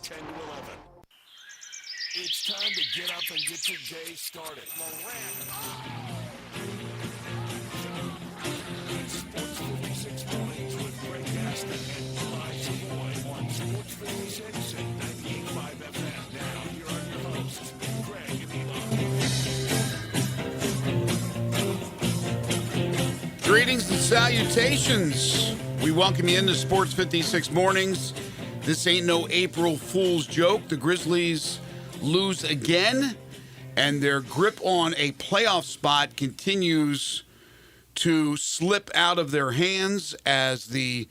10 to 11. It's time to get up and get your day started. It's Sports 56 mornings with Greg Gaston and Eli Savoy on Sports 56 and 98.5 FM. Now, here are your hosts, Greg and Eli. Greetings and salutations. We welcome you into Sports 56 mornings. This ain't no April Fool's joke. The Grizzlies lose again, and their grip on a playoff spot continues to slip out of their hands as the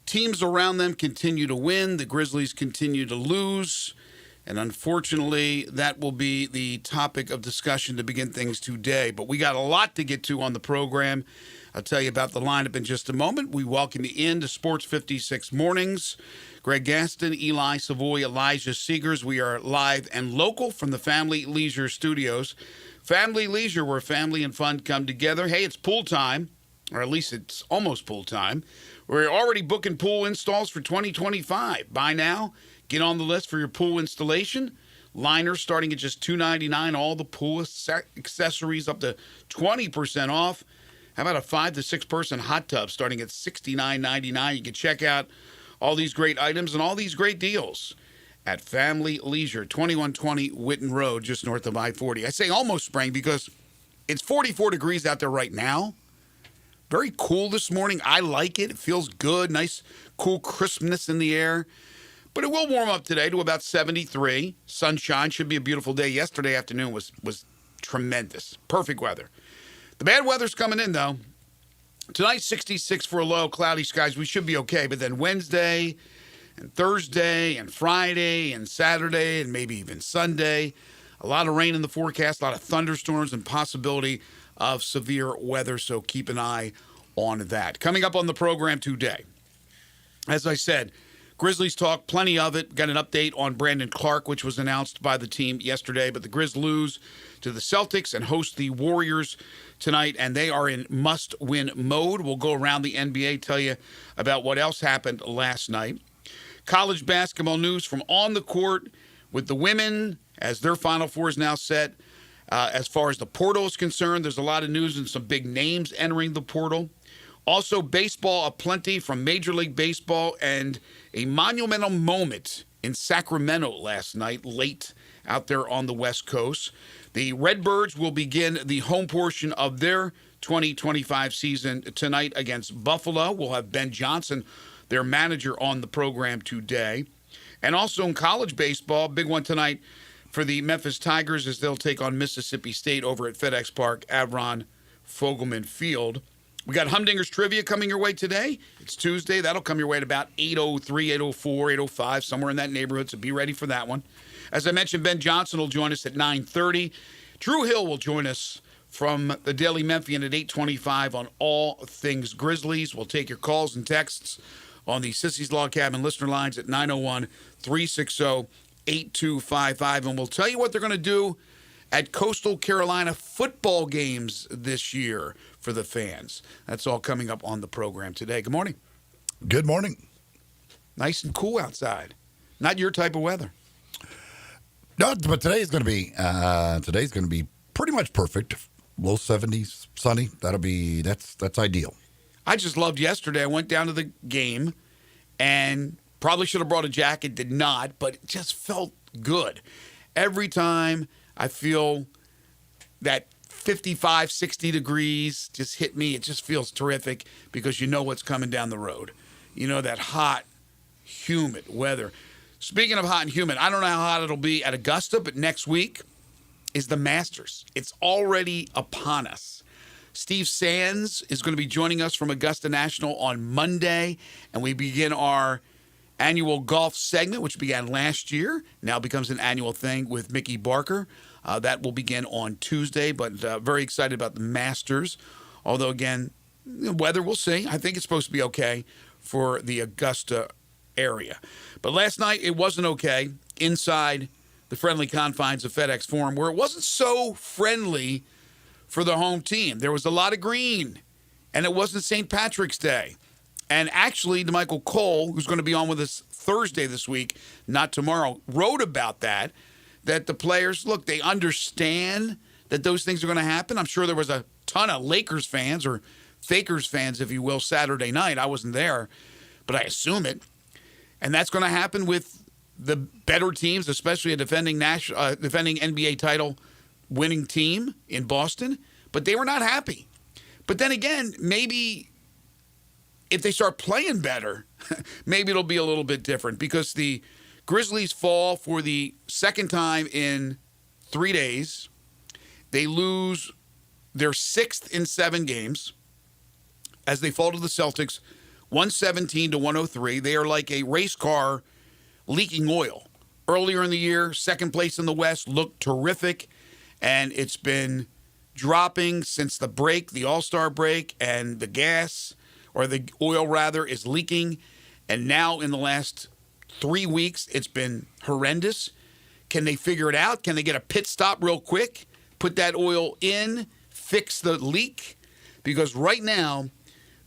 teams around them continue to win. The Grizzlies continue to lose, and unfortunately, that will be the topic of discussion to begin things today. But we got a lot to get to on the program. I'll tell you about the lineup in just a moment. We welcome you into Sports 56 mornings. Greg Gaston, Eli Savoy, Elijah Seegers. We are live and local from the Family Leisure Studios. Family Leisure, where family and fun come together. Hey, it's pool time, or at least it's almost pool time. We're already booking pool installs for 2025. Buy now, get on the list for your pool installation. Liners starting at just $2.99. All the pool accessories up to 20% off. How about a 5 to 6 person hot tub starting at $69.99? You can check out all these great items and all these great deals at Family Leisure, 2120 Whitten Road, just north of I-40. I say almost spring because it's 44 degrees out there right now. Very cool this morning. I like it. It feels good. Nice, cool crispness in the air. But it will warm up today to about 73. Sunshine. Should be a beautiful day. Yesterday afternoon was tremendous. Perfect weather. The bad weather's coming in, though. Tonight, 66 for a low, cloudy skies. We should be okay. But then Wednesday and Thursday and Friday and Saturday and maybe even Sunday, a lot of rain in the forecast, a lot of thunderstorms and possibility of severe weather. So keep an eye on that. Coming up on the program today, as I said, Grizzlies talk, plenty of it. Got an update on Brandon Clark, which was announced by the team yesterday. But the Grizz lose to the Celtics and host the Warriors tonight, and they are in must-win mode. We'll go around the NBA, tell you about what else happened last night. College basketball news from on the court with the women as their Final Four is now set. As far as the portal is concerned, there's a lot of news and some big names entering the portal. Also, baseball aplenty from Major League Baseball and a monumental moment in Sacramento last night, late out there on the West Coast. The Redbirds will begin the home portion of their 2025 season tonight against Buffalo. We'll have Ben Johnson, their manager, on the program today. And also in college baseball, big one tonight for the Memphis Tigers as they'll take on Mississippi State over at FedEx Park, Avron Fogelman Field. We got Humdinger's Trivia coming your way today. It's Tuesday. That'll come your way at about 8:03, 8:04, 8:05, somewhere in that neighborhood, so be ready for that one. As I mentioned, Ben Johnson will join us at 9:30. Drew Hill will join us from the Daily Memphian at 8:25 on all things Grizzlies. We'll take your calls and texts on the Sissy's Log Cabin listener lines at 901-360-8255. And we'll tell you what they're going to do at Coastal Carolina football games this year for the fans. That's all coming up on the program today. Good morning. Good morning. Nice and cool outside. Not your type of weather. No, but today's going to be pretty much perfect. Low 70s, sunny. That's ideal. I just loved yesterday. I went down to the game and probably should have brought a jacket, did not, but it just felt good. Every time I feel that 55, 60 degrees just hit me, it just feels terrific because you know what's coming down the road. You know, that hot, humid weather. Speaking of hot and humid, I don't know how hot it'll be at Augusta, but next week is the Masters. It's already upon us. Steve Sands is going to be joining us from Augusta National on Monday, and we begin our annual golf segment, which began last year, now becomes an annual thing with Mickey Barker. That will begin on Tuesday, but very excited about the Masters. Although, again, weather, we'll see. I think it's supposed to be okay for the Augusta area. But last night, it wasn't okay inside the friendly confines of FedEx Forum, where it wasn't so friendly for the home team. There was a lot of green, and it wasn't St. Patrick's Day. And actually, DeMichael Cole, who's going to be on with us Thursday this week, not tomorrow, wrote about that the players, look, they understand that those things are going to happen. I'm sure there was a ton of Lakers fans or Fakers fans, if you will, Saturday night. I wasn't there, but I assume it. And that's going to happen with the better teams, especially a defending NBA title winning team in Boston. But they were not happy. But then again, maybe if they start playing better, maybe it'll be a little bit different, because the Grizzlies fall for the second time in 3 days. They lose their sixth in 7 games as they fall to the Celtics 117-103. They are like a race car leaking oil. Earlier in the year, second place in the West, looked terrific, and it's been dropping since the break, the All-Star break, and the gas, or the oil rather, is leaking. And now in the last 3 weeks, it's been horrendous. Can they figure it out? Can they get a pit stop real quick, put that oil in, fix the leak? Because right now,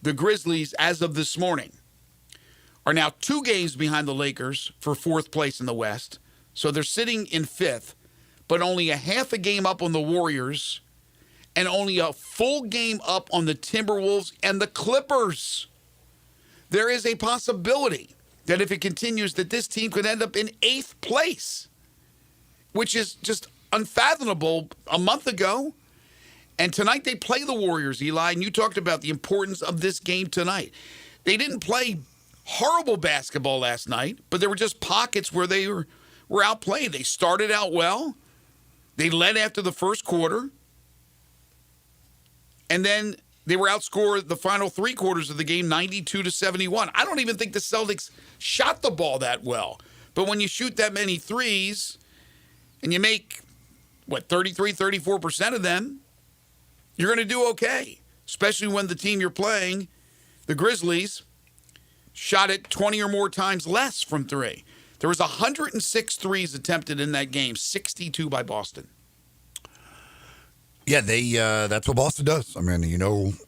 the Grizzlies, as of this morning, are now 2 games behind the Lakers for 4th place in the West. So they're sitting in 5th, but only a half a game up on the Warriors and only a full game up on the Timberwolves and the Clippers. There is a possibility that if it continues, that this team could end up in 8th place, which is just unfathomable a month ago. And tonight they play the Warriors, Eli, and you talked about the importance of this game tonight. They didn't play horrible basketball last night, but there were just pockets where they were outplayed. They started out well. They led after the first quarter. And then they were outscored the final 3 quarters of the game 92-71. I don't even think the Celtics shot the ball that well. But when you shoot that many threes and you make, 34% of them, you're going to do okay, especially when the team you're playing, the Grizzlies, shot it 20 or more times less from 3. There was 106 threes attempted in that game, 62 by Boston. Yeah, that's what Boston does. I mean,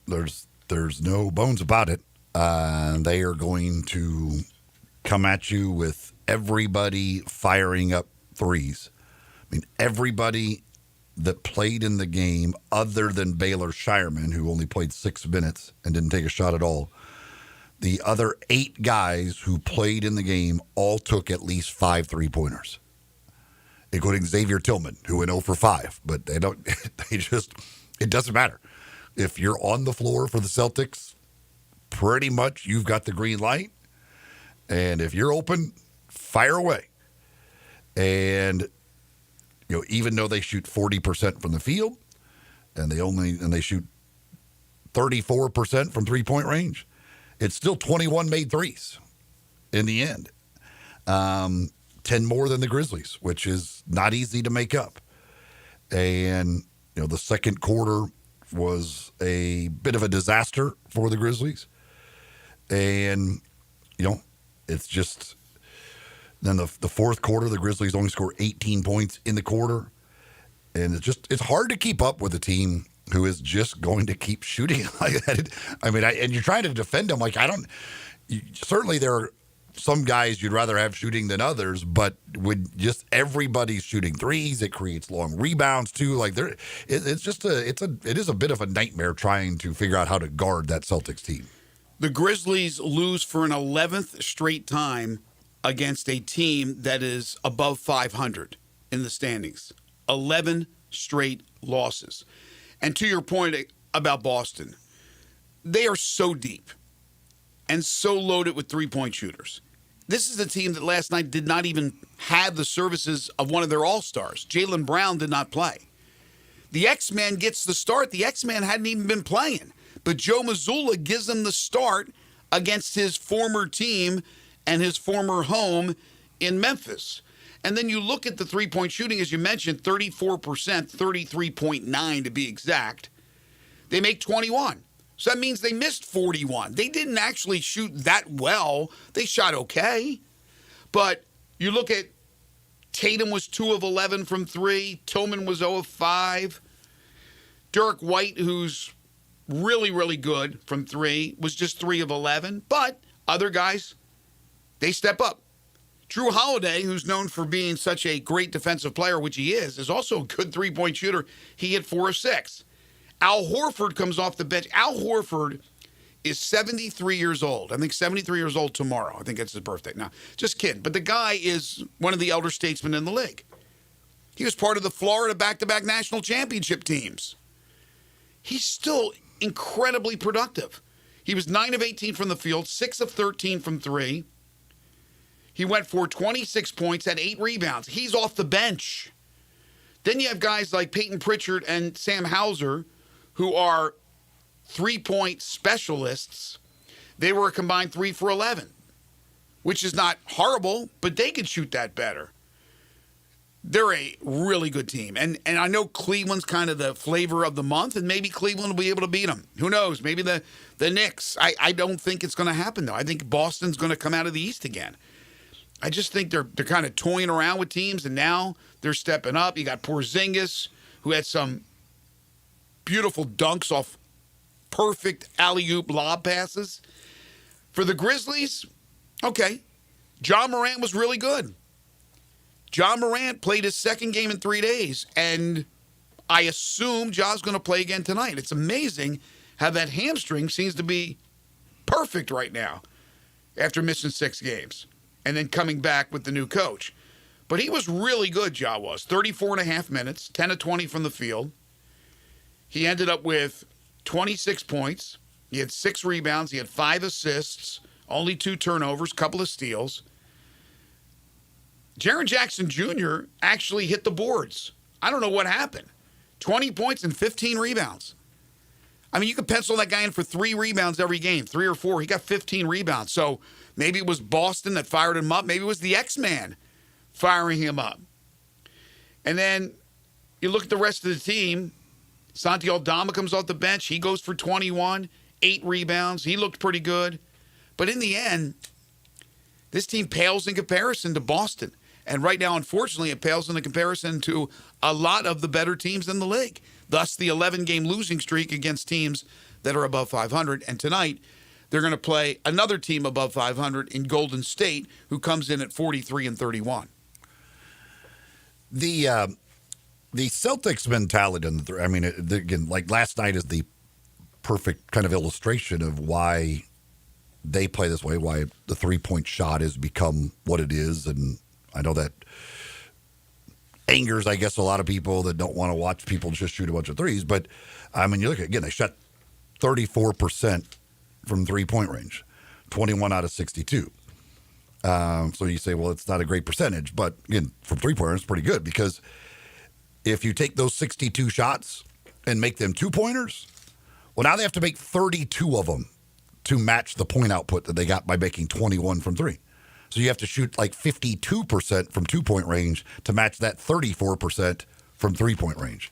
there's no bones about it. They are going to come at you with everybody firing up threes. I mean, everybody that played in the game other than Baylor Shireman, who only played 6 minutes and didn't take a shot at all. The other 8 guys who played in the game all took at least 5 3-pointers, including Xavier Tillman, who went 0 for 5. But it doesn't matter. If you're on the floor for the Celtics, pretty much you've got the green light. And if you're open, fire away. And even though they shoot 40% from the field, and they shoot 34% from 3-point range, it's still 21 made threes in the end. 10 more than the Grizzlies, which is not easy to make up. And, the second quarter was a bit of a disaster for the Grizzlies. And, it's just, then the fourth quarter, the Grizzlies only score 18 points in the quarter. And it's hard to keep up with a team who is just going to keep shooting like that. And you're trying to defend them. Certainly there are some guys you'd rather have shooting than others, but with just everybody's shooting threes, it creates long rebounds too. It is a bit of a nightmare trying to figure out how to guard that Celtics team. The Grizzlies lose for an 11th straight time against a team that is above 500 in the standings. 11 straight losses. And to your point about Boston, they are so deep and so loaded with 3-point shooters. This is a team that last night did not even have the services of one of their all-stars. Jaylen Brown did not play. The X-Man gets the start. The X-Man hadn't even been playing. But Joe Mazzulla gives him the start against his former team and his former home in Memphis. And then you look at the 3-point shooting, as you mentioned, 34%, 33.9 to be exact. They make 21. So that means they missed 41. They didn't actually shoot that well. They shot okay. But you look at Tatum was 2 of 11 from 3. Tillman was 0 of 5. Derek White, who's really, really good from 3, was just 3 of 11. But other guys, they step up. Drew Holiday, who's known for being such a great defensive player, which he is also a good three-point shooter. He hit 4 of 6. Al Horford comes off the bench. Al Horford is 73 years old. I think 73 years old tomorrow. I think it's his birthday. Now, just kidding. But the guy is one of the elder statesmen in the league. He was part of the Florida back-to-back national championship teams. He's still incredibly productive. He was 9 of 18 from the field, 6 of 13 from 3. He went for 26 points, had 8 rebounds. He's off the bench. Then you have guys like Peyton Pritchard and Sam Hauser, who are three-point specialists. They were a combined 3 for 11, which is not horrible, but they could shoot that better. They're a really good team. And I know Cleveland's kind of the flavor of the month, and maybe Cleveland will be able to beat them. Who knows? Maybe the Knicks. I don't think it's going to happen, though. I think Boston's going to come out of the East again. I just think they're kind of toying around with teams, and now they're stepping up. You got Porzingis, who had some beautiful dunks off perfect alley-oop lob passes. For the Grizzlies, okay, John Morant was really good. John Morant played his second game in 3 days, and I assume Ja's going to play again tonight. It's amazing how that hamstring seems to be perfect right now after missing 6 games and then coming back with the new coach. But he was really good, Ja was. 34 and a half minutes, 10 of 20 from the field. He ended up with 26 points. He had 6 rebounds. He had 5 assists, only 2 turnovers, couple of steals. Jaren Jackson Jr. actually hit the boards. I don't know what happened. 20 points and 15 rebounds. I mean, you could pencil that guy in for 3 rebounds every game, 3 or 4. He got 15 rebounds. So maybe it was Boston that fired him up. Maybe it was the X-Man firing him up. And then you look at the rest of the team. Santi Aldama comes off the bench. He goes for 21, 8 rebounds. He looked pretty good. But in the end, this team pales in comparison to Boston. And right now, unfortunately, it pales in comparison to a lot of the better teams in the league. Thus, the 11-game losing streak against teams that are above 500. And tonight, they're going to play another team above 500 in Golden State, who comes in at 43 and 31. The Celtics mentality, again, like last night is the perfect kind of illustration of why they play this way, why the three-point shot has become what it is. And I know that angers, I guess, a lot of people that don't want to watch people just shoot a bunch of threes. But, I mean, you look at, again, they shot 34% from three-point range, 21 out of 62. So you say, well, it's not a great percentage. But, again, from three-pointers, it's pretty good because if you take those 62 shots and make them two-pointers, well, now they have to make 32 of them to match the point output that they got by making 21 from three. So you have to shoot like 52% from two-point range to match that 34% from three-point range.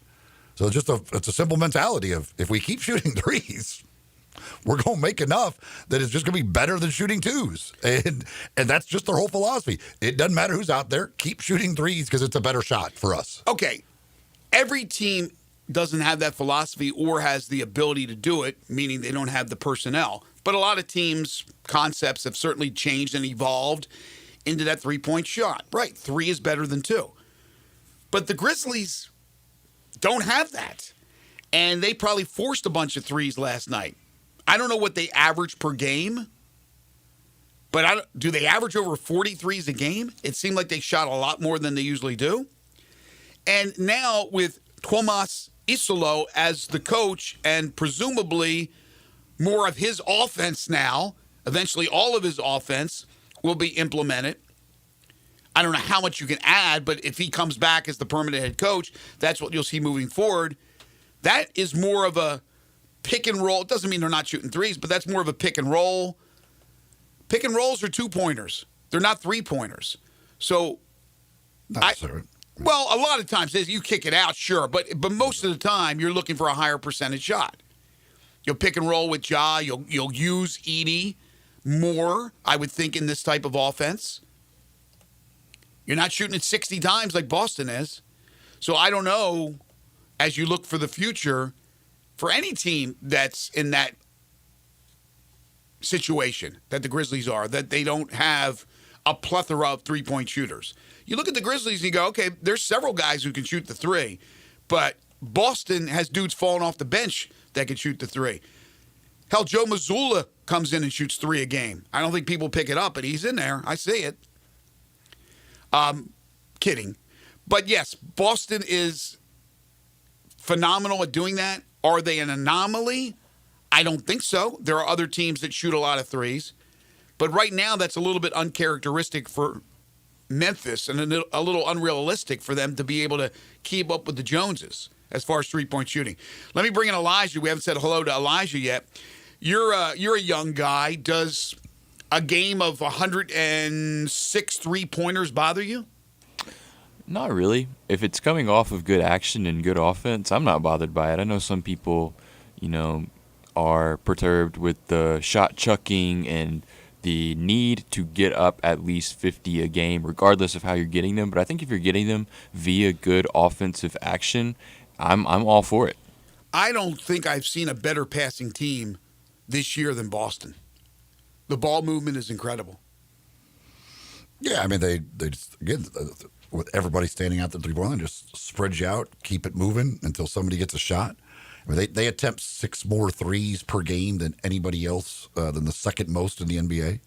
So it's a simple mentality of if we keep shooting threes, we're going to make enough that it's just going to be better than shooting twos. And that's just their whole philosophy. It doesn't matter who's out there. Keep shooting threes because it's a better shot for us. Okay. Every team doesn't have that philosophy or has the ability to do it, meaning they don't have the personnel. But a lot of teams' concepts have certainly changed and evolved into that three-point shot. Right, 3 is better than 2. But the Grizzlies don't have that. And they probably forced a bunch of threes last night. I don't know what they average per game, but do they average over 40 threes a game? It seemed like they shot a lot more than they usually do. And now with Tomas Isolo as the coach and presumably more of his offense now, eventually all of his offense will be implemented. I don't know how much you can add, but if he comes back as the permanent head coach, that's what you'll see moving forward. That is more of a pick and roll. It doesn't mean they're not shooting threes, but that's more of a pick and roll. Pick and rolls are 2-pointers. They're not 3-pointers. So, well, a lot of times you kick it out, sure, but most of the time you're looking for a higher percentage shot. You'll pick and roll with Ja. You'll use Edie more, I would think, in this type of offense. You're not shooting it 60 times like Boston is. So I don't know, as you look for the future, for any team that's in that situation that the Grizzlies are, that they don't have a plethora of three-point shooters. You look at the Grizzlies and you go, okay, there's several guys who can shoot the three, but Boston has dudes falling off the bench that can shoot the three. Hell, Joe Mazzulla comes in and shoots three a game. I don't think people pick it up, but he's in there. I see it. Kidding. But yes, Boston is phenomenal at doing that. Are they an anomaly? I don't think so. There are other teams that shoot a lot of threes. But right now, that's a little bit uncharacteristic for Memphis and a little unrealistic for them to be able to keep up with the Joneses as far as three-point shooting. Let me bring in Elijah. We haven't said hello to Elijah yet. You're a young guy. Does a game of 106 three-pointers bother you? Not really. If it's coming off of good action and good offense, I'm not bothered by it. I know some people, are perturbed with the shot chucking and the need to get up at least 50 a game, regardless of how you're getting them. But I think if you're getting them via good offensive action, I'm all for it. I don't think I've seen a better passing team this year than Boston. The ball movement is incredible. Yeah, I mean, they just, again, with everybody standing out the three-point line, just spread you out, keep it moving until somebody gets a shot. I mean, they attempt 6 more threes per game than anybody else, than the second most in the NBA.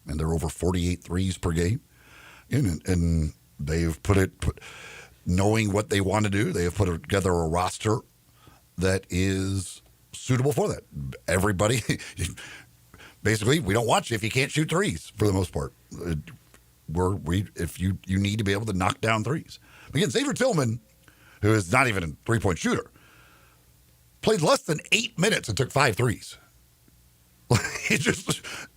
And they're over 48 threes per game. And they've knowing what they want to do, they have put together a roster that is suitable for that. Everybody, basically, we don't watch you if you can't shoot threes for the most part. If you need to be able to knock down threes. Again, Xavier Tillman, who is not even a three-point shooter, played less than 8 minutes and took 5 threes.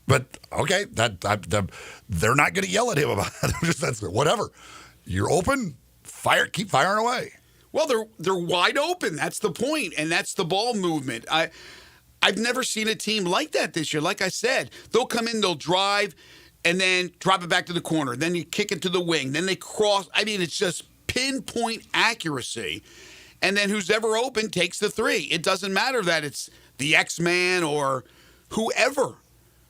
But okay, they're not going to yell at him about it. That's whatever. You're open, keep firing away. Well, they're wide open. That's the point, and that's the ball movement. I've never seen a team like that this year. Like I said, they'll come in, they'll drive, and then drop it back to the corner. Then you kick it to the wing. Then they cross. I mean, it's just pinpoint accuracy. And then who's ever open takes the three. It doesn't matter that it's the X-Man or whoever.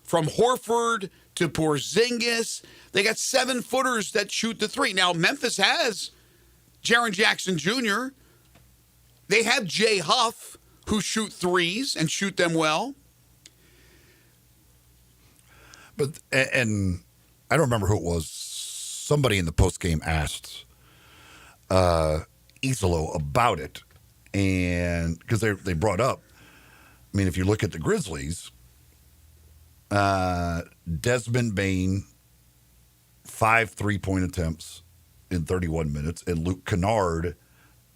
From Horford to Porzingis, they got 7-footers that shoot the three. Now, Memphis has Jaren Jackson Jr. They have Jay Huff, who shoot threes and shoot them well. But and I don't remember who it was. Somebody in the postgame asked Isolo about it, and because they brought up, I mean, if you look at the Grizzlies, Desmond Bane, 5 3-point attempts in 31 minutes, and Luke Kennard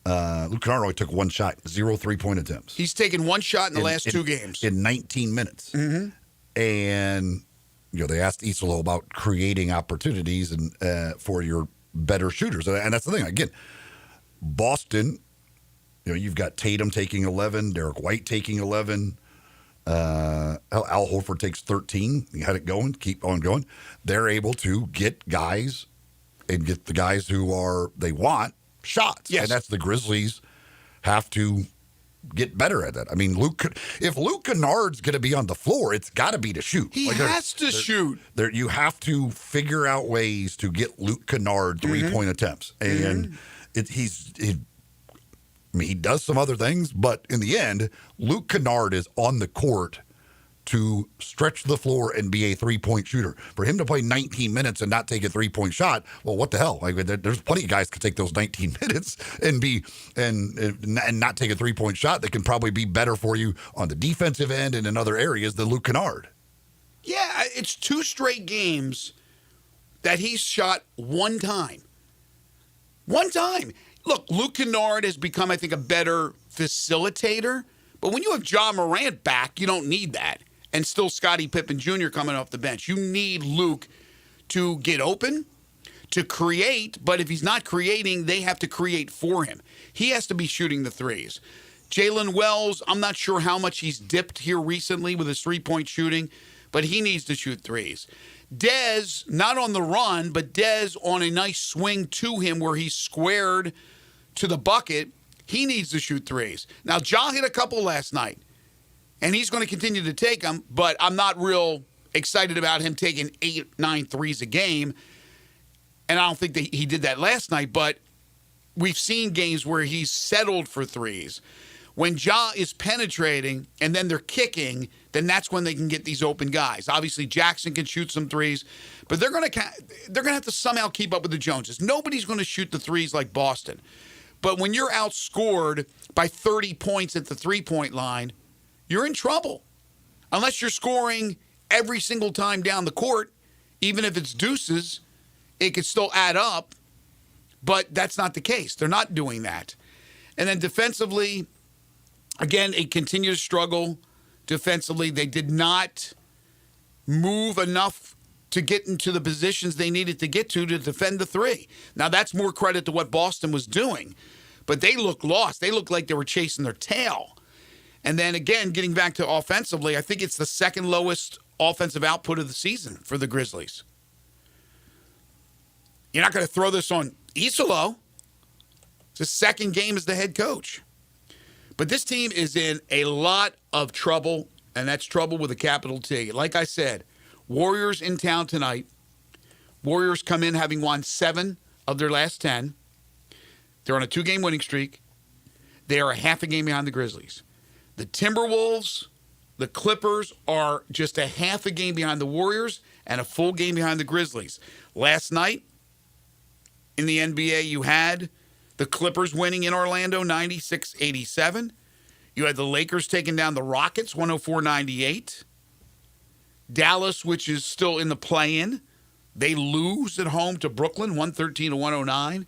only took 1 shot, 0 3-point attempts. He's taken 1 shot in the last 2 games. In 19 minutes. Mm-hmm. And, they asked Isolo about creating opportunities and for your better shooters. And that's the thing. Again, Boston, you've got Tatum taking 11, Derek White taking 11, Al Horford takes 13. You had it going, keep on going. They're able to get guys and get the guys who they want shots. Yes. And that's the Grizzlies have to get better at that. I mean, if Luke Kennard's going to be on the floor, it's got to be to shoot. He has to shoot. You have to figure out ways to get Luke Kennard 3-point attempts. And he does some other things, but in the end, Luke Kennard is on the court to stretch the floor and be a 3-point shooter. For him to play 19 minutes and not take a 3-point shot, well, what the hell? Like, there's plenty of guys could take those 19 minutes and not take a 3-point shot that can probably be better for you on the defensive end and in other areas than Luke Kennard. Yeah, it's 2 straight games that he's shot 1 time. 1 time. Look, Luke Kennard has become, I think, a better facilitator. But when you have Ja Morant back, you don't need that. And still Scottie Pippen Jr. coming off the bench. You need Luke to get open, to create. But if he's not creating, they have to create for him. He has to be shooting the threes. Jalen Wells, I'm not sure how much he's dipped here recently with his 3-point shooting, but he needs to shoot threes. Dez, not on the run, but Dez on a nice swing to him where he's squared to the bucket, he needs to shoot threes. Now, Ja hit a couple last night, and he's going to continue to take them, but I'm not real excited about him taking 8-9 threes a game. And I don't think that he did that last night, but we've seen games where he's settled for threes. When Ja is penetrating and then they're kicking, then that's when they can get these open guys. Obviously, Jackson can shoot some threes, but they're going to have to somehow keep up with the Joneses. Nobody's going to shoot the threes like Boston. But when you're outscored by 30 points at the three-point line, you're in trouble. Unless you're scoring every single time down the court, even if it's deuces, it could still add up. But that's not the case. They're not doing that. And then defensively, again, it continued to struggle defensively. They did not move enough to get into the positions they needed to get to defend the three. Now, that's more credit to what Boston was doing. But they looked lost. They looked like they were chasing their tail. And then, again, getting back to offensively, I think it's the second lowest offensive output of the season for the Grizzlies. You're not going to throw this on Isolo. It's his second game as the head coach. But this team is in a lot of trouble, and that's trouble with a capital T. Like I said, Warriors in town tonight. Warriors come in having won 7 of their last 10. They're on a 2-game winning streak. They are a half a game behind the Grizzlies. The Timberwolves, the Clippers are just a half a game behind the Warriors and a full game behind the Grizzlies. Last night in the NBA, you had the Clippers winning in Orlando 96-87. You had the Lakers taking down the Rockets 104-98. Dallas, which is still in the play-in, they lose at home to Brooklyn 113-109.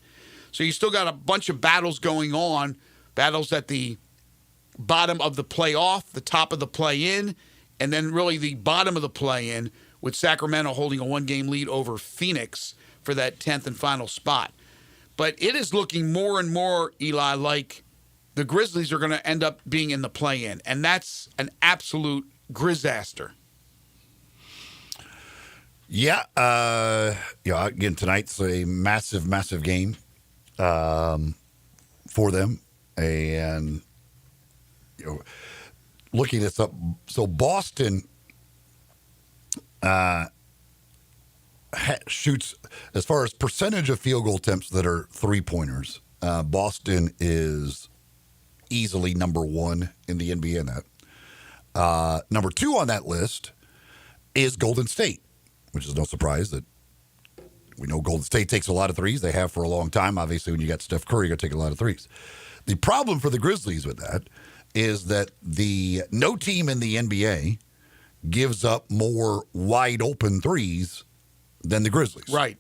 So you still got a bunch of battles going on, battles at the bottom of the playoff, the top of the play-in, and then really the bottom of the play-in with Sacramento holding a 1-game lead over Phoenix for that 10th and final spot. But it is looking more and more, Eli, like the Grizzlies are going to end up being in the play-in, and that's an absolute grizaster. Yeah, again, tonight's a massive, massive game for them. And, looking this up, so Boston shoots, as far as percentage of field goal attempts that are three-pointers, Boston is easily number 1 in the NBA in that. Number 2 on that list is Golden State, which is no surprise that we know Golden State takes a lot of threes. They have for a long time. Obviously, when you got Steph Curry, you're going to take a lot of threes. The problem for the Grizzlies with that is that no team in the NBA gives up more wide open threes than the Grizzlies. Right.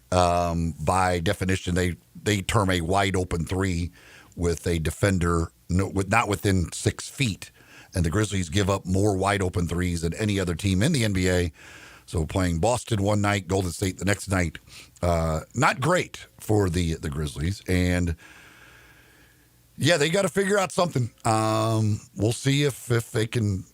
By definition, they term a wide open three with a defender not within 6 feet. And the Grizzlies give up more wide open threes than any other team in the NBA. So playing Boston one night, Golden State the next night, not great for the Grizzlies. And yeah, they got to figure out something. We'll see if they can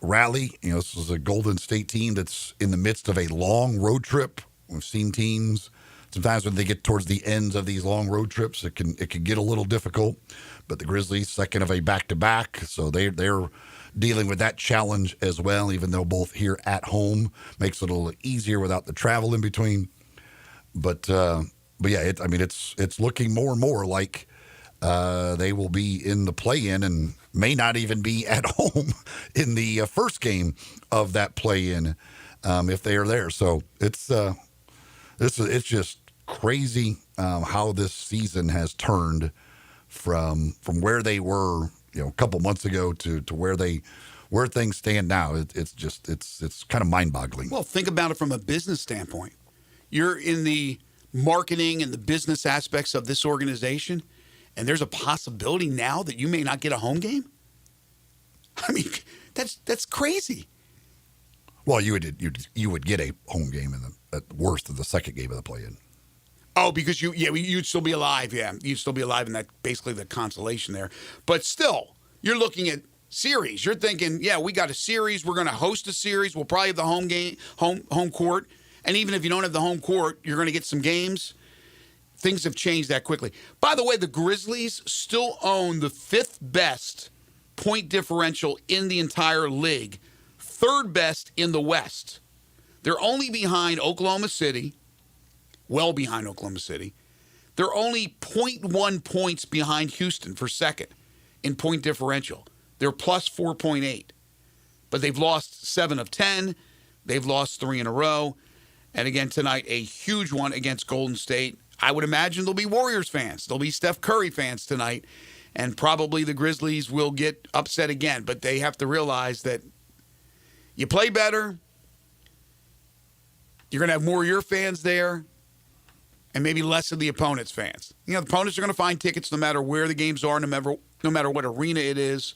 rally. This is a Golden State team that's in the midst of a long road trip. We've seen teams sometimes when they get towards the ends of these long road trips, it can get a little difficult. But the Grizzlies, second of a back-to-back, so they're dealing with that challenge as well, even though both here at home makes it a little easier without the travel in between. But yeah, it's looking more and more like they will be in the play-in and may not even be at home in the first game of that play-in if they are there. So it's just crazy how this season has turned from where they were, a couple months ago to where things stand now. It's kind of mind-boggling. Well, think about it from a business standpoint. You're in the marketing and the business aspects of this organization, and there's a possibility now that you may not get a home game. I mean, that's crazy. Well, you would get a home game at worst of the second game of the play-in. Oh, because you'd still be alive. Yeah, you'd still be alive in that, basically the consolation there. But still, you're looking at series. You're thinking, yeah, we got a series. We're going to host a series. We'll probably have the home court. And even if you don't have the home court, you're going to get some games. Things have changed that quickly. By the way, the Grizzlies still own the 5th best point differential in the entire league, third best in the West. They're only behind Oklahoma City, well behind Oklahoma City. They're only 0.1 points behind Houston for second in point differential. They're plus 4.8. But they've lost 7 of 10. They've lost 3 in a row. And again, tonight, a huge one against Golden State. I would imagine there'll be Warriors fans. There'll be Steph Curry fans tonight. And probably the Grizzlies will get upset again. But they have to realize that you play better. You're going to have more of your fans there. And maybe less of the opponent's fans. You know, the opponents are going to find tickets no matter where the games are, no matter what arena it is,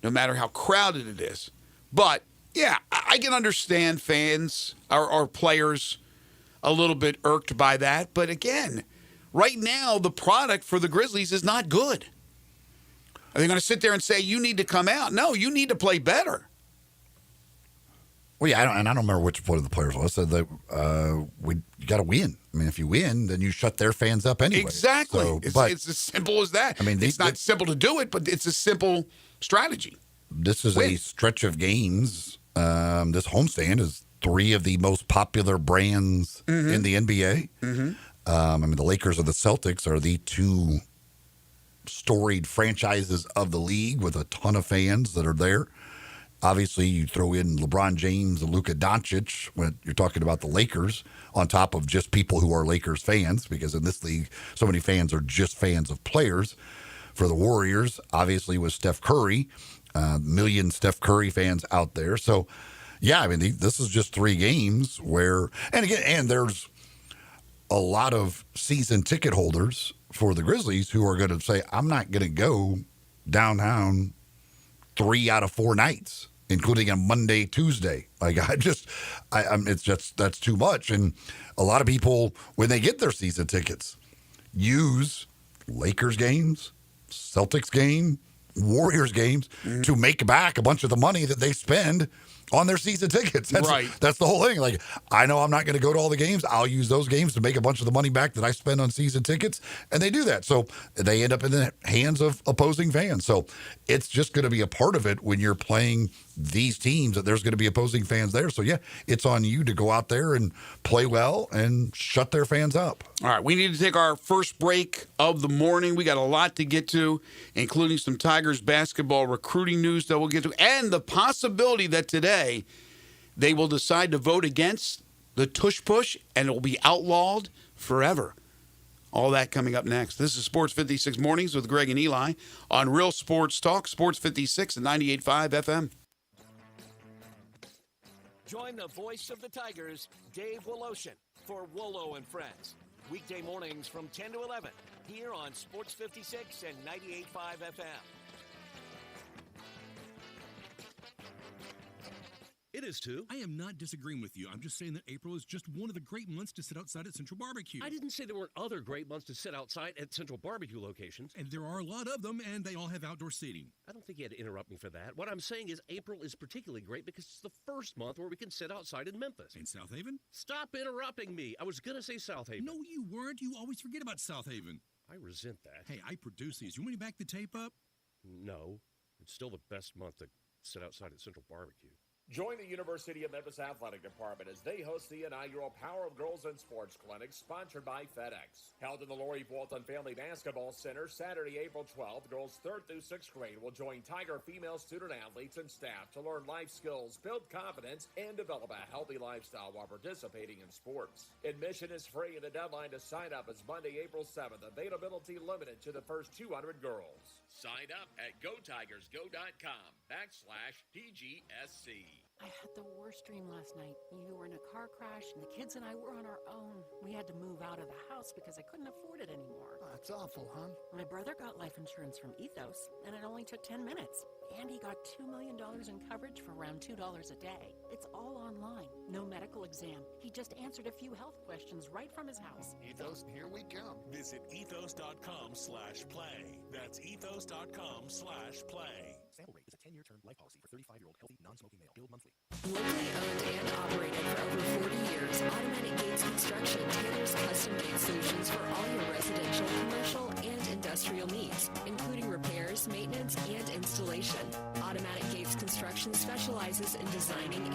no matter how crowded it is. But, yeah, I can understand fans or players a little bit irked by that. But, again, right now the product for the Grizzlies is not good. Are they going to sit there and say, you need to come out? No, you need to play better. Well, yeah, I don't remember which one of the players was. Said that you got to win. I mean, if you win, then you shut their fans up anyway. Exactly. So, it's as simple as that. I mean, it's not simple to do it, but it's a simple strategy. This is a stretch of games. This homestand is 3 of the most popular brands in the NBA. I mean, the Lakers and the Celtics are the 2 storied franchises of the league with a ton of fans that are there. Obviously, you throw in LeBron James and Luka Doncic when you're talking about the Lakers on top of just people who are Lakers fans, because in this league, so many fans are just fans of players. For the Warriors, obviously, with Steph Curry, million Steph Curry fans out there. So, yeah, I mean, this is just 3 games where, and there's a lot of season ticket holders for the Grizzlies who are going to say, I'm not going to go downtown 3 out of 4 nights, including a Monday, Tuesday. Like, it's just, that's too much. And a lot of people, when they get their season tickets, use Lakers games, Celtics game, Warriors games to make back a bunch of the money that they spend on their season tickets. That's the whole thing. Like, I know I'm not going to go to all the games. I'll use those games to make a bunch of the money back that I spend on season tickets. And they do that. So they end up in the hands of opposing fans. So it's just going to be a part of it when you're playing these teams, that there's going to be opposing fans there. So, yeah, it's on you to go out there and play well and shut their fans up. All right, we need to take our first break of the morning. We got a lot to get to, including some Tigers basketball recruiting news that we'll get to, and the possibility that today they will decide to vote against the tush push and it will be outlawed forever. All that coming up next. This is Sports 56 Mornings with Greg and Eli on Real Sports Talk, Sports 56 and 98.5 FM. Join the voice of the Tigers, Dave Woloshin, for Wolo and Friends. Weekday mornings from 10 to 11 here on Sports 56 and 98.5 FM. It is too. I am not disagreeing with you. I'm just saying that April is just one of the great months to sit outside at Central Barbecue. I didn't say there weren't other great months to sit outside at Central Barbecue locations. And there are a lot of them, and they all have outdoor seating. I don't think you had to interrupt me for that. What I'm saying is April is particularly great because it's the first month where we can sit outside in Memphis. In South Haven? Stop interrupting me. I was going to say South Haven. No, you weren't. You always forget about South Haven. I resent that. Hey, I produce these. You want me to back the tape up? No. It's still the best month to sit outside at Central Barbecue. Join the University of Memphis Athletic Department as they host the inaugural Power of Girls in Sports Clinic sponsored by FedEx. Held in the Lori Bolton Family Basketball Center Saturday, April 12th, girls 3rd through 6th grade will join Tiger female student athletes and staff to learn life skills, build confidence, and develop a healthy lifestyle while participating in sports. Admission is free and the deadline to sign up is Monday, April 7th. Availability limited to the first 200 girls. Sign up at gotigers.go.com/PGSC. I had the worst dream last night. We were in a car crash, and the kids and I were on our own. We had to move out of the house because I couldn't afford it anymore. That's awful, hon. My brother got life insurance from Ethos, and it only took 10 minutes. And he got $2 million in coverage for around $2 a day. It's all online. No medical exam. He just answered a few health questions right from his house. Ethos, here we come. Visit ethos.com/play. That's ethos.com/play. Sample rate is a 10-year term life policy for 35-year-old healthy non-smoking male. Billed monthly. Locally owned and operated for over 40 years, Automatic Gates Construction tailors custom gate solutions for all your residential, commercial, and industrial needs, including repairs, maintenance, and installation. Automatic Gates Construction specializes in designing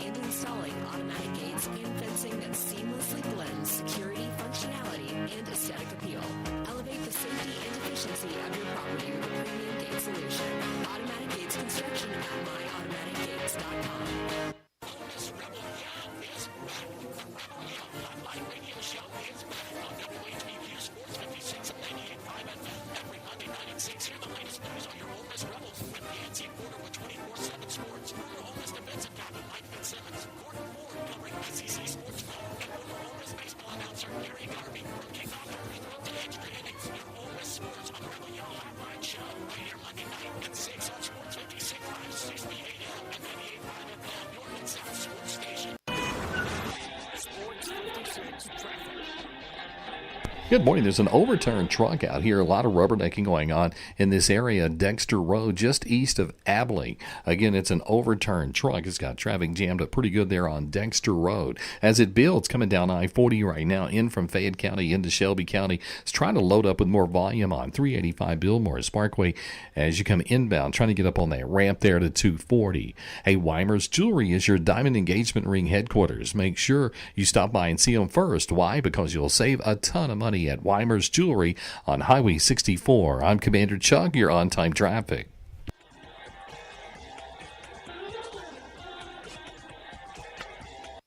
Good morning. There's an overturned truck out here. A lot of rubbernecking going on in this area, Dexter Road, just east of Abilene. Again, it's an overturned truck. It's got traffic jammed up pretty good there on Dexter Road. As it builds, coming down I-40 right now, in from Fayette County into Shelby County. It's trying to load up with more volume on 385 Billmore Parkway as you come inbound, trying to get up on that ramp there to 240. Hey, Weimer's Jewelry is your diamond engagement ring headquarters. Make sure you stop by and see them first. Why? Because you'll save a ton of money at Weimer's Jewelry on Highway 64. I'm Commander Chuck, your on-time traffic.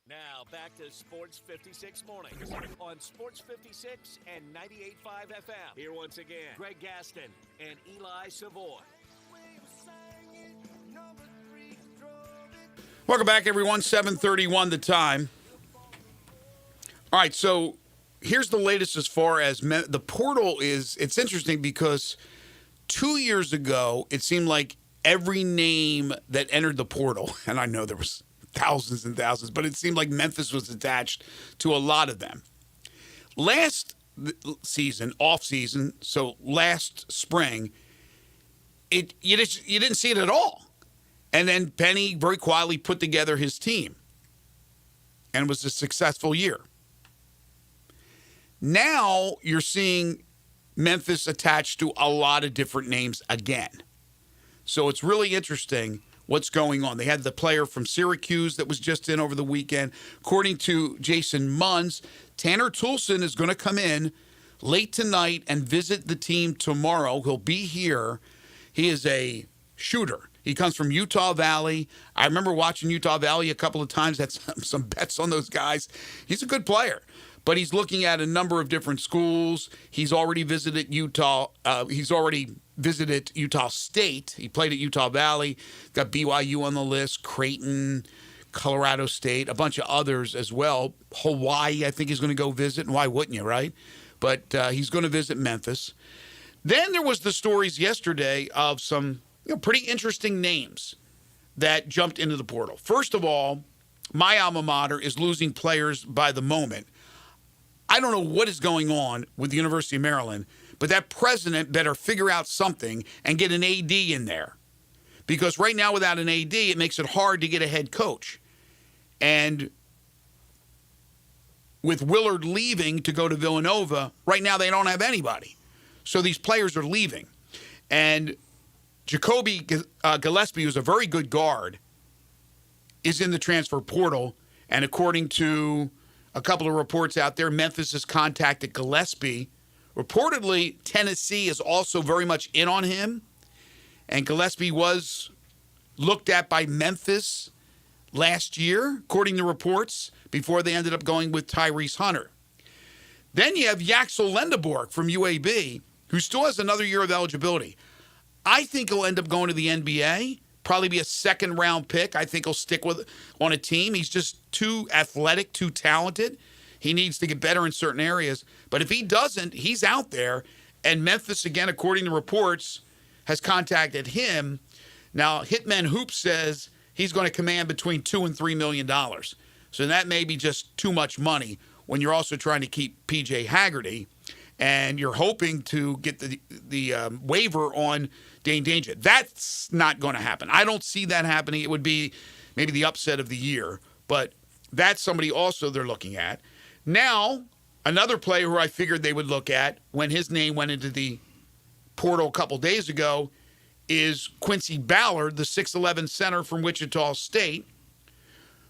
Now back to Sports 56 mornings on Sports 56 and 98.5 FM. Here once again, Greg Gaston and Eli Savoy. Welcome back, everyone. 7:31 the time. All right, so here's the latest as far as the portal is. It's interesting because 2 years ago, it seemed like every name that entered the portal, and I know there was thousands and thousands, but it seemed like Memphis was attached to a lot of them. Last season, off season, so last spring, you didn't see it at all. And then Penny very quietly put together his team, and it was a successful year. Now you're seeing Memphis attached to a lot of different names again. So it's really interesting what's going on. They had the player from Syracuse that was just in over the weekend. According to Jason Munns, Tanner Toulson is going to come in late tonight and visit the team tomorrow. He'll be here. He is a shooter. He comes from Utah Valley. I remember watching Utah Valley a couple of times. Had some bets on those guys. He's a good player. But he's looking at a number of different schools. He's already visited Utah. He's already visited Utah State. He played at Utah Valley. Got BYU on the list, Creighton, Colorado State, a bunch of others as well. Hawaii, I think he's going to go visit. And why wouldn't you, right? But he's going to visit Memphis. Then there was the stories yesterday of some pretty interesting names that jumped into the portal. First of all, my alma mater is losing players by the moment. I don't know what is going on with the University of Maryland, but that president better figure out something and get an AD in there. Because right now, without an AD, it makes it hard to get a head coach. And with Willard leaving to go to Villanova, right now they don't have anybody. So these players are leaving. And Jacoby Gillespie, who's a very good guard, is in the transfer portal. And according to a couple of reports out there, Memphis has contacted Gillespie. Reportedly, Tennessee is also very much in on him. And Gillespie was looked at by Memphis last year, according to reports, before they ended up going with Tyrese Hunter. Then you have Yaxel Lendeborg from UAB, who still has another year of eligibility. I think he'll end up going to the NBA. Probably be a second-round pick. I think he'll stick on a team. He's just too athletic, too talented. He needs to get better in certain areas. But if he doesn't, he's out there. And Memphis, again, according to reports, has contacted him. Now, Hitman Hoop says he's going to command between $2 and $3 million. So that may be just too much money when you're also trying to keep P.J. Haggerty. And you're hoping to get the waiver on Dane Danger. That's not going to happen. I don't see that happening. It would be maybe the upset of the year. But that's somebody also they're looking at. Now, another player who I figured they would look at when his name went into the portal a couple days ago is Quincy Ballard, the 6'11 center from Wichita State,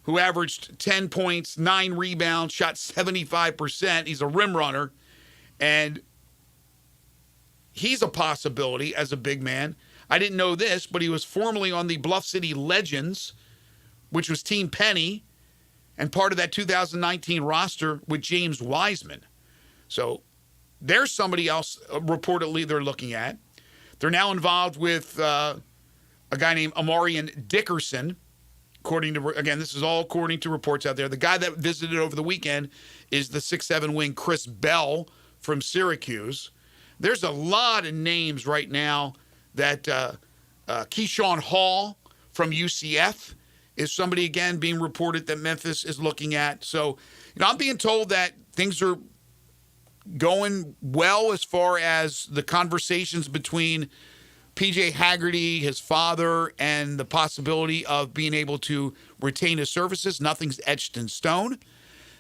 who averaged 10 points, 9 rebounds, shot 75%. He's a rim runner. And he's a possibility as a big man. I didn't know this, but he was formerly on the Bluff City Legends, which was Team Penny, and part of that 2019 roster with James Wiseman. So there's somebody else reportedly they're looking at. They're now involved with a guy named Amarian Dickerson, This is all according to reports out there. The guy that visited over the weekend is the 6'7" wing Chris Bell from Syracuse. There's a lot of names right now that Keyshawn Hall from UCF is somebody, again, being reported that Memphis is looking at. So, I'm being told that things are going well as far as the conversations between PJ Haggerty, his father, and the possibility of being able to retain his services. Nothing's etched in stone.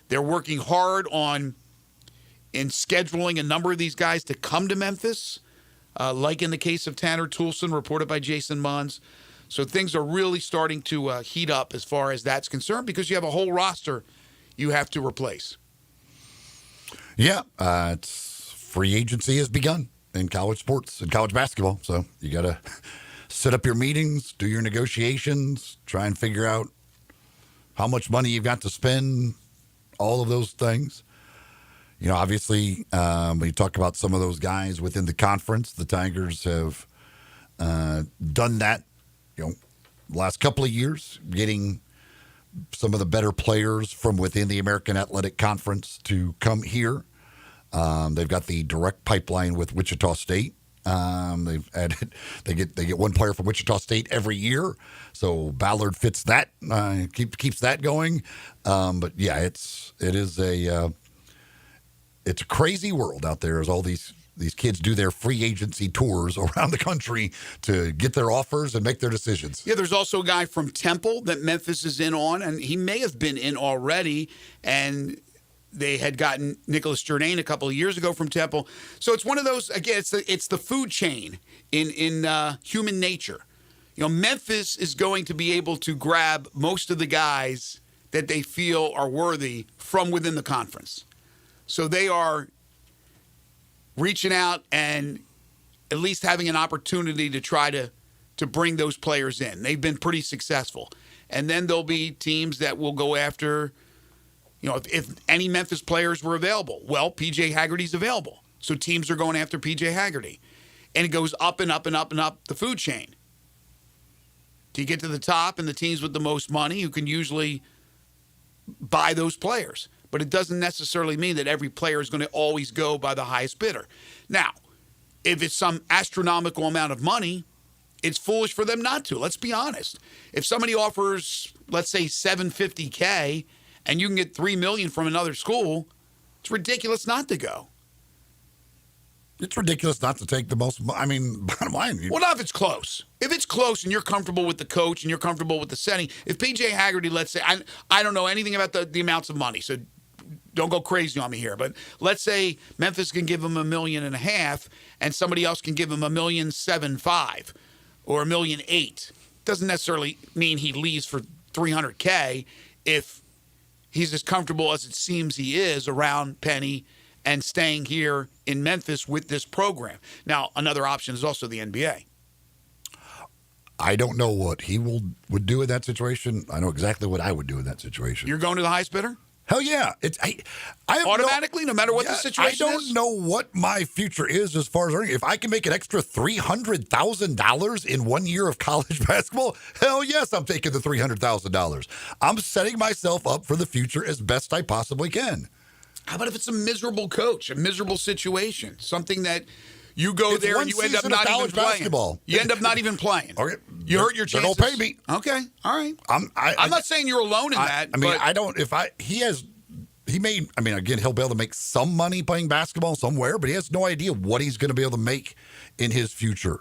They're working hard in scheduling a number of these guys to come to Memphis, like in the case of Tanner Toulson, reported by Jason Munz. So things are really starting to heat up as far as that's concerned because you have a whole roster you have to replace. Yeah, it's free agency has begun in college sports and college basketball. So you got to set up your meetings, do your negotiations, try and figure out how much money you've got to spend, all of those things. Obviously, when you talk about some of those guys within the conference, the Tigers have done that, the last couple of years, getting some of the better players from within the American Athletic Conference to come here. They've got the direct pipeline with Wichita State. They've added they get one player from Wichita State every year, so Ballard fits that, keeps that going. But yeah, it's a crazy world out there as all these kids do their free agency tours around the country to get their offers and make their decisions. Yeah, there's also a guy from Temple that Memphis is in on, and he may have been in already, and they had gotten Nicholas Jourdain a couple of years ago from Temple. So it's one of those, again, it's the food chain in human nature. Memphis is going to be able to grab most of the guys that they feel are worthy from within the conference. So they are reaching out and at least having an opportunity to try to bring those players in. They've been pretty successful. And then there'll be teams that will go after, if any Memphis players were available. Well, PJ Haggerty's available. So teams are going after PJ Haggerty. And it goes up and up and up and up the food chain. Till you get to the top and the teams with the most money who can usually buy those players. But it doesn't necessarily mean that every player is going to always go by the highest bidder. Now, if it's some astronomical amount of money, it's foolish for them not to. Let's be honest. If somebody offers, let's say, $750K and you can get $3 million from another school, it's ridiculous not to go. It's ridiculous not to take the most. Bottom line. Well, not if it's close. If it's close and you're comfortable with the coach and you're comfortable with the setting, if PJ Haggerty, let's say, I don't know anything about the amounts of money, so don't go crazy on me here, but let's say Memphis can give him $1.5 million and somebody else can give him $1.75 million or $1.8 million. Doesn't necessarily mean he leaves for $300K if he's as comfortable as it seems he is around Penny and staying here in Memphis with this program. Now, another option is also the NBA. I don't know what he would do in that situation. I know exactly what I would do in that situation. You're going to the highest bidder? Hell yeah. I automatically, no matter what the situation is? I don't know what my future is as far as earning. If I can make an extra $300,000 in 1 year of college basketball, hell yes, I'm taking the $300,000. I'm setting myself up for the future as best I possibly can. How about if it's a miserable coach, a miserable situation, something that you go there and you end up not even playing? Basketball. You end up not even playing. Okay. You hurt your chances. They don't pay me. Okay. All right. I'm not saying you're alone in that. Again, he'll be able to make some money playing basketball somewhere, but he has no idea what he's going to be able to make in his future.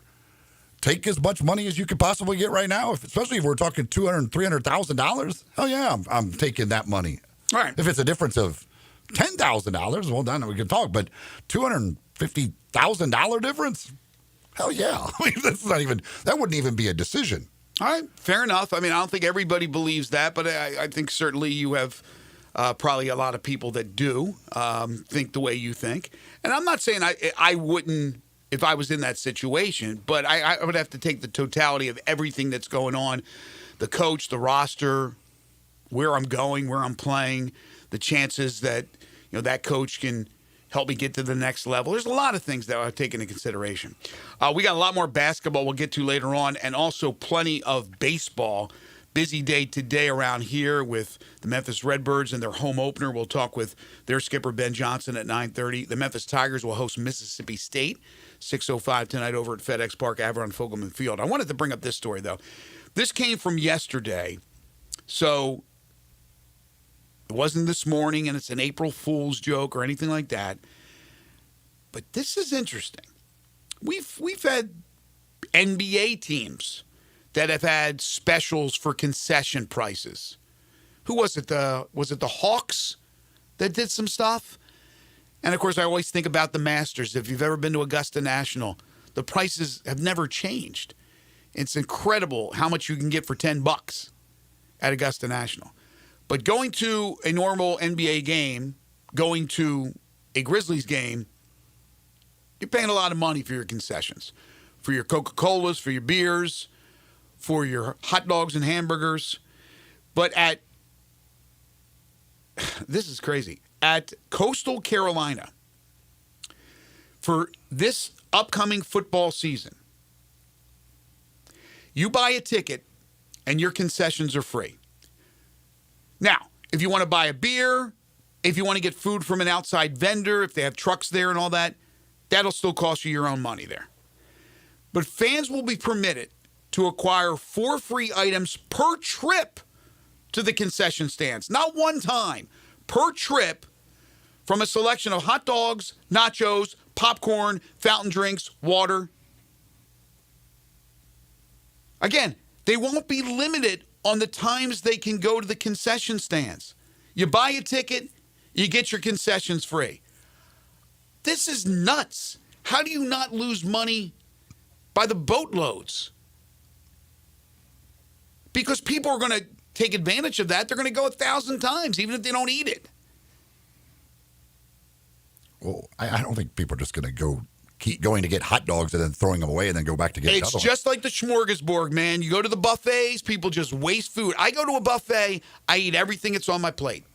Take as much money as you could possibly get right now, especially if we're talking $200,000, $300,000. Hell yeah, I'm taking that money. All right. If it's a difference of $10,000, well, then we can talk. But $250,000 difference? Hell yeah. That wouldn't even be a decision. All right. Fair enough. I don't think everybody believes that, but I think certainly you have probably a lot of people that do think the way you think. And I'm not saying I wouldn't if I was in that situation, but I would have to take the totality of everything that's going on, the coach, the roster, where I'm going, where I'm playing, the chances that that coach can help me get to the next level. There's a lot of things that I take into consideration. We got a lot more basketball we'll get to later on, and also plenty of baseball. busy day today around here with the Memphis Redbirds and their home opener. We'll talk with their skipper, Ben Johnson, at 9:30. The Memphis Tigers will host Mississippi State, 6:05 tonight over at FedEx Park, Avron Fogelman Field. I wanted to bring up this story, though. This came from yesterday, so it wasn't this morning, and it's an April Fool's joke or anything like that. But this is interesting. We've had NBA teams that have had specials for concession prices. Who was it? Was it the Hawks that did some stuff? And, of course, I always think about the Masters. If you've ever been to Augusta National, the prices have never changed. It's incredible how much you can get for $10 at Augusta National. But going to a normal NBA game, going to a Grizzlies game, you're paying a lot of money for your concessions, for your Coca-Colas, for your beers, for your hot dogs and hamburgers. But this is crazy, at Coastal Carolina, for this upcoming football season, you buy a ticket and your concessions are free. Now, if you want to buy a beer, if you want to get food from an outside vendor, if they have trucks there and all that, that'll still cost you your own money there. But fans will be permitted to acquire 4 free items per trip to the concession stands. Not one time, per trip, from a selection of hot dogs, nachos, popcorn, fountain drinks, water. Again, they won't be limited on the times they can go to the concession stands. You buy a ticket, you get your concessions free. This is nuts. How do you not lose money by the boatloads? Because people are going to take advantage of that. They're going to go 1,000 times, even if they don't eat it. Well, I don't think people are just going to keep going to get hot dogs and then throwing them away and then go back to get It's just like the smorgasbord, man. You go to the buffets, people just waste food. I go to a buffet, I eat everything that's on my plate.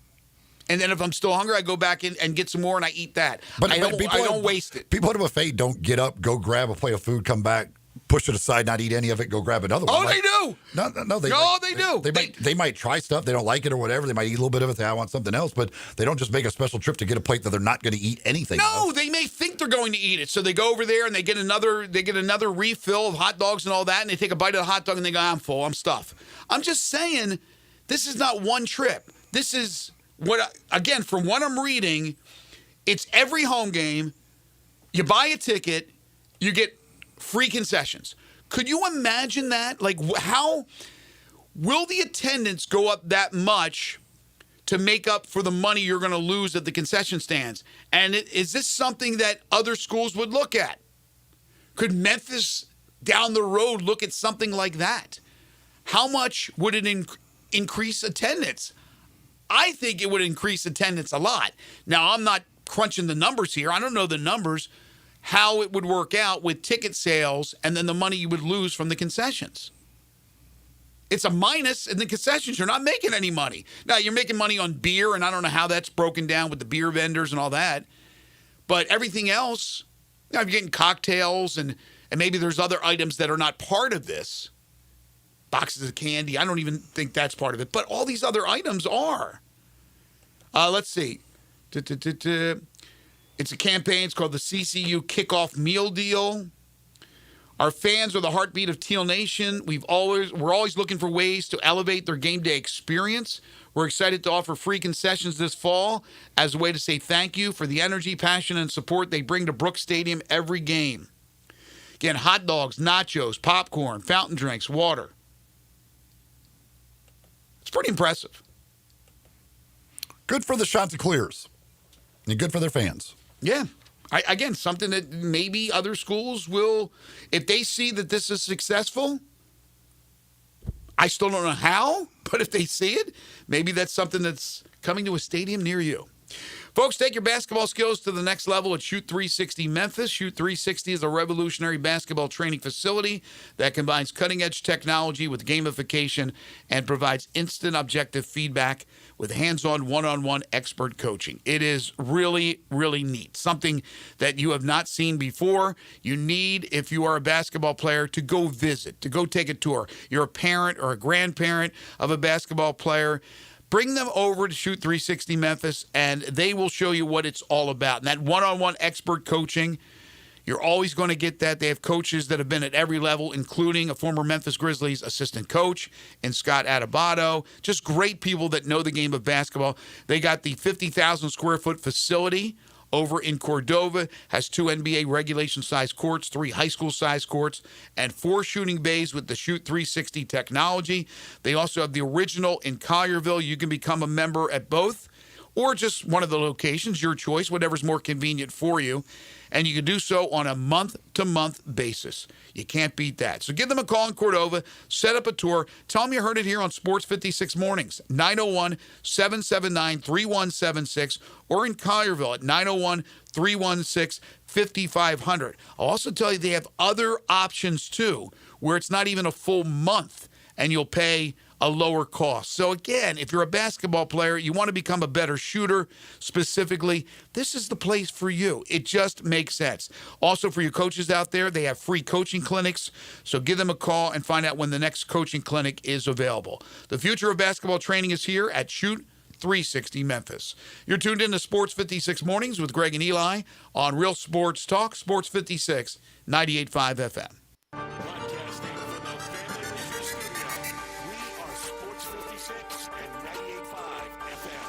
And then if I'm still hungry, I go back in and get some more and I eat that. But I don't waste it. People at a buffet don't get up, go grab a plate of food, come back, push it aside, not eat any of it, go grab another one. Oh, they do. No, they do. They might try stuff. They don't like it or whatever. They might eat a little bit of it. Say, I want something else. But they don't just make a special trip to get a plate that they're not going to eat anything. No, of. They may think they're going to eat it. So they go over there and they get another refill of hot dogs and all that. And they take a bite of the hot dog and they go, I'm full. I'm stuffed. I'm just saying, this is not one trip. This is again, from what I'm reading, it's every home game. You buy a ticket, you get free concessions. Could you imagine that? Like, how will the attendance go up that much to make up for the money you're going to lose at the concession stands? And is this something that other schools would look at? Could Memphis down the road look at something like that? How much would it increase attendance? I think it would increase attendance a lot. Now, I'm not crunching the numbers here. I don't know the numbers, how it would work out with ticket sales and then the money you would lose from the concessions. It's a minus in the concessions. You're not making any money. Now, you're making money on beer, and I don't know how that's broken down with the beer vendors and all that. But everything else, you're getting cocktails, and maybe there's other items that are not part of this. Boxes of candy. I don't even think that's part of it. But all these other items are. Let's see. It's a campaign. It's called the CCU Kickoff Meal Deal. Our fans are the heartbeat of Teal Nation. We're always looking for ways to elevate their game day experience. We're excited to offer free concessions this fall as a way to say thank you for the energy, passion, and support they bring to Brooks Stadium every game. Again, hot dogs, nachos, popcorn, fountain drinks, water. It's pretty impressive. Good for the Chanticleers. And good for their fans. Yeah. Again, something that maybe other schools will, if they see that this is successful, I still don't know how, but if they see it, maybe that's something that's coming to a stadium near you. Folks, take your basketball skills to the next level at Shoot 360 Memphis. Shoot 360 is a revolutionary basketball training facility that combines cutting-edge technology with gamification and provides instant objective feedback with hands-on, one-on-one expert coaching. It is really, really neat. Something that you have not seen before. You need, if you are a basketball player, to go visit, to go take a tour. You're a parent or a grandparent of a basketball player. Bring them over to Shoot 360 Memphis, and they will show you what it's all about. And that one-on-one expert coaching, you're always going to get that. They have coaches that have been at every level, including a former Memphis Grizzlies assistant coach and Scott Adebayo. Just great people that know the game of basketball. They got the 50,000 square foot facility over in Cordova, has 2 NBA regulation-sized courts, 3 high school-sized courts, and 4 shooting bays with the Shoot 360 technology. They also have the original in Collierville. You can become a member at both or just one of the locations, your choice, whatever's more convenient for you. And you can do so on a month-to-month basis. You can't beat that. So give them a call in Cordova, set up a tour, tell them you heard it here on Sports 56 Mornings, 901-779-3176, or in Collierville at 901-316-5500. I'll also tell you they have other options, too, where it's not even a full month, and you'll pay a lower cost. So again, if you're a basketball player, you want to become a better shooter specifically, this is the place for you. It just makes sense. Also, for your coaches out there, they have free coaching clinics, so give them a call and find out when the next coaching clinic is available. The future of basketball training is here at Shoot 360 Memphis. You're tuned in to Sports 56 Mornings with Greg and Eli on Real Sports Talk, Sports 56, 98.5 FM. Broadcasting from the Family Leisure Studio, we are Sports 56 and 98.5 FM.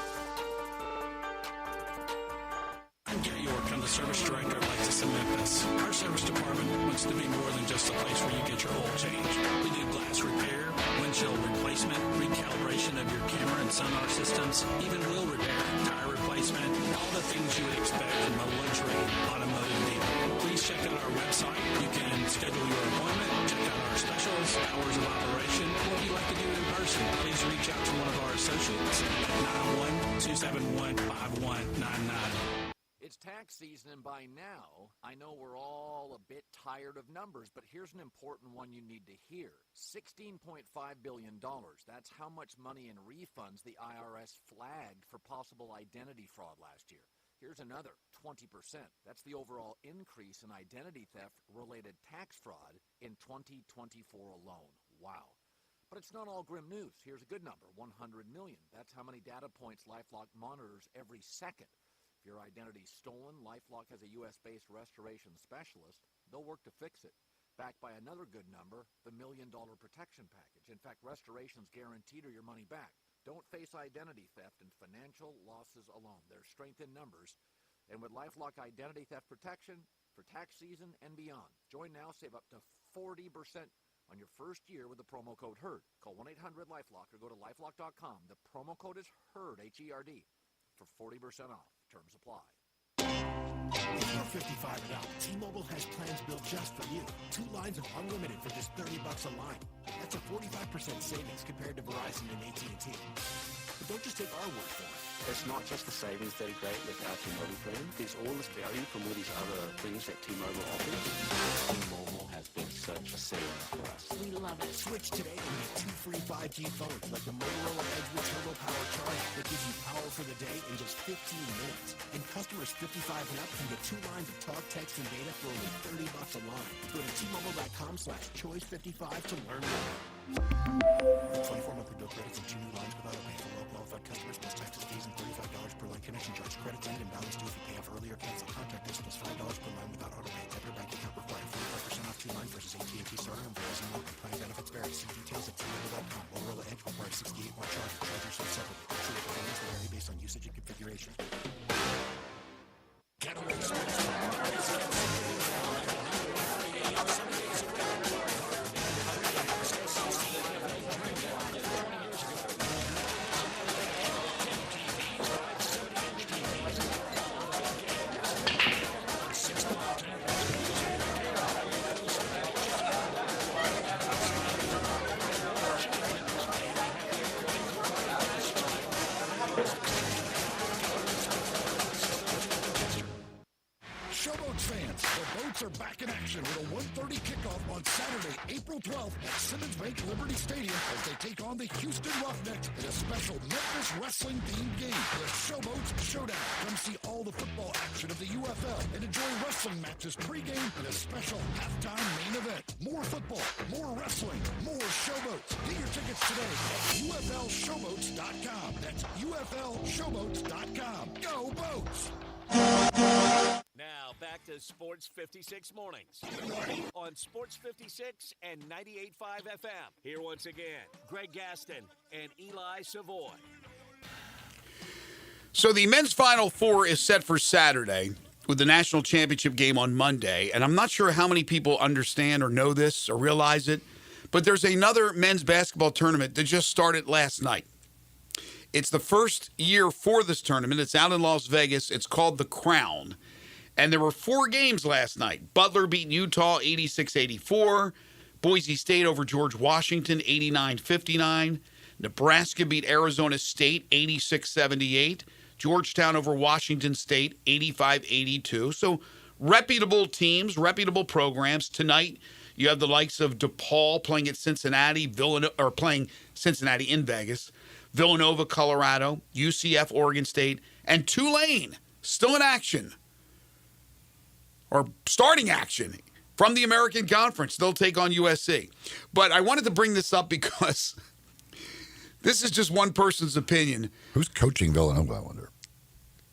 I'm Gary York. I'm the service director of Lexus in Memphis. Our service department wants to be more than just a place where you get your oil changed. We do glass repair, windshield replacement, recalibration of your camera and sonar systems, even wheel repair, tire replacement, all the things you would expect from a luxury automotive vehicle. Please check out our website. You can schedule your appointment, check out our specials, hours of operation, or if you'd like to do it in person, please reach out to one of our associates at 901-271-5199. It's tax season, and by now, I know we're all a bit tired of numbers, but here's an important one you need to hear. $16.5 billion. That's how much money in refunds the IRS flagged for possible identity fraud last year. Here's another 20%. That's the overall increase in identity theft-related tax fraud in 2024 alone. Wow. But it's not all grim news. Here's a good number, 100 million. That's how many data points LifeLock monitors every second. If your identity's stolen, LifeLock has a U.S.-based restoration specialist. They'll work to fix it. Backed by another good number, the $1 Million Protection Package. In fact, restoration's guaranteed or your money back. Don't face identity theft and financial losses alone. There's strength in numbers. And with LifeLock Identity Theft Protection for tax season and beyond. Join now, save up to 40% on your first year with the promo code HERD. Call 1-800-LifeLock or go to LifeLock.com. The promo code is HERD, H-E-R-D, for 40% off. Terms apply. If you're 55 and up, T-Mobile has plans built just for you. 2 lines of unlimited for just $30 a line. That's a 45% savings compared to Verizon and AT&T. But don't just take our word for it. It's not just the savings that are great with our T-Mobile plan. There's all this value from all these other things that T-Mobile offers. T-Mobile has been such a savings for us. We love it. Switch today and get 2 free 5G phones like the Motorola Edge with Turbo Power Charge that gives you power for the day in just 15 minutes. And customers 55 and up can get 2 lines of talk, text, and data for only $30 a line. Go to T-Mobile.com/choice55 to learn more. 24-monthly bill credits and 2 new lines without a pay for well-qualified customers plus taxes, fees, and $35 per line connection charge. Credits end and balance due if you pay off early or cancel. Contact us plus $5 per line without auto pay. Type your bank account required. 45% off 2 lines versus AT&T Starter and Verizon One. Plan benefits vary. See details at T-Mobile.com. Motorola Edge requires 68-watt charger. Charge yourself separately. True performance will vary based on usage and configuration. Get away, sports fans, the Boats are back in action with a 1:30 kickoff on Saturday, April 12th at Simmons Bank Liberty Stadium as they take on the Houston Roughnecks in a special Memphis wrestling-themed game, the Showboats Showdown. Come see all the football action of the UFL and enjoy wrestling matches pregame and a special halftime main event. More football, more wrestling, more Showboats. Get your tickets today at UFLShowboats.com. That's UFLShowboats.com. Go Boats! Now back to Sports 56 Mornings on Sports 56 and 98.5 FM. Here once again, Greg Gaston and Eli Savoy. So the men's Final Four is set for Saturday with the national championship game on Monday. And I'm not sure how many people understand or know this or realize it, but there's another men's basketball tournament that just started last night. It's the first year for this tournament. It's out in Las Vegas. It's called The Crown. And there were 4 games last night. Butler beat Utah 86-84. Boise State over George Washington 89-59. Nebraska beat Arizona State 86-78. Georgetown over Washington State 85-82. So reputable teams, reputable programs. Tonight you have the likes of DePaul playing at Cincinnati, playing Cincinnati in Vegas. Villanova, Colorado, UCF, Oregon State, and Tulane still in action, or starting action from the American Conference. They'll take on USC. But I wanted to bring this up because this is just one person's opinion. Who's coaching Villanova, I wonder?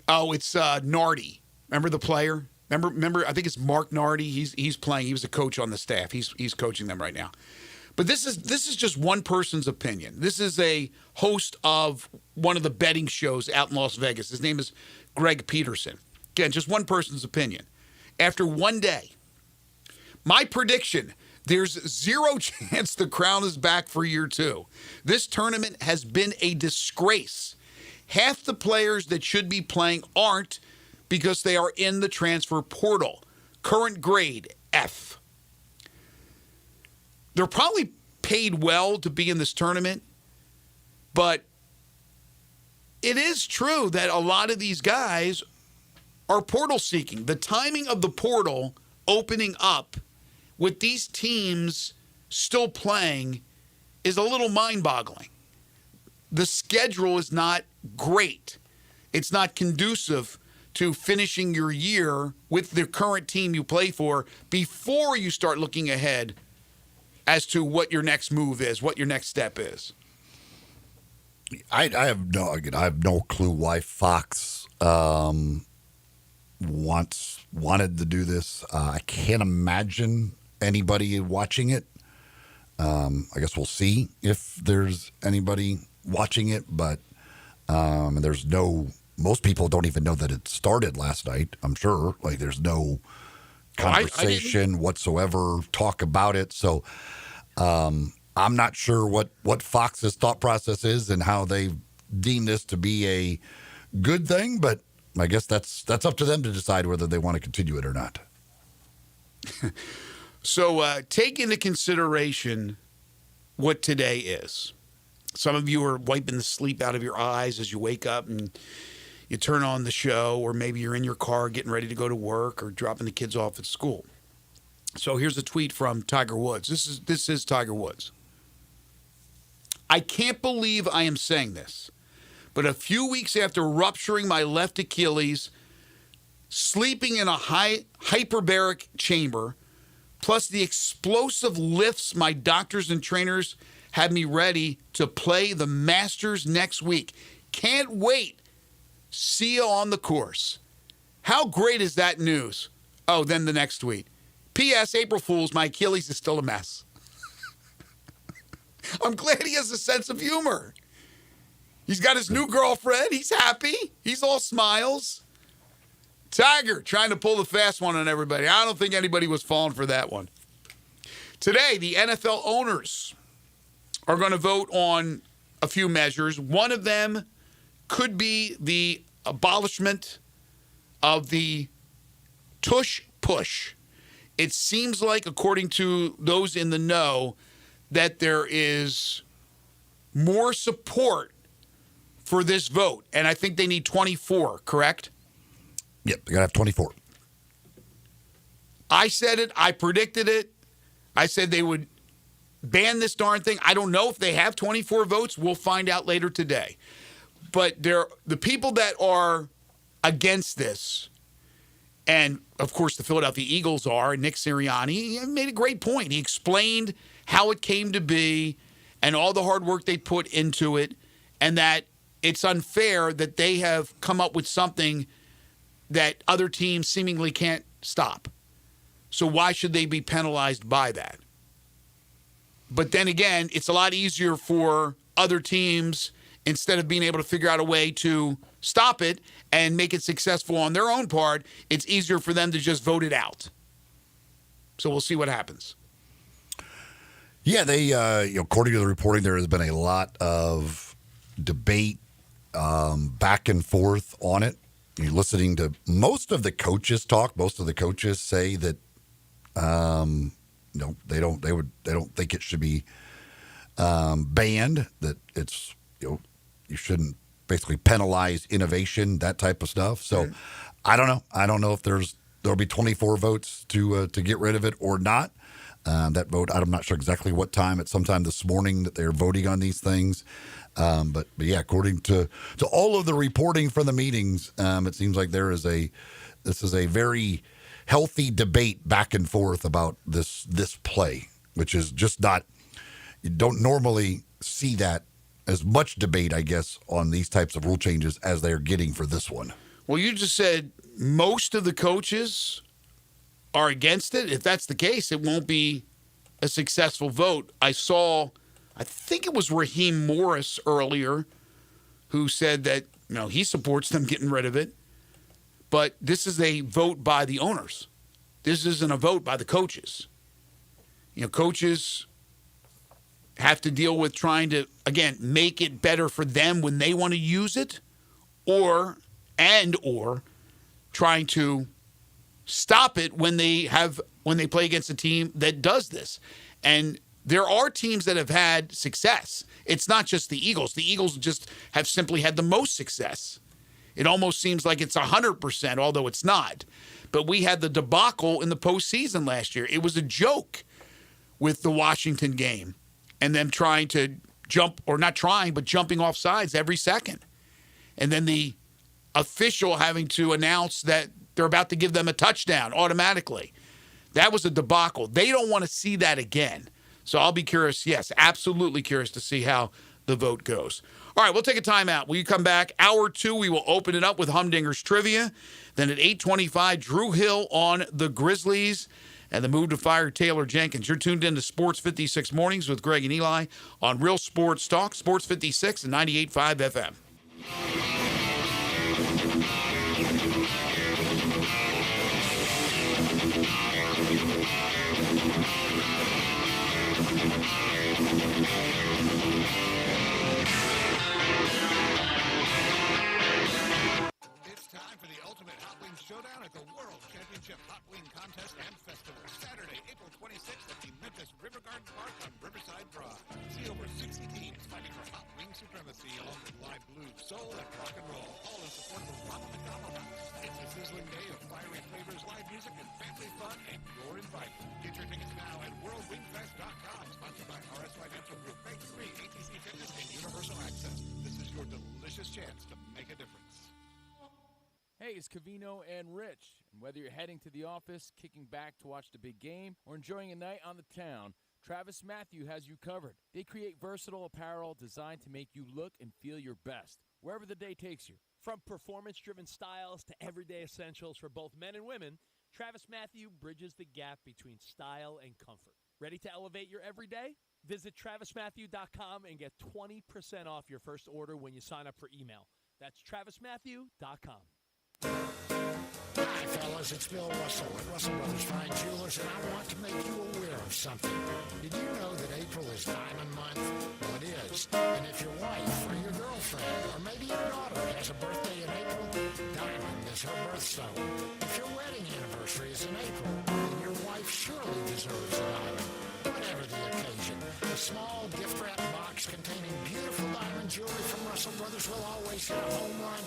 Oh, it's Nardi. Remember the player? Remember? I think it's Mark Nardi. He's playing. He was a coach on the staff. He's coaching them right now. But this is just one person's opinion. This is a host of one of the betting shows out in Las Vegas. His name is Greg Peterson. Again, just one person's opinion. After one day, my prediction, there's zero chance the Crown is back for year 2. This tournament has been a disgrace. Half the players that should be playing aren't because they are in the transfer portal. Current grade, F. They're probably paid well to be in this tournament, but it is true that a lot of these guys are portal seeking. The timing of the portal opening up with these teams still playing is a little mind-boggling. The schedule is not great. It's not conducive to finishing your year with the current team you play for before you start looking ahead as to what your next move is, what your next step is. I have no clue why Fox wanted to do this. I can't imagine anybody watching it. I guess we'll see if there's anybody watching it, but most people don't even know that it started last night, I'm sure. Like, there's no conversation whatsoever, talk about it. So I'm not sure what Fox's thought process is and how they deem this to be a good thing, but I guess that's up to them to decide whether they want to continue it or not. So take into consideration what today is. Some of you are wiping the sleep out of your eyes as you wake up and you turn on the show, or maybe you're in your car getting ready to go to work or dropping the kids off at school. So here's a tweet from Tiger Woods. This is Tiger Woods. I can't believe I am saying this, but a few weeks after rupturing my left Achilles, sleeping in a hyperbaric chamber, plus the explosive lifts my doctors and trainers had me ready to play the Masters next week. Can't wait. See you on the course. How great is that news? Oh, then the next tweet. P.S. April Fools, my Achilles is still a mess. I'm glad he has a sense of humor. He's got his new girlfriend. He's happy. He's all smiles. Tiger trying to pull the fast one on everybody. I don't think anybody was falling for that one. Today, the NFL owners are going to vote on a few measures. One of them could be the abolishment of the tush push. It seems like, according to those in the know, that there is more support for this vote. And I think they need 24, correct? Yep, they got to have 24. I said it. I predicted it. I said they would ban this darn thing. I don't know if they have 24 votes. We'll find out later today. But the people that are against this, and of course the Philadelphia Eagles are, Nick Sirianni, he made a great point. He explained how it came to be and all the hard work they put into it, and that it's unfair that they have come up with something that other teams seemingly can't stop. So why should they be penalized by that? But then again, it's a lot easier for other teams, instead of being able to figure out a way to stop it and make it successful on their own part, it's easier for them to just vote it out. So we'll see what happens. Yeah, they, according to the reporting, there has been a lot of debate back and forth on it. You're listening to most of the coaches talk. Most of the coaches say that they don't think it should be banned. That it's you shouldn't basically penalize innovation, that type of stuff. So I don't know. I don't know if there'll be 24 votes to get rid of it or not. That vote, I'm not sure exactly what time. It's sometime this morning that they're voting on these things. But yeah, according to all of the reporting from the meetings, it seems like this is a very healthy debate back and forth about this play, which is just not, you don't normally see that as much debate, I guess, on these types of rule changes as they're getting for this one. Well, you just said most of the coaches are against it. If that's the case, it won't be a successful vote. I think it was Raheem Morris earlier who said that he supports them getting rid of it. But this is a vote by the owners. This isn't a vote by the coaches. Coaches have to deal with trying to, again, make it better for them when they want to use it, or trying to stop it when they play against a team that does this. And there are teams that have had success. It's not just the Eagles. The Eagles just have simply had the most success. It almost seems like it's 100%, although it's not. But we had the debacle in the postseason last year. It was a joke with the Washington game and them trying to jumping off sides every second. And then the official having to announce that they're about to give them a touchdown automatically. That was a debacle. They don't want to see that again. So I'll be curious, yes, absolutely curious to see how the vote goes. All right, we'll take a timeout. When you come back, hour 2, we will open it up with Humdinger's Trivia. Then at 8:25, Drew Hill on the Grizzlies and the move to fire Taylor Jenkins. You're tuned in to Sports 56 Mornings with Greg and Eli on Real Sports Talk, Sports 56 and 98.5 FM. Showdown at the World Championship Hot Wing Contest and Festival, Saturday, April 26th at the Memphis River Garden Park on Riverside Drive. See over 60 teams fighting for hot wing supremacy along with live blues, soul, and rock and roll, all in support of the Ronald McDonald House. It's a sizzling day of fiery flavors, live music, and family fun, and you're invited. Get your tickets now at worldwingfest.com, sponsored by RS Financial Group, Bank 3, ATC Fitness, and Universal Access. This is your delicious chance to make a difference. Hey, it's Covino and Rich. And whether you're heading to the office, kicking back to watch the big game, or enjoying a night on the town, Travis Matthew has you covered. They create versatile apparel designed to make you look and feel your best, wherever the day takes you. From performance-driven styles to everyday essentials for both men and women, Travis Matthew bridges the gap between style and comfort. Ready to elevate your everyday? Visit TravisMatthew.com and get 20% off your first order when you sign up for email. That's TravisMatthew.com. Hi, fellas. It's Bill Russell at Russell Brothers Fine Jewelers, and I want to make you aware of something. Did you know that April is Diamond Month? Well, it is. And if your wife or your girlfriend or maybe your daughter has a birthday in April, Diamond is her birthstone. If your wedding anniversary is in April, then your wife surely deserves a diamond. Whatever the occasion, a small gift-wrap box containing beautiful diamond jewelry from Russell Brothers will always hit a home run,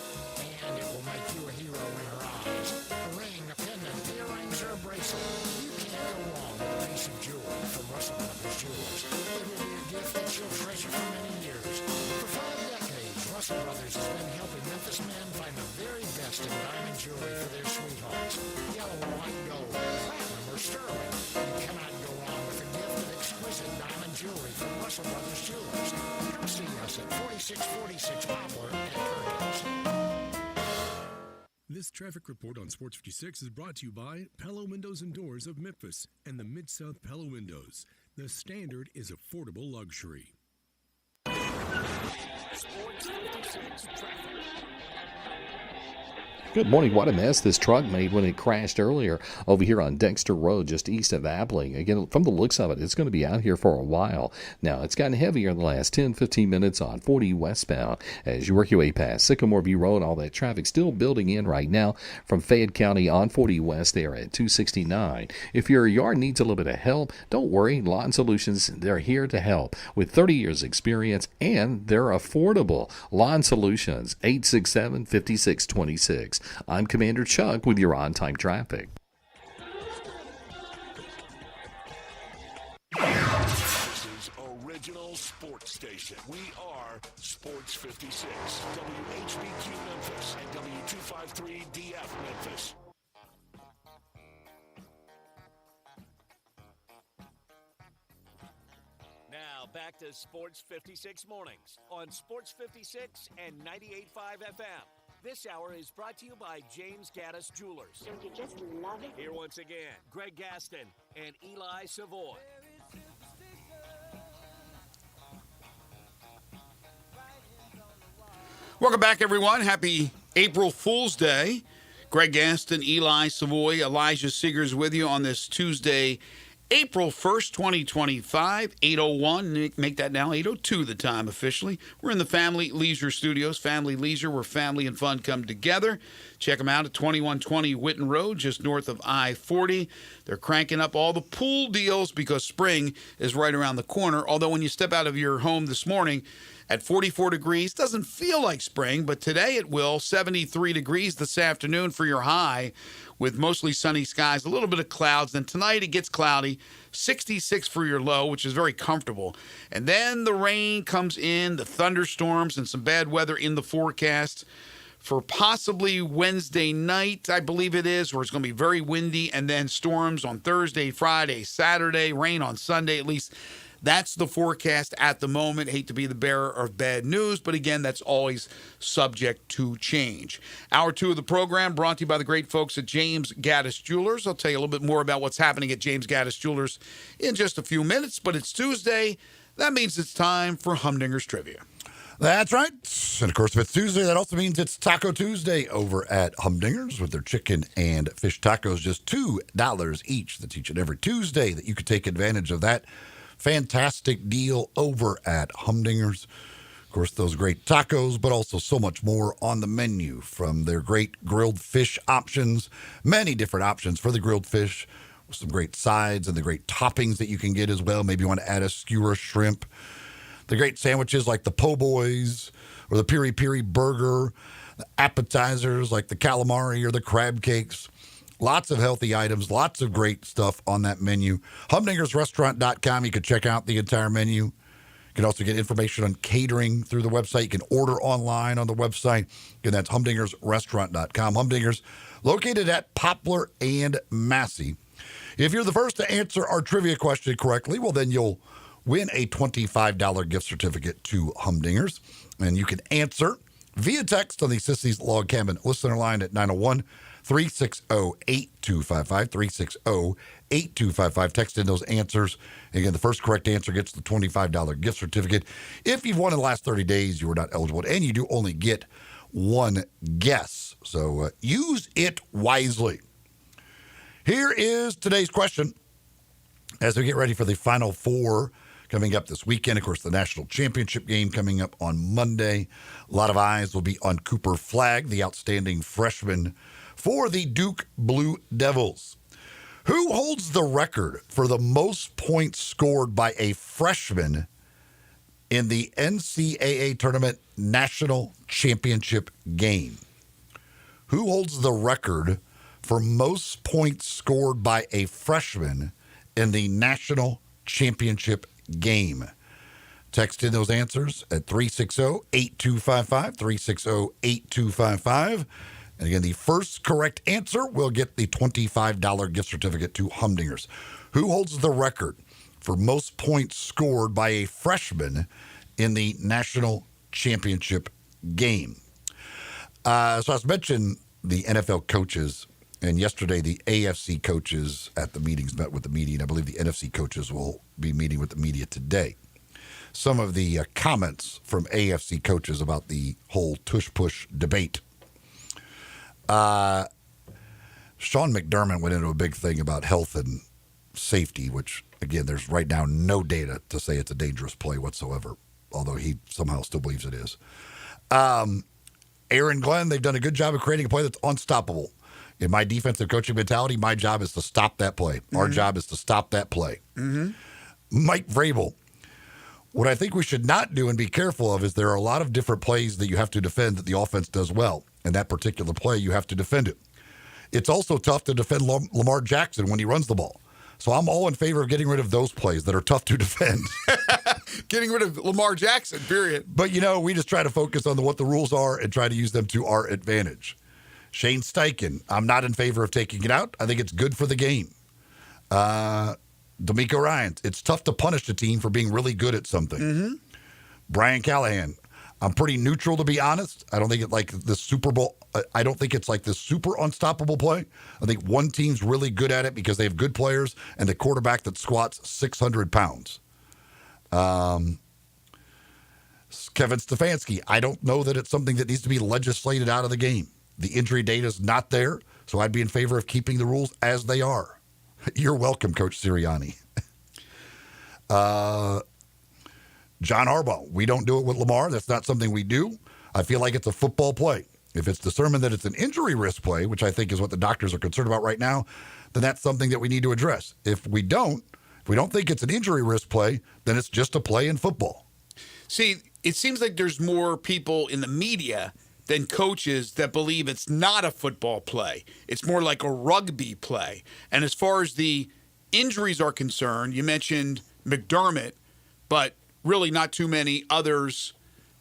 and it will make you a hero in her eyes. A ring, a pendant, earrings, or a bracelet. You diamond jewelry for their sweethearts. Yellow, white, gold, platinum, or sterling. You cannot go wrong with a gift of exquisite diamond jewelry from Russell Brothers Jewelers. Come see us at 4646 Poplar and Perkins. This traffic report on Sports 56 is brought to you by Palo Windows and Doors of Memphis and the Mid-South Palo Windows. The standard is affordable luxury. Sports 56 traffic. Good morning. What a mess this truck made when it crashed earlier over here on Dexter Road, just east of Abilene. Again, from the looks of it, it's going to be out here for a while. Now, it's gotten heavier in the last 10, 15 minutes on 40 westbound as you work your way past Sycamore View Road. All that traffic still building in right now from Fayette County on 40 west there at 269. If your yard needs a little bit of help, don't worry. Lawn Solutions, they're here to help with 30 years experience, and they're affordable. Lawn Solutions, 867-5626. I'm Commander Chuck with your on-time traffic. This is Original Sports Station. We are Sports 56, WHBQ Memphis, and W253DF Memphis. Now back to Sports 56 mornings on Sports 56 and 98.5 FM. This hour is brought to you by James Gaddis Jewelers. Don't you just love it? Here once again, Greg Gaston and Eli Savoy. Welcome back, everyone. Happy April Fool's Day. Greg Gaston, Eli Savoy, Elijah Seegers with you on this Tuesday, April 1st, 2025, 8:01. Make that now 8:02 the time officially. We're in the Family Leisure Studios. Family Leisure, where family and fun come together. Check them out at 2120 Whitten Road, just north of I-40. They're cranking up all the pool deals because spring is right around the corner. Although when you step out of your home this morning at 44 degrees, doesn't feel like spring, but today it will. 73 degrees this afternoon for your high, with mostly sunny skies, a little bit of clouds. Then tonight it gets cloudy, 66 for your low, which is very comfortable. And then the rain comes in, the thunderstorms, and some bad weather in the forecast for possibly Wednesday night, I believe it is, where it's going to be very windy, and then storms on Thursday, Friday, Saturday, rain on Sunday. At least that's the forecast at the moment. Hate to be the bearer of bad news, but again, that's always subject to change. Hour 2 of the program brought to you by the great folks at James Gaddis Jewelers. I'll tell you a little bit more about what's happening at James Gaddis Jewelers in just a few minutes, but it's Tuesday. That means it's time for Humdinger's Trivia. That's right. And, of course, if it's Tuesday, that also means it's Taco Tuesday over at Humdinger's with their chicken and fish tacos, just $2 each. That's each and every Tuesday that you could take advantage of that fantastic deal over at Humdinger's. Of course, those great tacos, but also so much more on the menu, from their great grilled fish options, many different options for the grilled fish, with some great sides and the great toppings that you can get as well. Maybe you want to add a skewer shrimp. The great sandwiches like the po' boys or the piri piri burger, the appetizers like the calamari or the crab cakes. Lots of healthy items, lots of great stuff on that menu. HumdingersRestaurant.com. You can check out the entire menu. You can also get information on catering through the website. You can order online on the website. Again, that's HumdingersRestaurant.com. Humdingers, located at Poplar and Massey. If you're the first to answer our trivia question correctly, well, then you'll win a $25 gift certificate to Humdingers. And you can answer via text on the Sissy's Log Cabin listener line at 901-360-8255, 360-8255. Text in those answers. Again, the first correct answer gets the $25 gift certificate. If you've won in the last 30 days, you are not eligible, and you do only get one guess. So use it wisely. Here is today's question as we get ready for the Final Four coming up this weekend. Of course, the national championship game coming up on Monday. A lot of eyes will be on Cooper Flagg, the outstanding freshman for the Duke Blue Devils. Who holds the record for the most points scored by a freshman in the NCAA tournament national championship game? Who holds the record for most points scored by a freshman in the national championship game? Text in those answers at 360-8255, 360-8255. And again, the first correct answer will get the $25 gift certificate to Humdingers. Who holds the record for most points scored by a freshman in the national championship game? So I was mentioning the NFL coaches, and yesterday the AFC coaches at the meetings met with the media, and I believe the NFC coaches will be meeting with the media today. Some of the comments from AFC coaches about the whole tush-push debate. Sean McDermott went into a big thing about health and safety, which, again, there's right now no data to say it's a dangerous play whatsoever, although he somehow still believes it is. Aaron Glenn, they've done a good job of creating a play that's unstoppable. In my defensive coaching mentality, my job is to stop that play. Our job is to stop that play. Mike Vrabel, what I think we should not do and be careful of is there are a lot of different plays that you have to defend that the offense does well. And that particular play, you have to defend it. It's also tough to defend Lamar Jackson when he runs the ball. So I'm all in favor of getting rid of those plays that are tough to defend. Getting rid of Lamar Jackson, period. But, we just try to focus on what the rules are and try to use them to our advantage. Shane Steichen, I'm not in favor of taking it out. I think it's good for the game. D'Amico Ryans, it's tough to punish a team for being really good at something. Brian Callahan, I'm pretty neutral, to be honest. I don't think it's like the Super Bowl. I don't think it's like the super unstoppable play. I think one team's really good at it because they have good players and the quarterback that squats 600 pounds. Kevin Stefanski, I don't know that it's something that needs to be legislated out of the game. The injury data is not there, so I'd be in favor of keeping the rules as they are. You're welcome, Coach Sirianni. John Harbaugh, we don't do it with Lamar. That's not something we do. I feel like it's a football play. If it's determined that it's an injury risk play, which I think is what the doctors are concerned about right now, then that's something that we need to address. If we don't think it's an injury risk play, then it's just a play in football. See, it seems like there's more people in the media than coaches that believe it's not a football play. It's more like a rugby play. And as far as the injuries are concerned, you mentioned McDermott, but really not too many others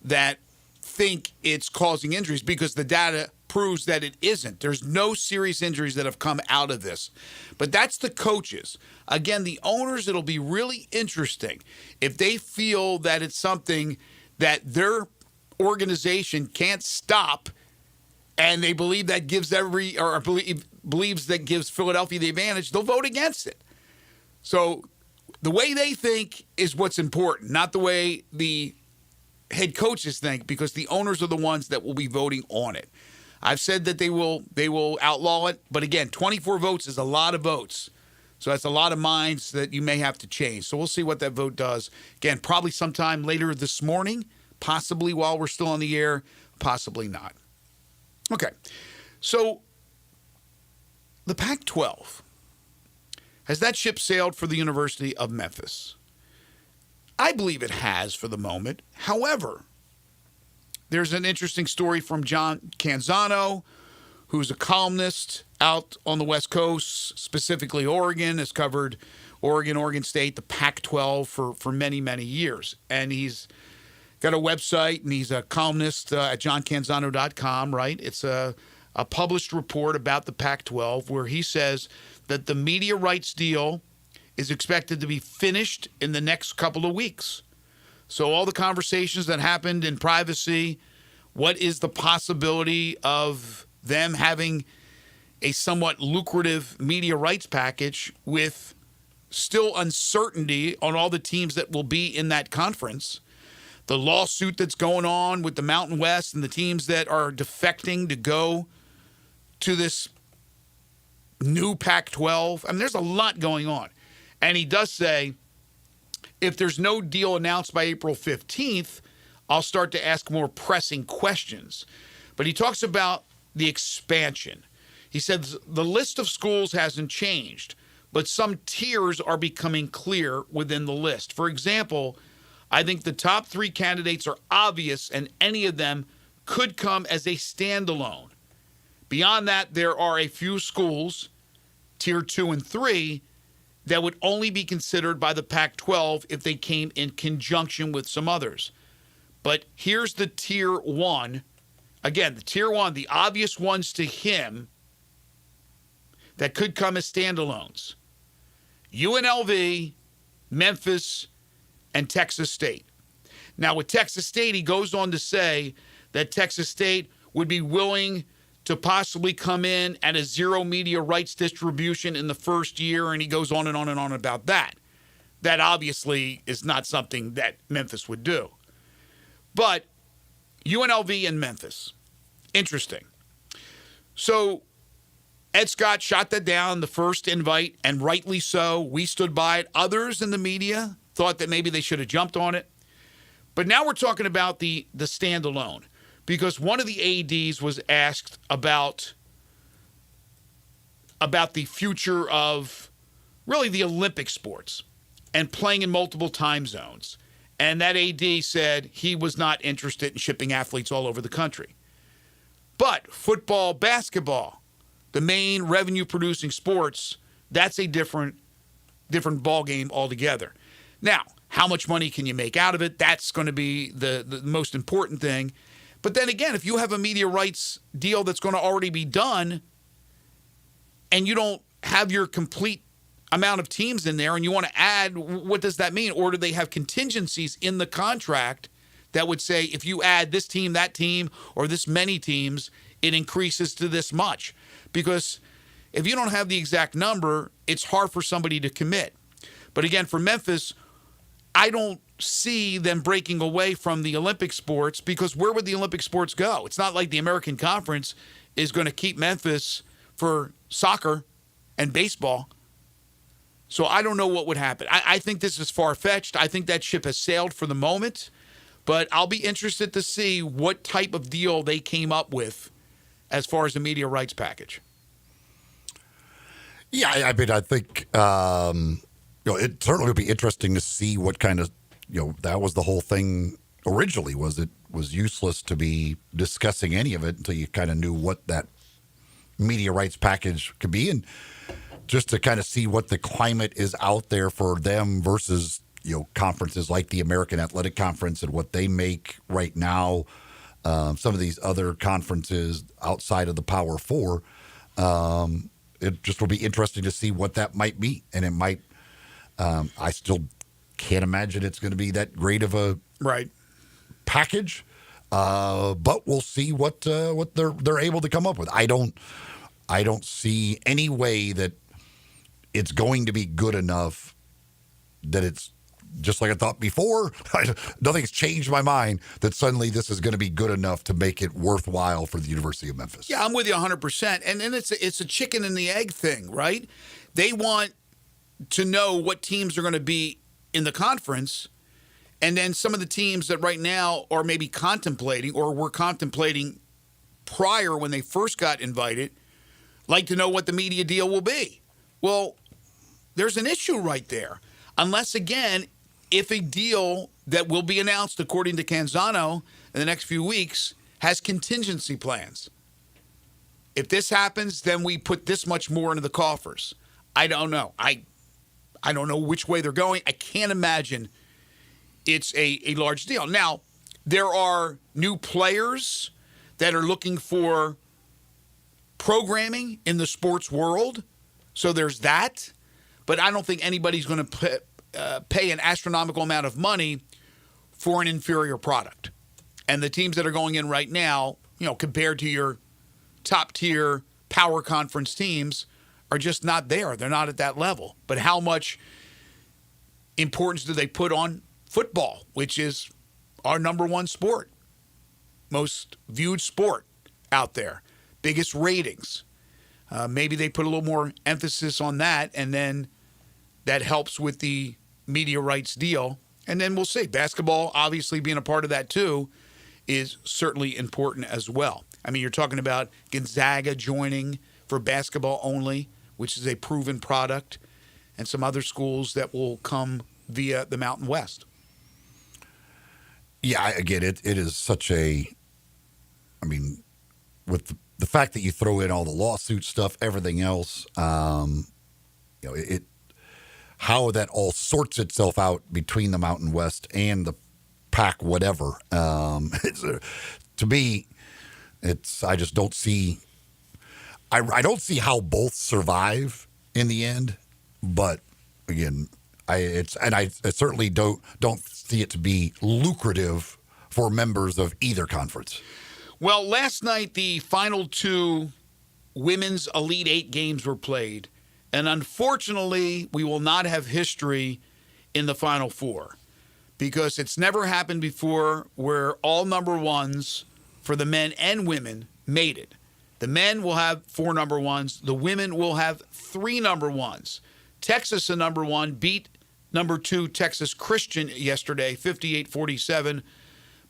that think it's causing injuries because the data proves that it isn't. There's no serious injuries that have come out of this. But that's the coaches. Again, the owners, it'll be really interesting if they feel that it's something that their organization can't stop and they believe that gives believes that gives Philadelphia the advantage, they'll vote against it. So the way they think is what's important, not the way the head coaches think, because the owners are the ones that will be voting on it. I've said that they will outlaw it, but again, 24 votes is a lot of votes. So that's a lot of minds that you may have to change. So we'll see what that vote does. Again, probably sometime later this morning, possibly while we're still on the air, possibly not. Okay, so the Pac-12, has that ship sailed for the University of Memphis? I believe it has for the moment. However, there's an interesting story from John Canzano, who's a columnist out on the West Coast, specifically Oregon, has covered Oregon State, the Pac-12 for many, many years. And he's got a website, and he's a columnist at johncanzano.com, right? It's a published report about the Pac-12 where he says that the media rights deal is expected to be finished in the next couple of weeks. So all the conversations that happened in privacy, what is the possibility of them having a somewhat lucrative media rights package with still uncertainty on all the teams that will be in that conference? The lawsuit that's going on with the Mountain West and the teams that are defecting to go to this new Pac-12. I mean, there's a lot going on. And he does say, if there's no deal announced by April 15th, I'll start to ask more pressing questions. But he talks about the expansion. He says the list of schools hasn't changed, but some tiers are becoming clear within the list. For example, I think the top 3 candidates are obvious, and any of them could come as a standalone. Beyond that, there are a few schools, tier 2 and 3, that would only be considered by the Pac-12 if they came in conjunction with some others. But here's the tier 1 again, the tier one, the obvious ones to him that could come as standalones: UNLV, Memphis, and Texas State. Now, with Texas State, he goes on to say that Texas State would be willing to possibly come in at a zero media rights distribution in the first year, and he goes on and on and on about that. That obviously is not something that Memphis would do. But UNLV and Memphis, interesting. So Ed Scott shot that down, the first invite, and rightly so. We stood by it. Others in the media thought that maybe they should have jumped on it. But now we're talking about the standalone, because one of the ADs was asked about the future of really the Olympic sports and playing in multiple time zones. And that AD said he was not interested in shipping athletes all over the country. But football, basketball, the main revenue-producing sports, that's a different ballgame altogether. Now, how much money can you make out of it? That's going to be the most important thing. But then again, if you have a media rights deal that's going to already be done and you don't have your complete amount of teams in there and you want to add, what does that mean? Or do they have contingencies in the contract that would say if you add this team, that team, or this many teams, it increases to this much? Because if you don't have the exact number, it's hard for somebody to commit. But again, for Memphis, I don't see them breaking away from the Olympic sports, because where would the Olympic sports go? It's not like the American Conference is going to keep Memphis for soccer and baseball. So I don't know what would happen. I think this is far-fetched. I think that ship has sailed for the moment. But I'll be interested to see what type of deal they came up with as far as the media rights package. Yeah, I mean, I think it certainly would be interesting to see what kind of, that was the whole thing originally, was it was useless to be discussing any of it until you kind of knew what that media rights package could be, and just to kind of see what the climate is out there for them versus, conferences like the American Athletic Conference and what they make right now. Some of these other conferences outside of the Power Four, it just will be interesting to see what that might be. And it might, I still can't imagine it's going to be that great of a package, but we'll see what they're able to come up with. I don't see any way that it's going to be good enough that it's just like I thought before. Nothing's changed my mind that suddenly this is going to be good enough to make it worthwhile for the University of Memphis. Yeah, I'm with you 100%. And then it's a chicken and the egg thing, right? They want to know what teams are going to be in the conference, and then some of the teams that right now are maybe contemplating or were contemplating prior when they first got invited like to know what the media deal will be. Well, there's an issue right there. Unless, again, if a deal that will be announced, according to Canzano, in the next few weeks, has contingency plans. If this happens, then we put this much more into the coffers. I don't know. I don't know which way they're going. I can't imagine it's a large deal. Now, there are new players that are looking for programming in the sports world. So there's that. But I don't think anybody's going to pay an astronomical amount of money for an inferior product. And the teams that are going in right now, compared to your top-tier power conference teams, are just not there. They're not at that level. But how much importance do they put on football, which is our number one sport, most viewed sport out there, biggest ratings? Maybe they put a little more emphasis on that, and then that helps with the media rights deal. And then we'll see. Basketball, obviously being a part of that too, is certainly important as well. I mean, you're talking about Gonzaga joining for basketball only, which is a proven product, and some other schools that will come via the Mountain West. Yeah, again, it is such a, I mean, with the fact that you throw in all the lawsuit stuff, everything else, how that all sorts itself out between the Mountain West and the Pac whatever. To me, I just don't see. I don't see how both survive in the end. But again, I certainly don't see it to be lucrative for members of either conference. Well, last night the final 2 women's Elite 8 games were played, and unfortunately, we will not have history in the Final 4 because it's never happened before where all number ones for the men and women made it. The men will have 4 number ones. The women will have 3 number ones. Texas, the number 1, beat number 2 Texas Christian yesterday, 58-47.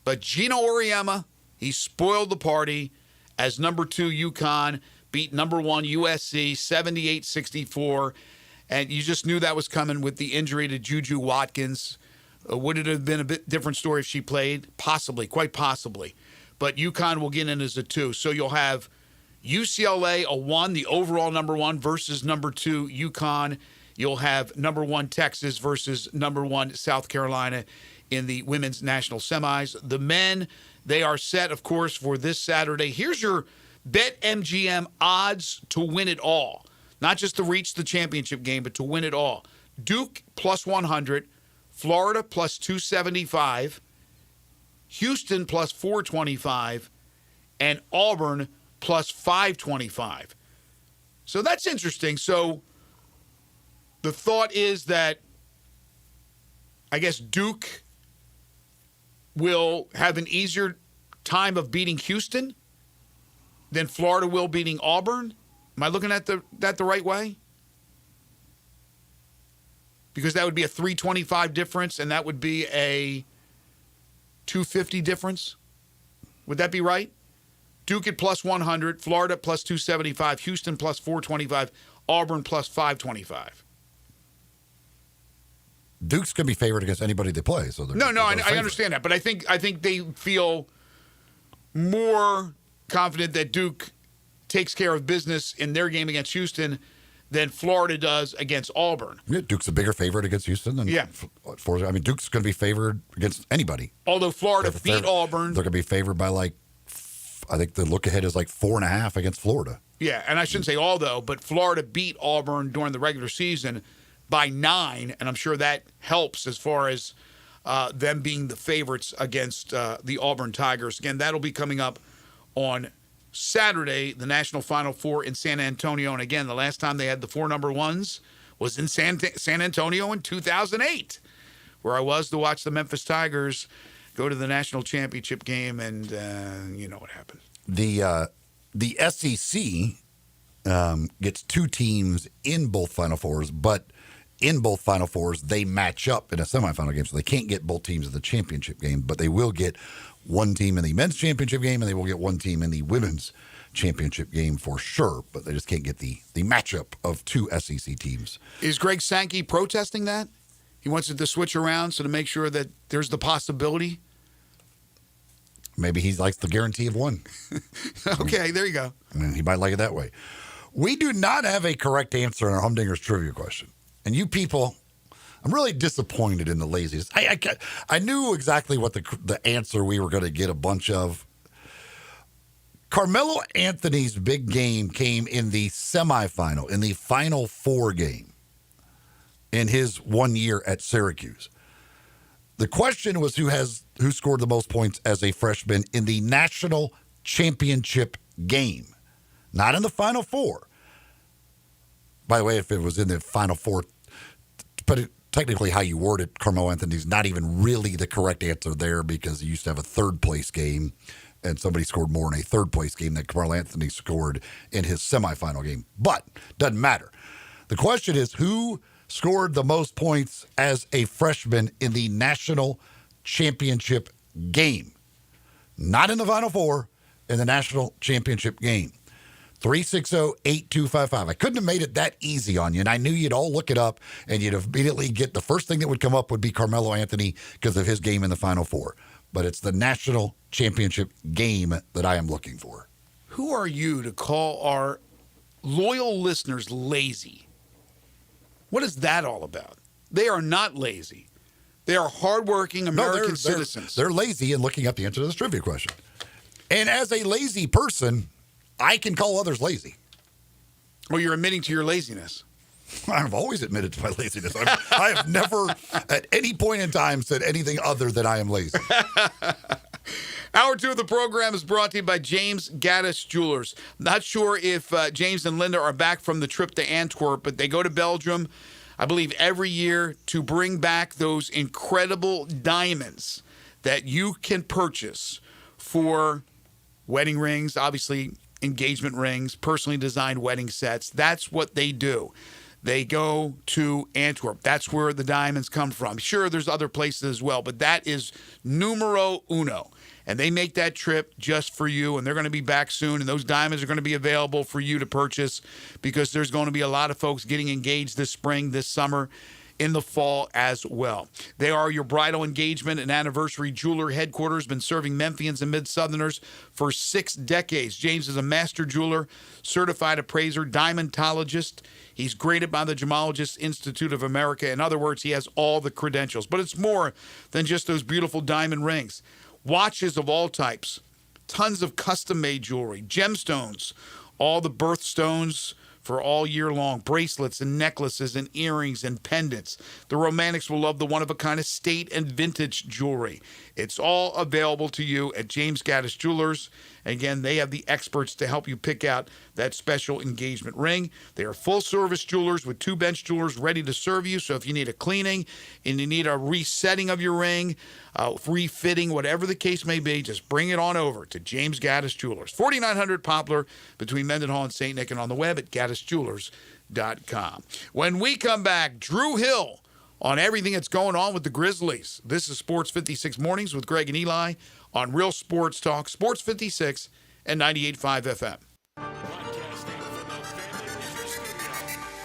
But Gino Auriemma, he spoiled the party as number 2 UConn beat number 1 USC, 78-64. And you just knew that was coming with the injury to Juju Watkins. Would it have been a bit different story if she played? Possibly, quite possibly. But UConn will get in as a 2. So you'll have UCLA, a 1, the overall number 1 versus number 2 UConn. You'll have number 1 Texas versus number 1 South Carolina in the women's national semis. The men, they are set, of course, for this Saturday. Here's your BetMGM odds to win it all. Not just to reach the championship game, but to win it all. Duke plus 100, Florida plus 275, Houston plus 425, and Auburn plus 525. So that's interesting. So the thought is that I guess Duke will have an easier time of beating Houston than Florida will beating Auburn. Am I looking at that the right way? Because that would be a 325 difference, and that would be a 250 difference. Would that be right? Duke at plus 100, Florida plus 275, Houston plus 425, Auburn plus 525. Duke's going to be favored against anybody they play. So I understand that, but I think they feel more confident that Duke takes care of business in their game against Houston than Florida does against Auburn. Yeah, Duke's a bigger favorite against Houston than Florida. I mean, Duke's going to be favored against anybody. Although Florida beat Auburn. They're going to be favored by I think the look ahead is 4.5 against Florida. Yeah, and I shouldn't say although, but Florida beat Auburn during the regular season by 9, and I'm sure that helps as far as them being the favorites against the Auburn Tigers. Again, that'll be coming up on Saturday, the National Final Four in San Antonio. And again, the last time they had the 4 number ones was in San Antonio in 2008, where I was to watch the Memphis Tigers go to the national championship game, and you know what happened. The SEC gets 2 teams in both Final Fours, but in both Final Fours, they match up in a semifinal game, so they can't get both teams in the championship game, but they will get 1 team in the men's championship game, and they will get 1 team in the women's championship game for sure, but they just can't get the matchup of 2 SEC teams. Is Greg Sankey protesting that? He wants it to switch around so to make sure that there's the possibility? Maybe he likes the guarantee of 1. Okay, there you go. I mean, he might like it that way. We do not have a correct answer on our Humdinger's trivia question. And you people, I'm really disappointed in the laziness. I knew exactly what the answer we were going to get a bunch of. Carmelo Anthony's big game came in the semifinal, in the Final Four game, in his 1 year at Syracuse. The question was who scored the most points as a freshman in the national championship game, not in the Final Four. By the way, if it was in the Final Four, but technically how you word it, Carmelo Anthony's not even really the correct answer there because he used to have a third-place game, and somebody scored more in a third-place game than Carmelo Anthony scored in his semifinal game. But doesn't matter. The question is who scored the most points as a freshman in the national championship game. Not in the Final Four, in the national championship game. 360-8255. I couldn't have made it that easy on you, and I knew you'd all look it up, and you'd immediately get the first thing that would come up would be Carmelo Anthony because of his game in the Final Four. But it's the national championship game that I am looking for. Who are you to call our loyal listeners lazy? What is that all about? They are not lazy. They are hardworking American citizens. They're lazy in looking up the answer to this trivia question. And as a lazy person, I can call others lazy. Well, you're admitting to your laziness. I've always admitted to my laziness. I have never at any point in time said anything other than I am lazy. Hour 2 of the program is brought to you by James Gaddis Jewelers. Not sure if James and Linda are back from the trip to Antwerp, but they go to Belgium, I believe, every year to bring back those incredible diamonds that you can purchase for wedding rings, obviously engagement rings, personally designed wedding sets. That's what they do. They go to Antwerp. That's where the diamonds come from. Sure, there's other places as well, but that is numero uno. And they make that trip just for you, and they're going to be back soon, and those diamonds are going to be available for you to purchase because there's going to be a lot of folks getting engaged this spring, this summer, in the fall as well. They are your bridal engagement and anniversary jeweler headquarters, been serving Memphians and Mid-Southerners for 6 decades. James is a master jeweler, certified appraiser, diamondologist. He's graded by the Gemologist Institute of America. In other words, he has all the credentials. But it's more than just those beautiful diamond rings. Watches of all types, tons of custom-made jewelry, gemstones, all the birthstones for all year long, bracelets and necklaces and earrings and pendants. The romantics will love the one-of-a-kind estate and vintage jewelry. It's all available to you at James Gaddis Jewelers. Again, they have the experts to help you pick out that special engagement ring. They are full-service jewelers with 2 bench jewelers ready to serve you. So if you need a cleaning and you need a resetting of your ring, refitting, whatever the case may be, just bring it on over to James Gaddis Jewelers. 4900 Poplar between Mendenhall and St. Nick, and on the web at gaddisjewelers.com. When we come back, Drew Hill on everything that's going on with the Grizzlies. This is Sports 56 Mornings with Greg and Eli on Real Sports Talk, Sports 56 and 98.5 FM. Broadcasting from the Family Leisure Studio,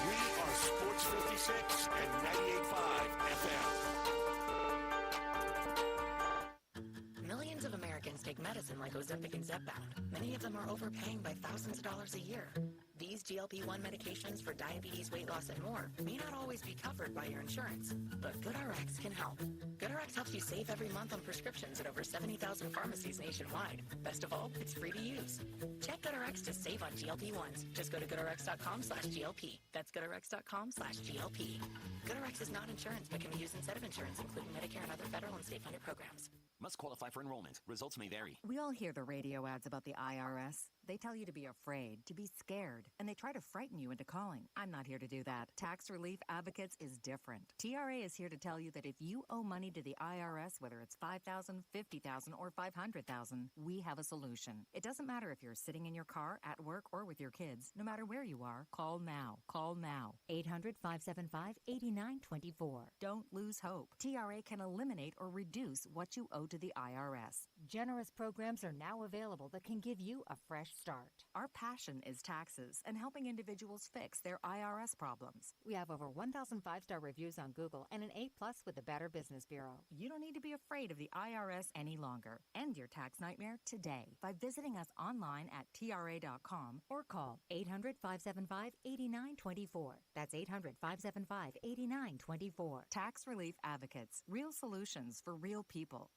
we are Sports 56 and 98.5 FM. Millions of Americans take medicine like Ozempic and Zepbound. Many of them are overpaying by thousands of dollars a year. These GLP-1 medications for diabetes, weight loss, and more may not always be covered by your insurance, but GoodRx can help. GoodRx helps you save every month on prescriptions at over 70,000 pharmacies nationwide. Best of all, it's free to use. Check GoodRx to save on GLP-1s. Just go to GoodRx.com/GLP. That's GoodRx.com/GLP. GoodRx is not insurance, but can be used instead of insurance, including Medicare and other federal and state-funded programs. Must qualify for enrollment. Results may vary. We all hear the radio ads about the IRS. They tell you to be afraid, to be scared, and they try to frighten you into calling. I'm not here to do that. Tax Relief Advocates is different. TRA is here to tell you that if you owe money to the IRS, whether it's $5,000, $50,000, or $500,000, we have a solution. It doesn't matter if you're sitting in your car, at work, or with your kids. No matter where you are, call now. Call now. 800-575-8924. Don't lose hope. TRA can eliminate or reduce what you owe to the IRS. Generous programs are now available that can give you a fresh start. Our passion is taxes and helping individuals fix their IRS problems. We have over 1,000 5-star reviews on Google and an A+ with the Better Business Bureau. You don't need to be afraid of the IRS any longer. End your tax nightmare today by visiting us online at TRA.com or call 800-575-8924. That's 800-575-8924. Tax Relief Advocates. Real solutions for real people.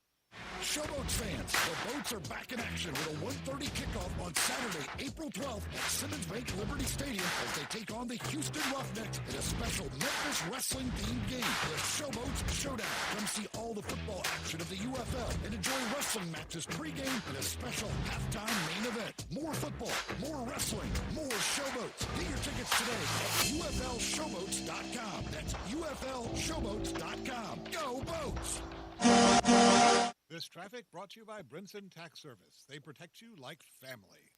Showboats fans, the boats are back in action with a 1:30 kickoff on Saturday, April 12th at Simmons Bank Liberty Stadium as they take on the Houston Roughnecks in a special Memphis wrestling-themed game, the Showboats Showdown. Come see all the football action of the UFL and enjoy wrestling matches pregame and a special halftime main event. More football, more wrestling, more Showboats. Get your tickets today at UFLShowboats.com. That's UFLShowboats.com. Go Boats! This traffic brought to you by Brinson Tax Service. They protect you like family.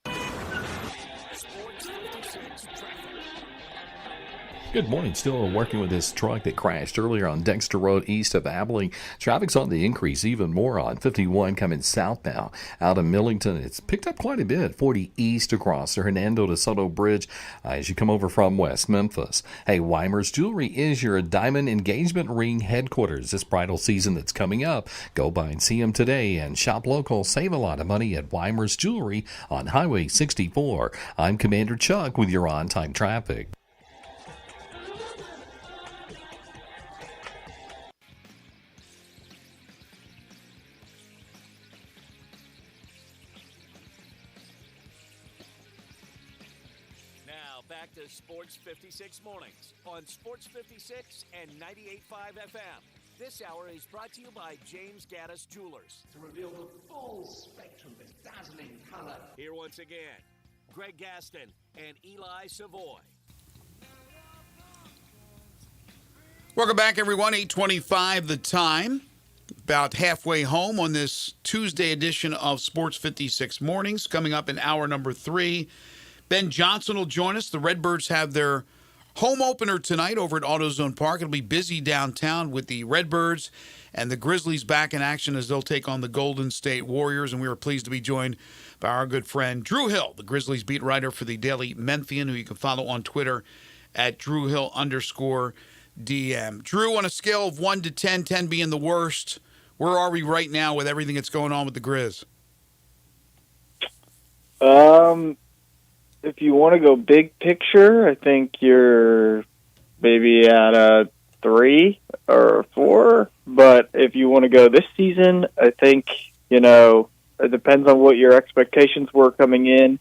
Sports 56 traffic. Good morning. Still working with this truck that crashed earlier on Dexter Road east of Abilene. Traffic's on the increase even more on 51 coming southbound. Out of Millington, it's picked up quite a bit. 40 east across the Hernando de Soto Bridge as you come over from West Memphis. Hey, Weimer's Jewelry is your diamond engagement ring headquarters this bridal season that's coming up. Go by and see them today and shop local. Save a lot of money at Weimer's Jewelry on Highway 64. I'm Commander Chuck with your on-time traffic. back to Sports 56 Mornings on Sports 56 and 98.5 FM. This hour is brought to you by James Gaddis Jewelers. To reveal the full spectrum of dazzling color. Here once again, Greg Gaston and Eli Savoy. Welcome back, everyone. 8:25 the time. About halfway home on this Tuesday edition of Sports 56 Mornings. Coming up in hour number 3, Ben Johnson will join us. The Redbirds have their home opener tonight over at AutoZone Park. It'll be busy downtown with the Redbirds and the Grizzlies back in action as they'll take on the Golden State Warriors. And we are pleased to be joined by our good friend Drew Hill, the Grizzlies beat writer for the Daily Memphian, who you can follow on Twitter at DrewHill_DM. Drew, on a scale of 1 to 10, 10 being the worst, where are we right now with everything that's going on with the Grizz? If you want to go big picture, I think you're maybe at a 3 or a 4. But if you want to go this season, I think, it depends on what your expectations were coming in,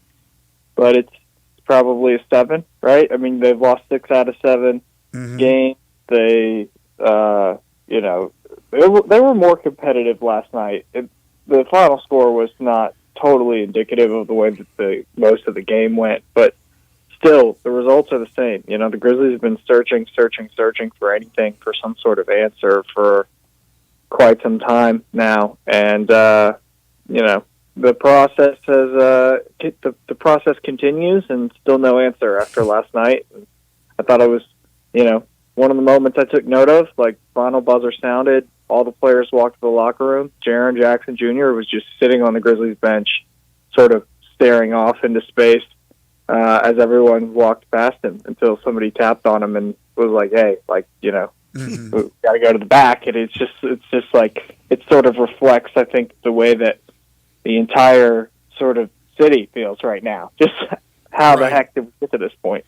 but it's probably a 7, right? I mean, they've lost 6 out of 7 games. They, they were more competitive last night. The final score was not totally indicative of the way that most of the game went, but still, the results are the same. The Grizzlies have been searching for anything, for some sort of answer for quite some time now, and the process the process continues, and still no answer after last night. I thought it was, one of the moments I took note of, like final buzzer sounded, all the players walked to the locker room. Jaren Jackson Jr. was just sitting on the Grizzlies bench, sort of staring off into space as everyone walked past him until somebody tapped on him and was like, "Hey, we got to go to the back." And it's just like it sort of reflects, I think, the way that the entire sort of city feels right now. Just how the heck did we get to this point?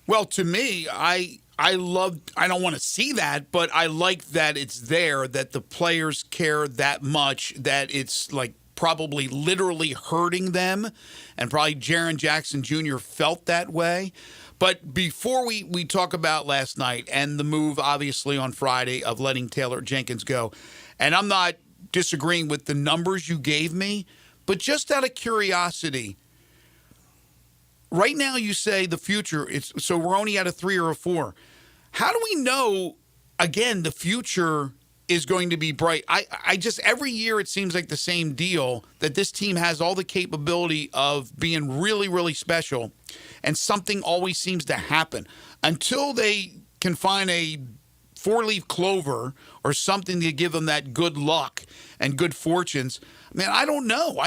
Well, to me, I don't want to see that, but I like that it's there, that the players care that much, that it's like probably literally hurting them, and probably Jaren Jackson Jr. felt that way. But before we talk about last night and the move, obviously, on Friday of letting Taylor Jenkins go, and I'm not disagreeing with the numbers you gave me, but just out of curiosity, right now you say the future, so we're only at a 3 or a 4. How do we know, again, the future is going to be bright? I just, every year it seems like the same deal, that this team has all the capability of being really, really special, and something always seems to happen. Until they can find a 4-leaf clover or something to give them that good luck and good fortunes, man, I don't know.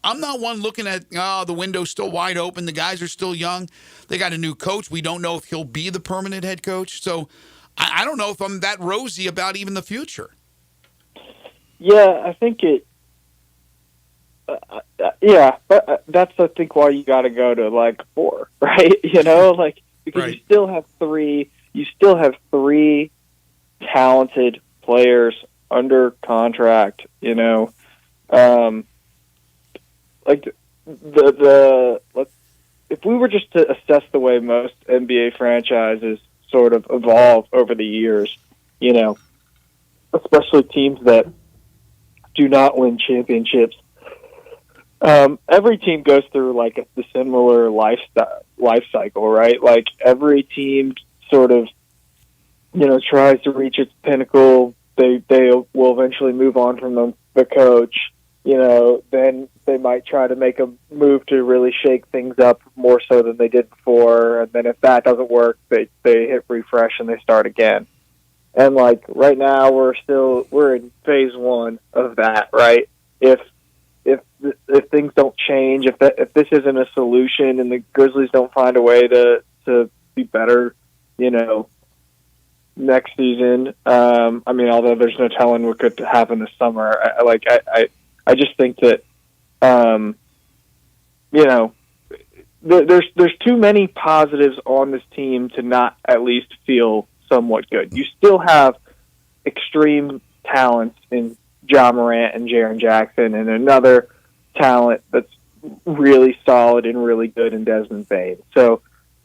I'm not one looking at, the window's still wide open. The guys are still young. They got a new coach. We don't know if he'll be the permanent head coach. So I don't know if I'm that rosy about even the future. Yeah, I think but that's, I think, why you got to go to 4, right? Because you still have 3 talented players under contract, if we were just to assess the way most NBA franchises sort of evolve over the years, especially teams that do not win championships, every team goes through the similar life cycle, right? Like every team sort of, tries to reach its pinnacle. They will eventually move on from the coach. Then they might try to make a move to really shake things up more so than they did before. And then if that doesn't work, they hit refresh and they start again. And right now we're in phase 1 of that, right? If things don't change, if this isn't a solution and the Grizzlies don't find a way to be better, next season, although there's no telling what could happen this summer, I just think that, there's too many positives on this team to not at least feel somewhat good. You still have extreme talents in Ja Morant and Jaren Jackson, and another talent that's really solid and really good in Desmond Bane. So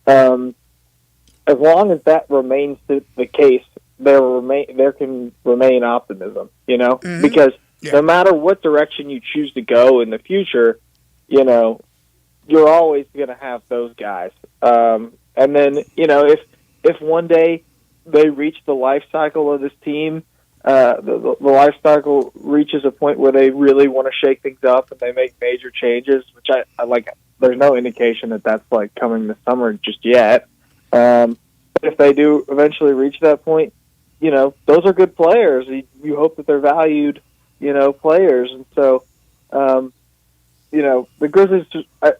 As long as that remains the case, there can remain optimism, because no matter what direction you choose to go in the future, you're always going to have those guys. And then, if one day they reach the life cycle of this team, the life cycle reaches a point where they really want to shake things up and they make major changes, which I like. There's no indication that that's like coming this summer just yet. But if they do eventually reach that point, those are good players. You hope that they're valued, players. And so, the Grizzlies,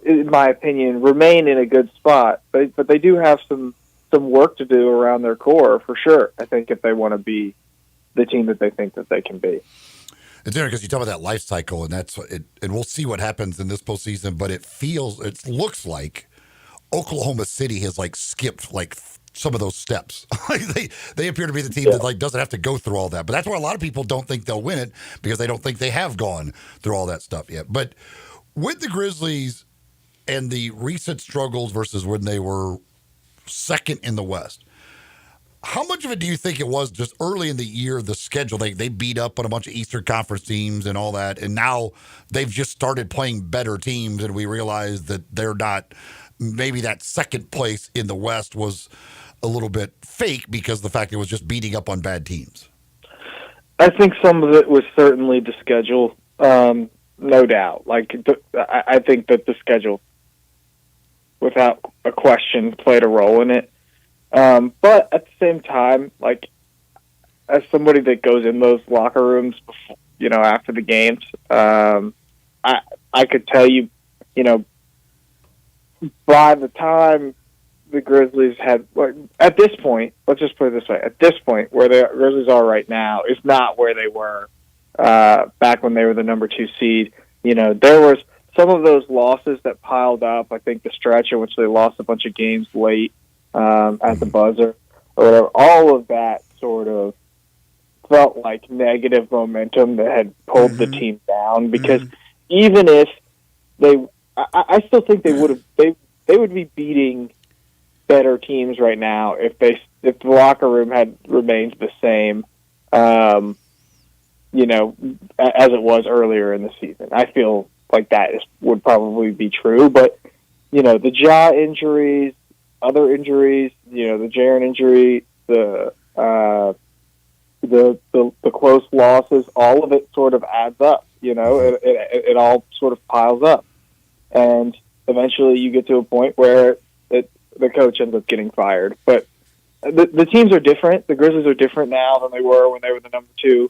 in my opinion, remain in a good spot, but they do have some work to do around their core for sure. I think if they want to be the team that they think that they can be. It's interesting because you talk about that life cycle, and that's it. And we'll see what happens in this postseason. But it looks like Oklahoma City has skipped some of those steps. they appear to be the team that doesn't have to go through all that. But that's why a lot of people don't think they'll win it, because they don't think they have gone through all that stuff yet. But with the Grizzlies and the recent struggles versus when they were second in the West, how much of it do you think it was just early in the year, the schedule? They beat up on a bunch of Eastern Conference teams and all that, and now they've just started playing better teams, and we realize that they're not – maybe that second place in the West was a little bit fake because of the fact it was just beating up on bad teams. I think some of it was certainly the schedule, no doubt. I think that the schedule, without a question, played a role in it. But at the same time, as somebody that goes in those locker rooms, before, after the games, I could tell you, by the time the Grizzlies had, at this point, let's just put it this way, at this point, where the Grizzlies are right now is not where they were back when they were the number 2 seed. There was some of those losses that piled up. I think the stretch in which they lost a bunch of games late, at the buzzer, or whatever, all of that sort of felt like negative momentum that had pulled the team down. Because even if I still think they would be beating better teams right now if the locker room had remained the same, as it was earlier in the season. I feel like that would probably be true, but the jaw injuries, other injuries, the Jaren injury, the close losses, all of it sort of adds up. It all sort of piles up, and eventually you get to a point where the coach ends up getting fired. But the teams are different. The Grizzlies are different now than they were when they were the number 2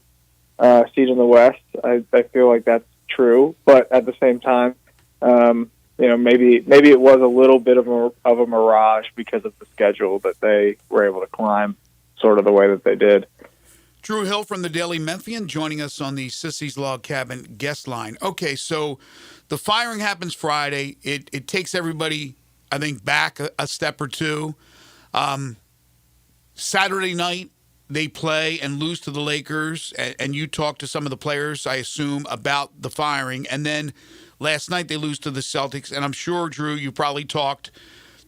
seed in the West. I feel like that's true, but at the same time, maybe it was a little bit of a mirage because of the schedule that they were able to climb sort of the way that they did. Drew Hill from the Daily Memphian joining us on the Sissy's Log Cabin guest line. Okay, so the firing happens Friday. It takes everybody, I think, back a step or two. Saturday night, they play and lose to the Lakers, and you talk to some of the players, I assume, about the firing. And then last night they lose to the Celtics, and I'm sure, Drew, you probably talked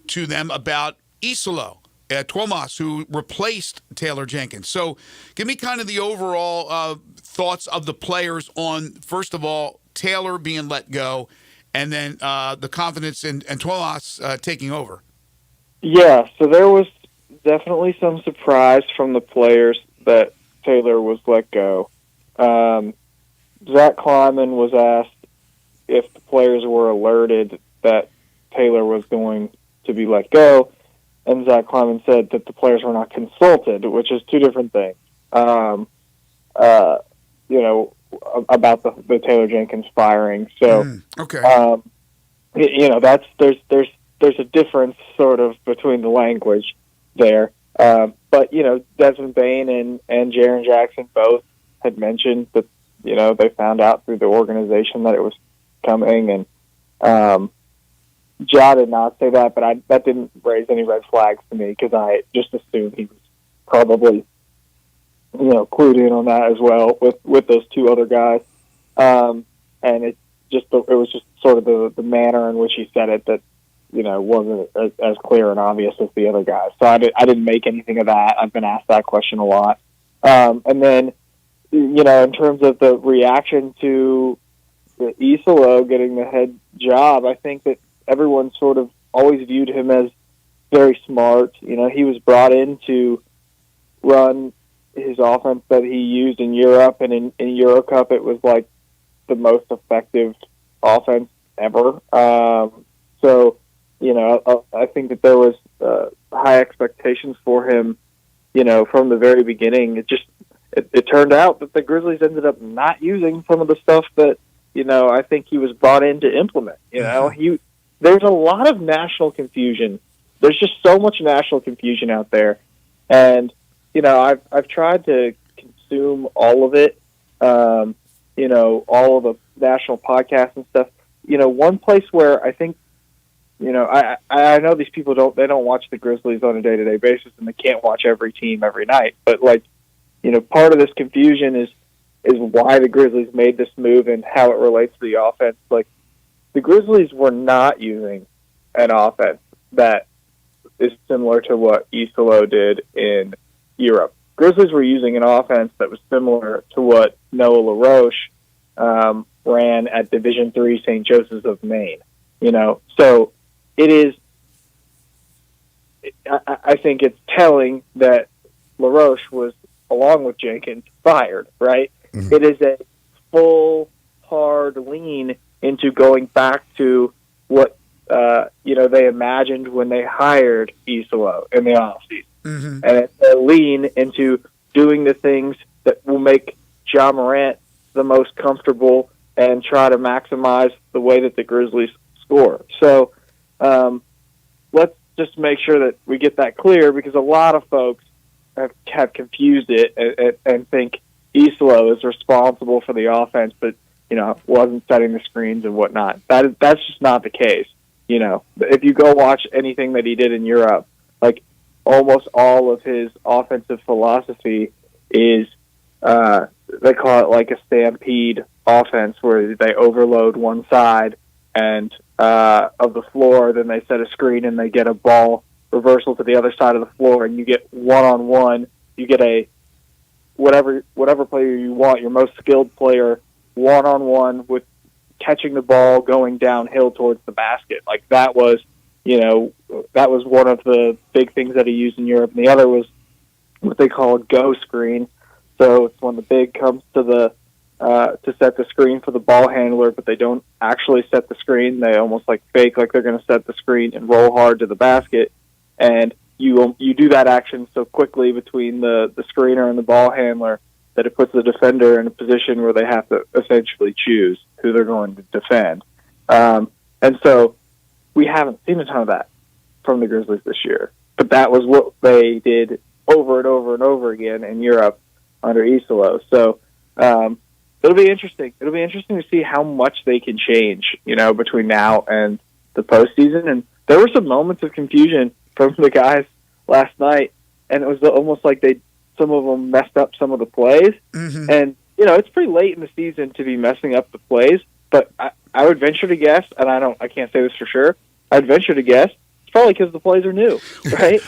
to them about Isolo Tuomas, who replaced Taylor Jenkins. So give me kind of the overall thoughts of the players on, first of all, Taylor being let go, and then the confidence in Tuomas taking over. Yeah, so there was definitely some surprise from the players that Taylor was let go. Zach Kleiman was asked if the players were alerted that Taylor was going to be let go, and Zach Kleiman said that the players were not consulted, which is two different things. About the Taylor Jenkins firing. So, okay. There's a difference sort of between the language there. But Desmond Bain and Jaren Jackson both had mentioned that they found out through the organization that it was coming, and Ja did not say that, but that didn't raise any red flags to me because I just assumed he was probably clued in on that as well with those two other guys. And it was just sort of the manner in which he said it that wasn't as clear and obvious as the other guys. So I didn't make anything of that. I've been asked that question a lot. And then, in terms of the reaction to the Isolo getting the head job, I think that everyone sort of always viewed him as very smart. He was brought in to run his offense that he used in Europe, and in Euro Cup it was like the most effective offense ever. So, I think that there was high expectations for him, from the very beginning. It turned out that the Grizzlies ended up not using some of the stuff that, I think he was brought in to implement. There's a lot of national confusion. There's just so much national confusion out there. And, I've tried to consume all of it, all of the national podcasts and stuff. One place where I think, I know these people don't watch the Grizzlies on a day-to-day basis, and they can't watch every team every night. But, part of this confusion is why the Grizzlies made this move and how it relates to the offense. Like, the Grizzlies were not using an offense that is similar to what Isolo did in Europe. Grizzlies were using an offense that was similar to what Noah LaRoche ran at Division III St. Joseph's of Maine. So it is. I think it's telling that LaRoche was, along with Jenkins, fired. Right? Mm-hmm. It is a full, hard lean into going back to what they imagined when they hired Isolo in the offseason. Mm-hmm. And it's a lean into doing the things that will make Ja Morant the most comfortable and try to maximize the way that the Grizzlies score. So let's just make sure that we get that clear, because a lot of folks have confused it and think Isolo is responsible for the offense, but wasn't setting the screens and whatnot. That's just not the case. If you go watch anything that he did in Europe, like, almost all of his offensive philosophy is, they call it like a stampede offense, where they overload one side and of the floor, then they set a screen and they get a ball reversal to the other side of the floor, and you get one-on-one. You get a whatever player you want, your most skilled player, one-on-one with catching the ball going downhill towards the basket. Like, that was one of the big things that he used in Europe. And the other was what they call a go screen. So it's when the big comes to set the screen for the ball handler, but they don't actually set the screen. They almost like fake like they're going to set the screen and roll hard to the basket. And you do that action so quickly between the screener and the ball handler that it puts the defender in a position where they have to essentially choose who they're going to defend. And so we haven't seen a ton of that from the Grizzlies this year. But that was what they did over and over and over again in Europe under Isolo. So it'll be interesting. It'll be interesting to see how much they can change, between now and the postseason. And there were some moments of confusion from the guys last night, and it was almost like some of them messed up some of the plays. Mm-hmm. And, it's pretty late in the season to be messing up the plays, but I would venture to guess, and I can't say this for sure, I'd venture to guess, it's probably because the plays are new, right?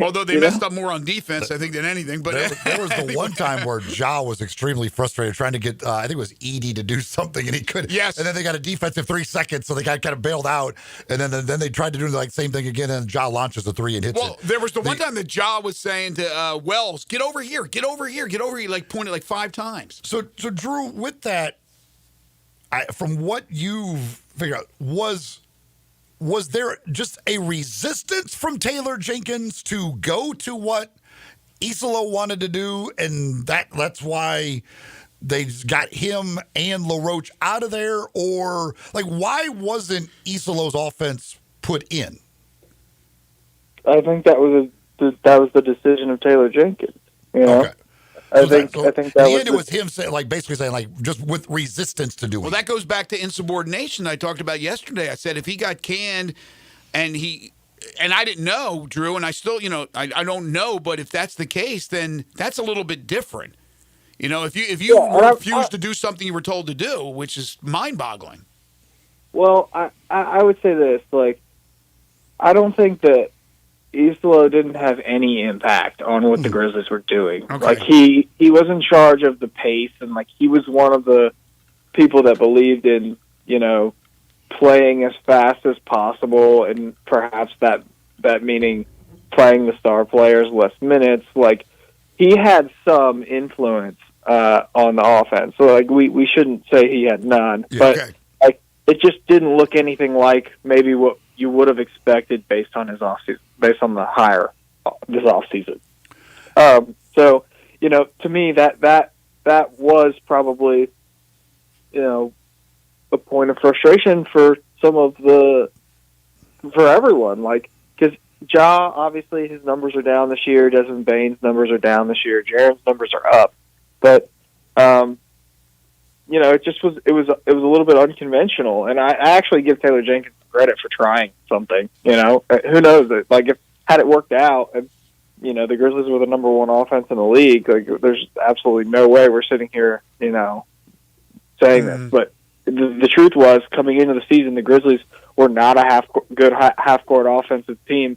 Although they messed up more on defense, I think, than anything. But there was the one time where Ja was extremely frustrated trying to get, I think it was Edey to do something, and he couldn't. Yes. And then they got a defensive 3 seconds, so they got kind of bailed out. And then they tried to do the same thing again, and Ja launches the 3 and hits it. Well, there was the one time that Ja was saying to Wells, get over here, like pointed like 5 times. So Drew, with that, from what you've figured out, was there just a resistance from Taylor Jenkins to go to what Isolo wanted to do, and that's why they got him and LaRoche out of there? Or, why wasn't Isolo's offense put in? I think that was the decision of Taylor Jenkins. Okay. I think that it was him saying, basically saying, just with resistance to doing. Well, that goes back to insubordination I talked about yesterday. I said if he got canned, and I didn't know, Drew, and I still, I don't know, but if that's the case, then that's a little bit different. If you refuse to do something you were told to do, which is mind-boggling. Well, I would say this, I don't think that Islo didn't have any impact on what the Grizzlies were doing. Okay. Like he was in charge of the pace, and like he was one of the people that believed in, playing as fast as possible, and perhaps that meaning playing the star players less minutes. Like he had some influence on the offense, so like we shouldn't say he had none, but like it just didn't look anything like maybe what you would have expected based on his offseason, based on the hire this offseason. So to me that was probably a point of frustration for for everyone, like, because Ja, obviously his numbers are down this year, Desmond Bane's numbers are down this year, Jaren's numbers are up, but it was a little bit unconventional, and I actually give Taylor Jenkins credit for trying something. Who knows? Like, had it worked out, and the Grizzlies were the number one offense in the league, like, there's absolutely no way we're sitting here, saying this. But the truth was, coming into the season, the Grizzlies were not a half-court offensive team,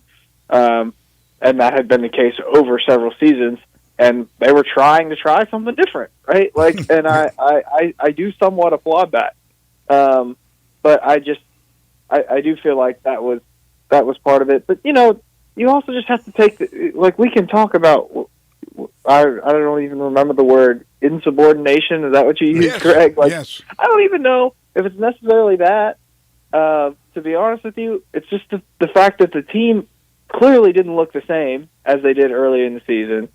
and that had been the case over several seasons. And they were trying something different, right? Like, and I do somewhat applaud that. But I do feel like that was part of it. But you also just have to take we can talk about. I don't even remember the word insubordination. Is that what you used, Greg? Like, yes. I don't even know if it's necessarily that. To be honest with you, it's just the fact that the team clearly didn't look the same as they did early in the season.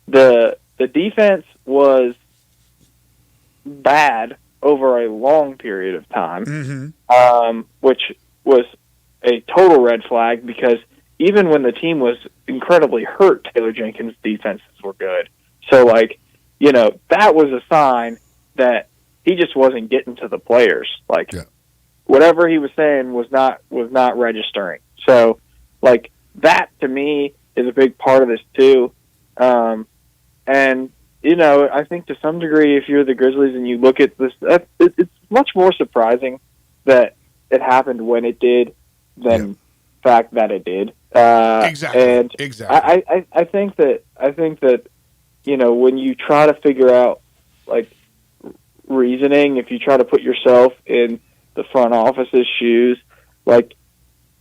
The defense was bad over a long period of time, which was a total red flag, because even when the team was incredibly hurt, Taylor Jenkins' defenses were good. So, that was a sign that he just wasn't getting to the players. Like, whatever he was saying was not registering. So, that to me is a big part of this too. And, I think to some degree, if you're the Grizzlies and you look at this, it's much more surprising that it happened when it did than the fact that it did. Exactly. And exactly. I think that, when you try to figure out, reasoning, if you try to put yourself in the front office's shoes, and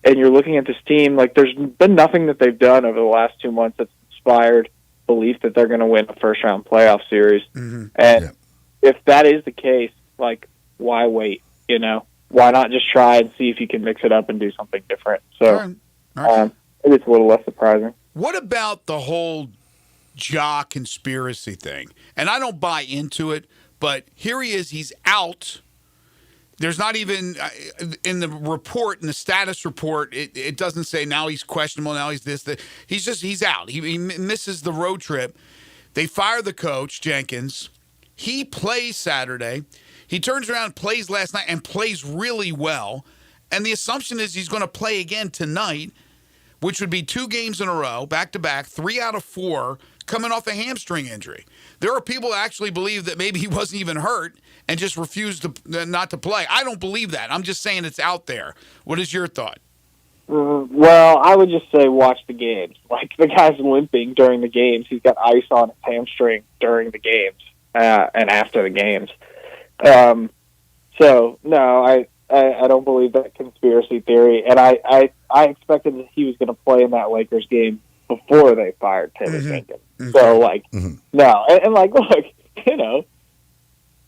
you're looking at this team, there's been nothing that they've done over the last 2 months that's inspired belief that they're going to win a first-round playoff series. And if that is the case, why wait? Why not just try and see if you can mix it up and do something different? So it's a little less surprising. What about the whole Ja conspiracy thing? And I don't buy into it, but here he is. He's out. There's not even in the report, in the status report, it doesn't say now he's questionable, now he's this, that. He's out. He misses the road trip. They fire the coach, Jenkins. He plays Saturday. He turns around and plays last night and plays really well. And the assumption is he's going to play again tonight, which would be 2 games in a row, back-to-back, 3 out of 4, coming off a hamstring injury. There are people that actually believe that maybe he wasn't even hurt and just refused to not to play. I don't believe that. I'm just saying it's out there. What is your thought? Well, I would just say watch the games. The guy's limping during the games. He's got ice on his hamstring during the games and after the games. So, no, I don't believe that conspiracy theory. And I expected that he was going to play in that Lakers game before they fired Taylor Jenkins. So, no. And look,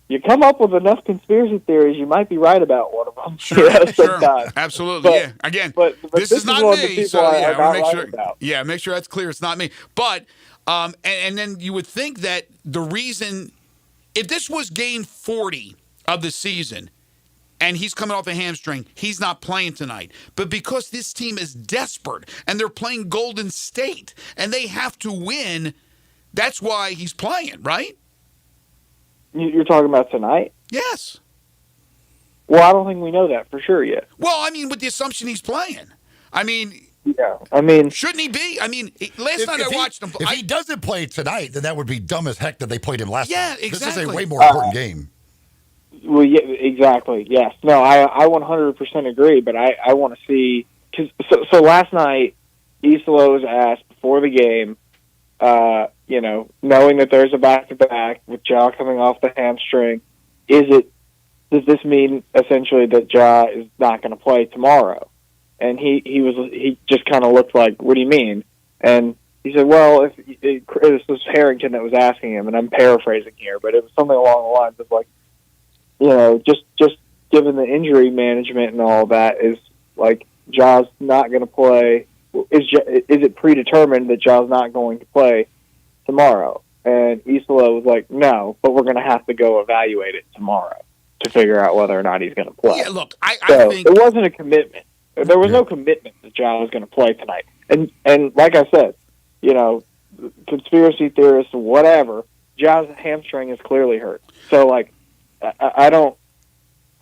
you come up with enough conspiracy theories, you might be right about one of them. Sure, sometimes. Absolutely. But, Again, but this is not one of the me. people So, I'm not make right sure. about. Yeah, make sure that's clear. It's not me. But, and then you would think that the reason, if this was game 40 of the season, and he's coming off a hamstring, he's not playing tonight. But because this team is desperate, and they're playing Golden State, and they have to win, that's why he's playing, right? You're talking about tonight? Yes. Well, I don't think we know that for sure yet. Well, I mean, with the assumption he's playing. I mean, shouldn't he be? I mean, last night I watched him. If he doesn't play tonight, then that would be dumb as heck that they played him last night. Exactly. This is a way more important game. Well, yeah, exactly. Yes. No, I 100% agree, but I want to see so last night, Isola was asked before the game, knowing that there's a back-to-back with Ja coming off the hamstring, does this mean essentially that Ja is not going to play tomorrow? And he just kind of looked like, what do you mean? And he said, well, this was Harrington that was asking him, and I'm paraphrasing here, but it was something along the lines of like, just given the injury management and all that, is like Ja's not going to play. Is it predetermined that Ja's not going to play tomorrow? And Isola was like, no, but we're going to have to go evaluate it tomorrow to figure out whether or not he's going to play. Yeah, look, I think it wasn't a commitment. There was no commitment that Ja was going to play tonight. And like I said, conspiracy theorists, whatever, Ja's hamstring is clearly hurt. So, like,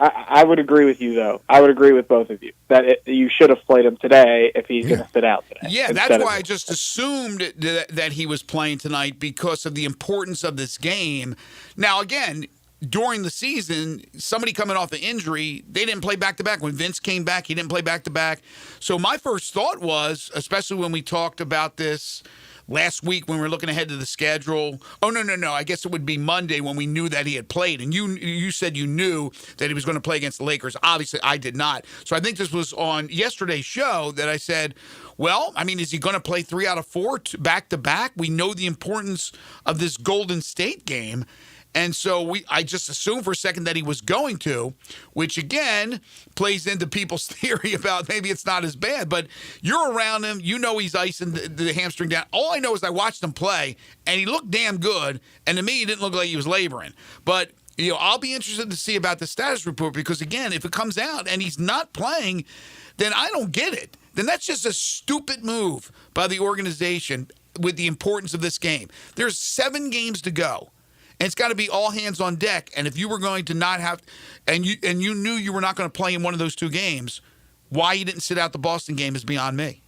I would agree with you, though. I would agree with both of you that you should have played him today if he's going to sit out today. Yeah, that's why I just assumed that he was playing tonight because of the importance of this game. Now, again, during the season, somebody coming off an injury, they didn't play back-to-back. When Vince came back, he didn't play back-to-back. So my first thought was, especially when we talked about this last week when we were looking ahead to the schedule. Oh, no. I guess it would be Monday when we knew that he had played. And you said you knew that he was going to play against the Lakers. Obviously, I did not. So I think this was on yesterday's show that I said, well, I mean, is he going to play 3 out of 4 back-to-back? We know the importance of this Golden State game. And so I just assumed for a second that he was going to, which again plays into people's theory about maybe it's not as bad. But you're around him, he's icing the hamstring down. All I know is I watched him play, and he looked damn good. And to me, he didn't look like he was laboring. But I'll be interested to see about the status report because again, if it comes out and he's not playing, then I don't get it. Then that's just a stupid move by the organization with the importance of this game. There's 7 games to go. And it's got to be all hands on deck. And if you were going to not have, and you knew you were not going to play in one of those 2 games, why you didn't sit out the Boston game is beyond me.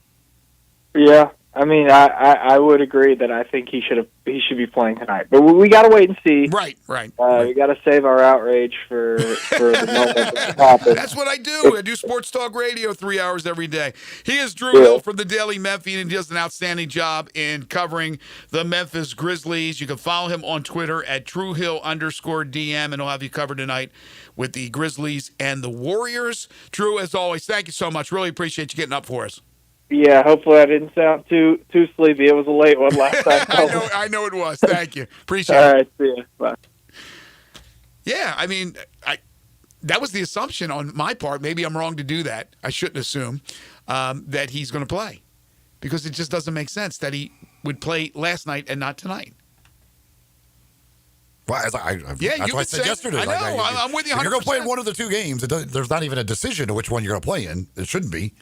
Yeah, I mean, I would agree that I think he should be playing tonight. But we got to wait and see. Right. We got to save our outrage for the moment that happens. That's what I do. I do sports talk radio 3 hours every day. He is Drew Hill from the Daily Memphian, and he does an outstanding job in covering the Memphis Grizzlies. You can follow him on Twitter at DrewHill_DM, and he'll have you covered tonight with the Grizzlies and the Warriors. Drew, as always, thank you so much. Really appreciate you getting up for us. Yeah, hopefully I didn't sound too sleepy. It was a late one last time. I know it was. Thank you. Appreciate it. All right, see you. Bye. Yeah, I mean, that was the assumption on my part. Maybe I'm wrong to do that. I shouldn't assume that he's going to play because it just doesn't make sense that he would play last night and not tonight. Well, that's what I said yesterday. I know. I'm with you 100%. If you're going to play in one of the 2 games, there's not even a decision to which one you're going to play in. It shouldn't be.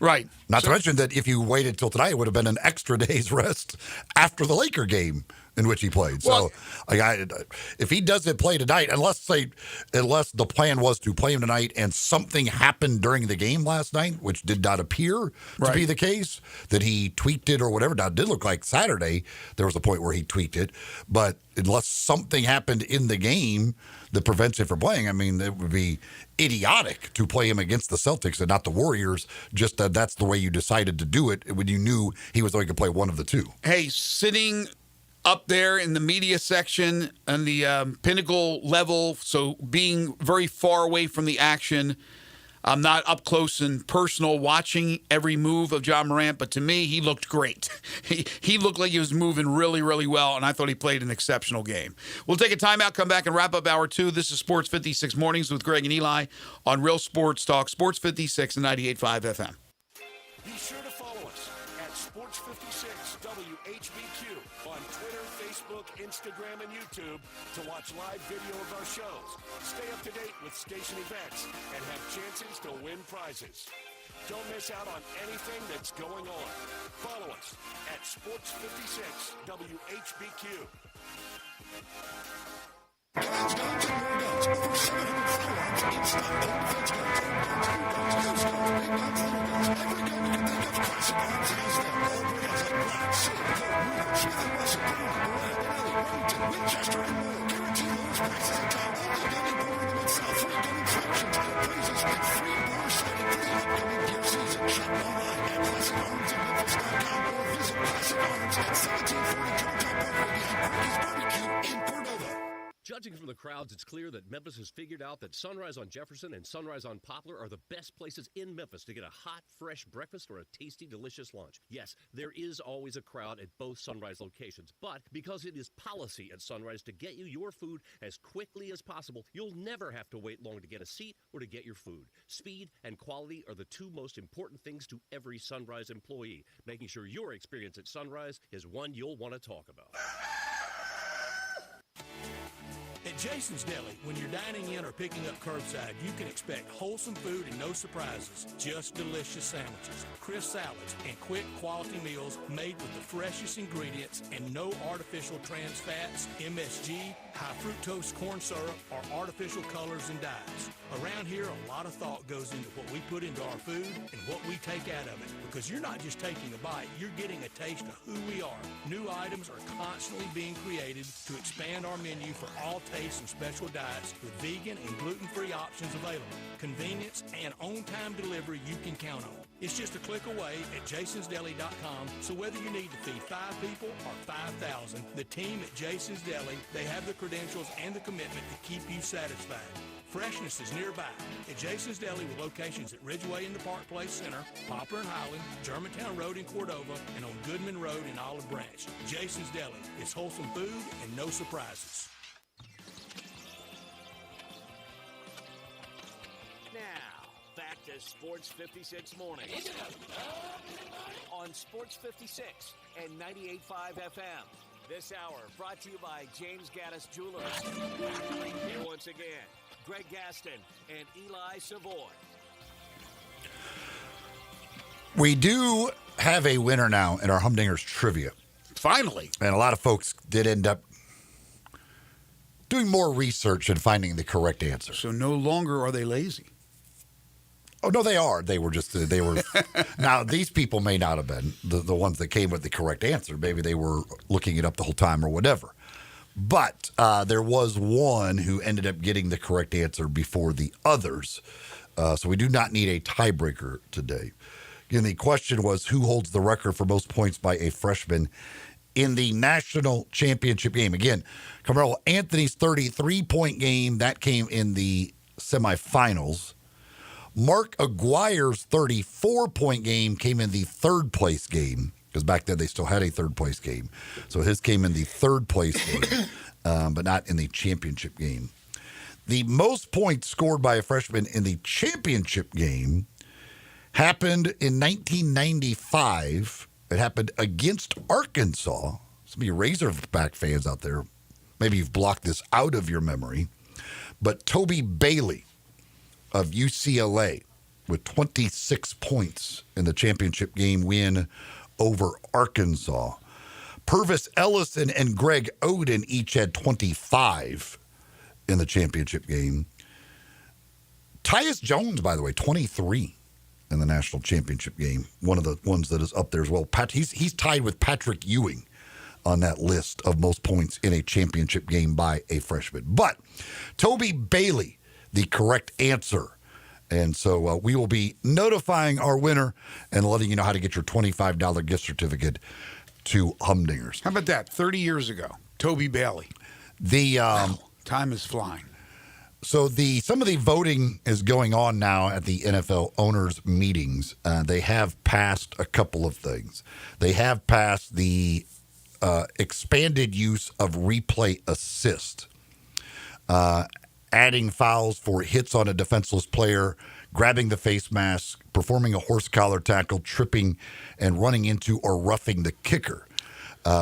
Right. Not to mention that if you waited till tonight, it would have been an extra day's rest after the Laker game in which he played. Well, so, if he doesn't play tonight, unless the plan was to play him tonight and something happened during the game last night, which did not appear to be the case, that he tweaked it or whatever. Now, it did look like Saturday there was a point where he tweaked it, but unless something happened in the game that prevents him from playing, I mean, it would be idiotic to play him against the Celtics and not the Warriors, just that that's the way you decided to do it when you knew he was going to play one of the 2. Hey, sitting up there in the media section on the pinnacle level, so being very far away from the action. I'm not up close and personal watching every move of John Morant, but to me, he looked great. He looked like he was moving really, really well, and I thought he played an exceptional game. We'll take a timeout, come back, and wrap up Hour 2. This is Sports 56 Mornings with Greg and Eli on Real Sports Talk, Sports 56 and 98.5 FM. Be sure to follow us at Sports56 WHBQ on Twitter, Facebook, Instagram, and YouTube to watch live video of our shows. Stay up to date with station events and have chances to win prizes. Don't miss out on anything that's going on. Follow us at Sports56 WHBQ. Guns, and more guns. Over 700 firearms in stock. Old fence guns, new guns, big guns, little guns. Every gun you can think of, Classic Arms has them. All brands like Glock, Sig, Colt, Ruger, Smith & Wesson, Browning, Beretta, Benelli, Remington, Winchester, and more. Guarantee lowest prices in town. Only gun importer in the Mid-South. Free gun inspections, appraisals, and free bar siding for the upcoming deer season. Shop Starts at 1740 Kennesaw Parkway behind Parky's Barbecue in Cordova. Judging from the crowds, it's clear that Memphis has figured out that Sunrise on Jefferson and Sunrise on Poplar are the best places in Memphis to get a hot, fresh breakfast or a tasty, delicious lunch. Yes, there is always a crowd at both Sunrise locations, but because it is policy at Sunrise to get you your food as quickly as possible, you'll never have to wait long to get a seat or to get your food. Speed and quality are the two most important things to every Sunrise employee, making sure your experience at Sunrise is one you'll want to talk about. At Jason's Deli, when you're dining in or picking up curbside, you can expect wholesome food and no surprises, just delicious sandwiches, crisp salads, and quick quality meals made with the freshest ingredients and no artificial trans fats, MSG, high fructose corn syrup, or artificial colors and dyes. Around here, a lot of thought goes into what we put into our food and what we take out of it, because you're not just taking a bite, you're getting a taste of who we are. New items are constantly being created to expand our menu for all tastes and special diets with vegan and gluten-free options available. Convenience and on-time delivery you can count on. It's just a click away at jasonsdeli.com, so whether you need to feed 5 people or 5,000, the team at Jason's Deli, they have the credentials and the commitment to keep you satisfied. Freshness is nearby at Jason's Deli with locations at Ridgeway in the Park Place Center, Poplar and Highland, Germantown Road in Cordova, and on Goodman Road in Olive Branch. Jason's Deli. It's wholesome food and no surprises. Now, back to Sports 56 Mornings on Sports 56 and 98.5 FM. This hour brought to you by James Gaddis Jewelers. Here once again, Greg Gaston and Eli Savoy. We do have a winner now in our Humdingers trivia. Finally. And a lot of folks did end up doing more research and finding the correct answer. So no longer are they lazy. Oh, no, they are. They were now, these people may not have been the ones that came with the correct answer. Maybe they were looking it up the whole time or whatever. But there was one who ended up getting the correct answer before the others. So we do not need a tiebreaker today. Again, the question was, who holds the record for most points by a freshman in the national championship game? Again, Carmelo Anthony's 33-point game, that came in the semifinals. Mark Aguirre's 34-point game came in the third-place game, because back then they still had a third-place game. So his came in the third-place game, but not in the championship game. The most points scored by a freshman in the championship game happened in 1995. It happened against Arkansas. Some of you Razorback fans out there, maybe you've blocked this out of your memory. But Toby Bailey of UCLA with 26 points in the championship game win over Arkansas. Purvis Ellison and Greg Oden each had 25 in the championship game. Tyus Jones, by the way, 23 in the national championship game. One of the ones that is up there as well. He's tied with Patrick Ewing on that list of most points in a championship game by a freshman. But Toby Bailey, the correct answer. And so we will be notifying our winner and letting you know how to get your $25 gift certificate to Humdingers. How about that? 30 years ago, Toby Bailey. Wow, time is flying. So some of the voting is going on now at the NFL owners' meetings. They have passed a couple of things. They have passed the expanded use of replay assist. Adding fouls for hits on a defenseless player, grabbing the face mask, performing a horse collar tackle, tripping and running into or roughing the kicker,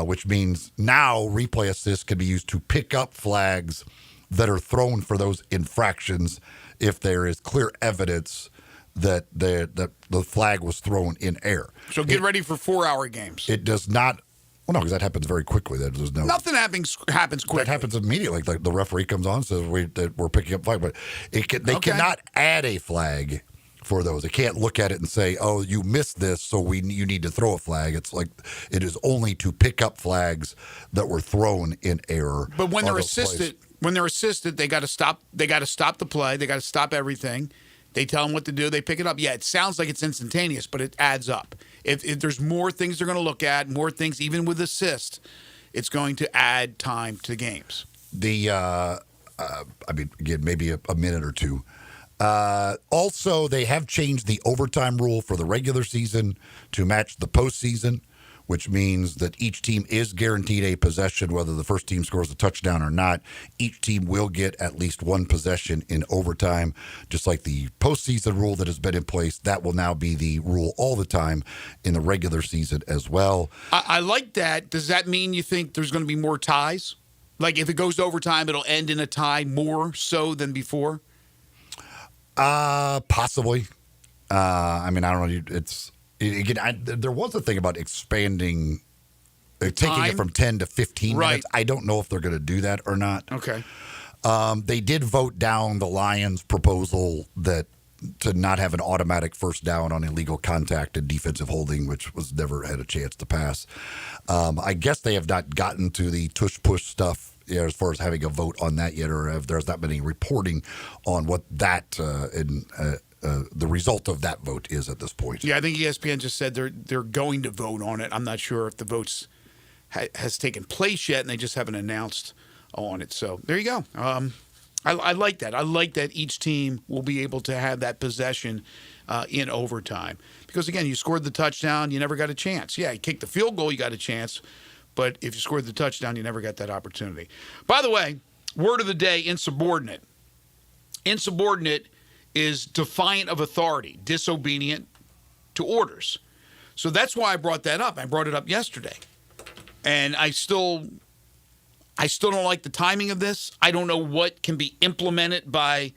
which means now replay assist can be used to pick up flags that are thrown for those infractions if there is clear evidence that the flag was thrown in air. So get ready for 4-hour games. It does not. Well, no, because that happens very quickly. There's nothing happens quickly. That happens immediately. Like the referee comes on and says we're picking up flag, but they cannot add a flag for those. They can't look at it and say, "Oh, you missed this, so you need to throw a flag." It's like it is only to pick up flags that were thrown in error. But when they're assisted, they got to stop. They got to stop the play. They got to stop everything, They tell them what to do. They pick it up. Yeah, it sounds like it's instantaneous, but it adds up. If there's more things they're going to look at, more things, even with assist, it's going to add time to games. Again, maybe a minute or two. Also, they have changed the overtime rule for the regular season to match the postseason, which means that each team is guaranteed a possession, whether the first team scores a touchdown or not. Each team will get at least one possession in overtime, just like the postseason rule that has been in place. That will now be the rule all the time in the regular season as well. I like that. Does that mean you think there's going to be more ties? Like if it goes to overtime, it'll end in a tie more so than before? Possibly. I don't know. There was a thing about expanding, taking it from 10 to 15 minutes. I don't know if they're going to do that or not. Okay. They did vote down the Lions' proposal to not have an automatic first down on illegal contact and defensive holding, which was never had a chance to pass. I guess they have not gotten to the tush-push stuff as far as having a vote on that yet, or if there's not been any reporting on what that the result of that vote is at this point. Yeah, I think ESPN just said they're going to vote on it. I'm not sure if the votes has taken place yet, and they just haven't announced on it. So there you go. I like that. I like that each team will be able to have that possession in overtime. Because, again, you scored the touchdown, you never got a chance. Yeah, you kicked the field goal, you got a chance. But if you scored the touchdown, you never got that opportunity. By the way, word of the day, insubordinate. Insubordinate is defiant of authority, disobedient to orders. So that's why I brought that up. I brought it up yesterday. And I still don't like the timing of this. I don't know what can be implemented by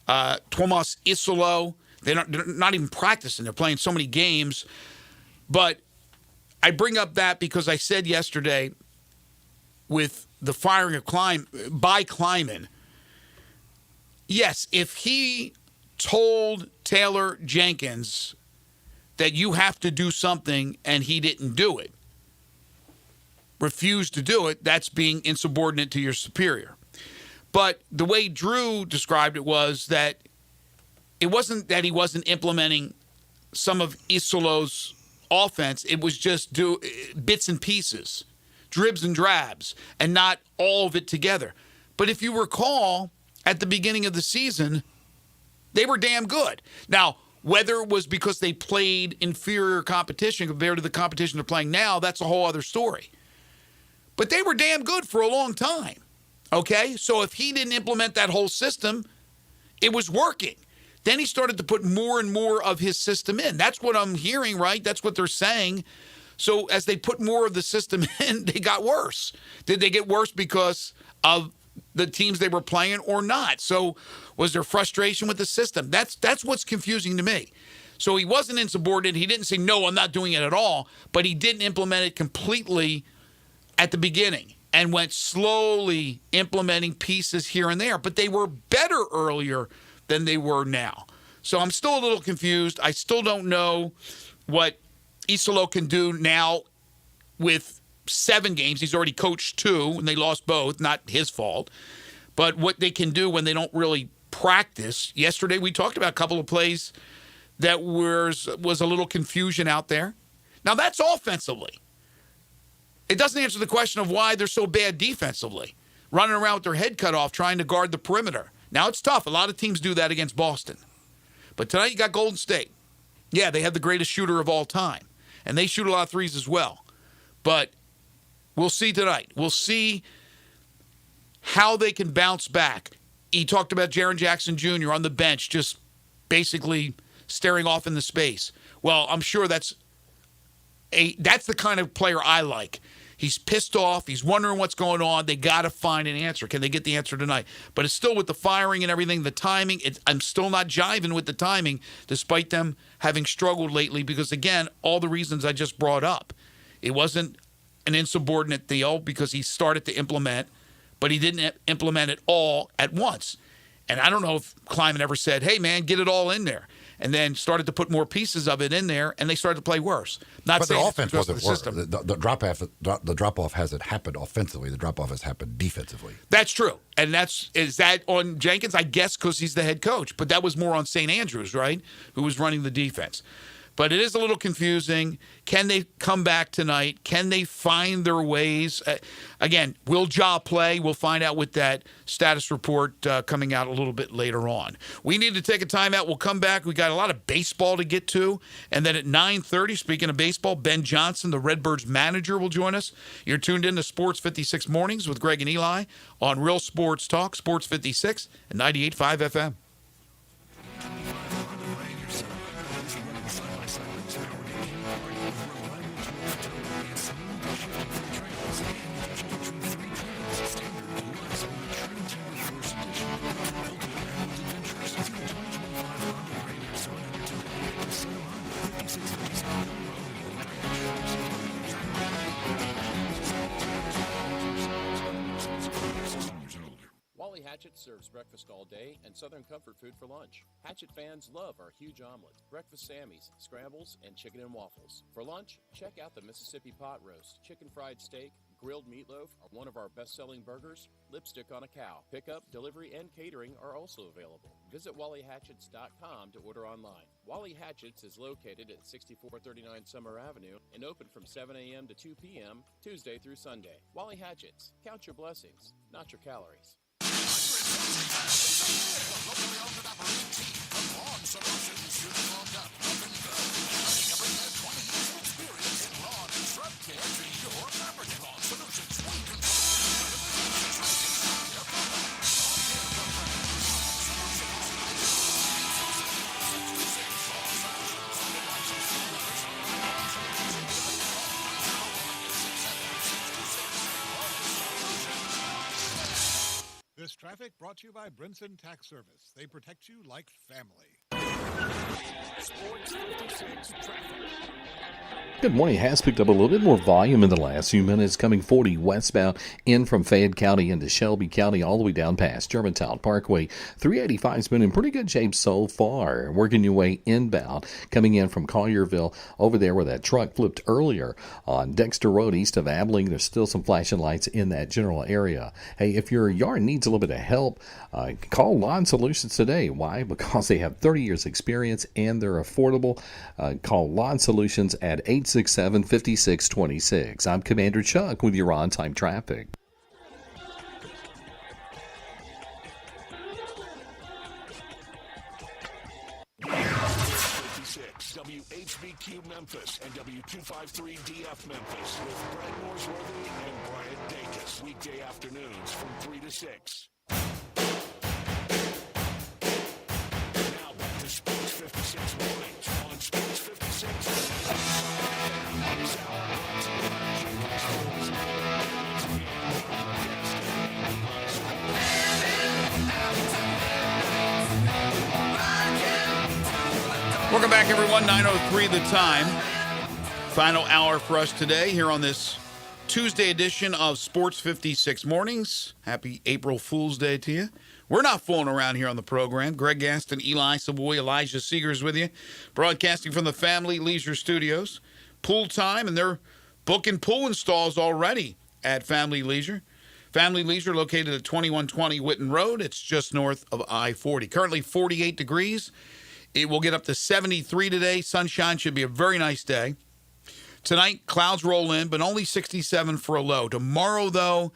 Tomas Isolo. They're not even practicing. They're playing so many games. But I bring up that because I said yesterday with the firing of Kleiman, yes, if he told Taylor Jenkins that you have to do something and he didn't do it, refused to do it, that's being insubordinate to your superior. But the way Drew described it was that it wasn't that he wasn't implementing some of Isolo's offense. It was just bits and pieces, dribs and drabs, and not all of it together. But if you recall, at the beginning of the season, they were damn good. Now, whether it was because they played inferior competition compared to the competition they're playing now, that's a whole other story. But they were damn good for a long time, okay? So if he didn't implement that whole system, it was working. Then he started to put more and more of his system in. That's what I'm hearing, right? That's what they're saying. So as they put more of the system in, they got worse. Did they get worse because of the teams they were playing or not? So was there frustration with the system? That's what's confusing to me. So he wasn't insubordinate. He didn't say, no, I'm not doing it at all. But he didn't implement it completely at the beginning and went slowly implementing pieces here and there. But they were better earlier than they were now. So I'm still a little confused. I still don't know what Isolo can do now with 7 games. He's already coached 2, and they lost both. Not his fault. But what they can do when they don't really practice. Yesterday we talked about a couple of plays that was a little confusion out there. Now that's offensively. It doesn't answer the question of why they're so bad defensively, running around with their head cut off trying to guard the perimeter. Now, it's tough. A lot of teams do that against Boston. But tonight you got Golden State. Yeah, they have the greatest shooter of all time, and they shoot a lot of threes as well. But we'll see tonight. We'll see how they can bounce back. He talked about Jaren Jackson Jr. on the bench just basically staring off in the space. Well, I'm sure that's the kind of player I like. He's pissed off. He's wondering what's going on. They got to find an answer. Can they get the answer tonight? But it's still with the firing and everything, the timing. I'm still not jiving with the timing, despite them having struggled lately because, again, all the reasons I just brought up. It wasn't an insubordinate deal because he started to implement, but he didn't implement it all at once. And I don't know if Kleiman ever said, hey, man, get it all in there. and then started to put more pieces of it in there, and they started to play worse. Not But saying their it's offense because of wasn't the worse. system. The drop-off hasn't happened offensively. The drop-off has happened defensively. That's true. And is that on Jenkins? I guess because he's the head coach. But that was more on St. Andrews, right, who was running the defense. But it is a little confusing. Can they come back tonight? Can they find their ways? Again, will Ja play? We'll find out with that status report coming out a little bit later on. We need to take a timeout. We'll come back. We got a lot of baseball to get to. And then at 9:30, speaking of baseball, Ben Johnson, the Redbirds manager, will join us. You're tuned in to Sports 56 Mornings with Greg and Eli on Real Sports Talk, Sports 56 and 98.5 FM. Wally Hatchet serves breakfast all day and Southern comfort food for lunch. Hatchet fans love our huge omelet, breakfast Sammys, scrambles, and chicken and waffles. For lunch, check out the Mississippi pot roast, chicken fried steak, grilled meatloaf, or one of our best-selling burgers, lipstick on a cow. Pickup, delivery, and catering are also available. Visit WallyHatchets.com to order online. Wally Hatchets is located at 6439 Summer Avenue and open from 7 a.m. to 2 p.m. Tuesday through Sunday. Wally Hatchets. Count your blessings, not your calories. This traffic brought to you by Brinson Tax Service. They protect you like family. Sports 56 traffic. Good morning. Has picked up a little bit more volume in the last few minutes, coming 40 westbound in from Fayette County into Shelby County, all the way down past Germantown Parkway. 385's been in pretty good shape so far. Working your way inbound, coming in from Collierville over there where that truck flipped earlier on Dexter Road east of Abilene. There's still some flashing lights in that general area. Hey, if your yard needs a little bit of help, call Lawn Solutions today. Why? Because they have 30 years experience and they're affordable. Call Lawn Solutions at 867-5626. I'm Commander Chuck with your on-time traffic. WHBQ Memphis and W253DF Memphis with Brett Norsworthy and Brian Dacus. Weekday afternoons from 3 to 6. Now back to Sports 56 Mornings on Sports 56. Welcome back, everyone. 9:03 the time. Final hour for us today here on this Tuesday edition of Sports 56 Mornings. Happy April Fool's Day to you. We're not fooling around here on the program. Greg Gaston, Eli Savoy, Elijah Seegers with you. Broadcasting from the Family Leisure Studios. Pool time, and they're booking pool installs already at Family Leisure. Family Leisure located at 2120 Whitten Road. It's just north of I-40. Currently 48 degrees. It will get up to 73 today. Sunshine, should be a very nice day. Tonight, clouds roll in, but only 67 for a low. Tomorrow, though,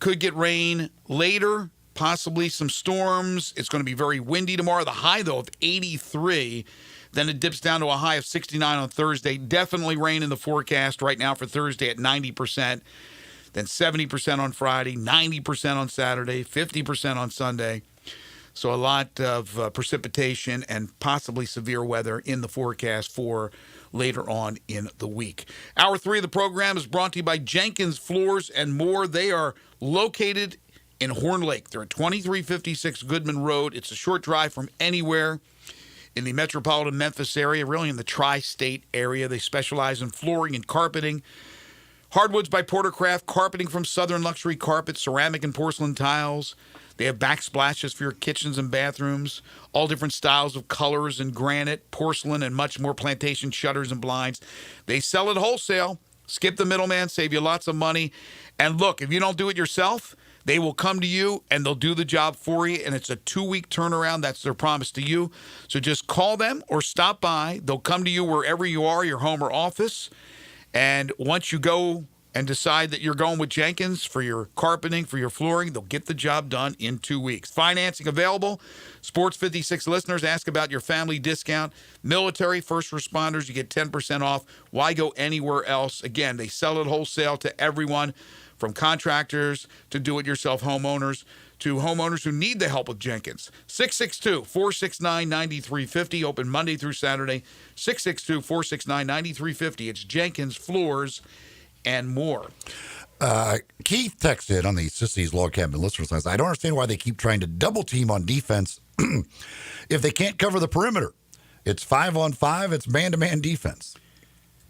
could get rain later, possibly some storms. It's going to be very windy tomorrow. The high, though, of 83. Then it dips down to a high of 69 on Thursday. Definitely rain in the forecast right now for Thursday at 90%. Then 70% on Friday, 90% on Saturday, 50% on Sunday. So a lot of precipitation and possibly severe weather in the forecast for later on in the week. Hour 3 of the program is brought to you by Jenkins Floors and More. They are located in Horn Lake. They're at 2356 Goodman Road. It's a short drive from anywhere in the metropolitan Memphis area, really in the tri-state area. They specialize in flooring and carpeting. Hardwoods by Portercraft, carpeting from Southern Luxury Carpet, ceramic and porcelain tiles. They have backsplashes for your kitchens and bathrooms, all different styles of colors and granite, porcelain, and much more, plantation shutters and blinds. They sell it wholesale. Skip the middleman, save you lots of money. And look, if you don't do it yourself, they will come to you and they'll do the job for you, and it's a 2-week turnaround. That's their promise to you. So just call them or stop by. They'll come to you wherever you are, your home or office. And once you go and decide that you're going with Jenkins for your carpeting, for your flooring, they'll get the job done in 2 weeks. Financing available. Sports 56 listeners, ask about your family discount. Military, first responders, you get 10% off. Why go anywhere else? Again, they sell it wholesale to everyone, from contractors to do-it-yourself homeowners to homeowners who need the help of Jenkins. 662-469-9350, open Monday through Saturday. 662-469-9350. It's Jenkins Floors and more. Keith texted on the Sissy's Log Cabin listener says, I don't understand why they keep trying to double team on defense if they can't cover the perimeter. It's 5-on-5, it's man-to-man defense.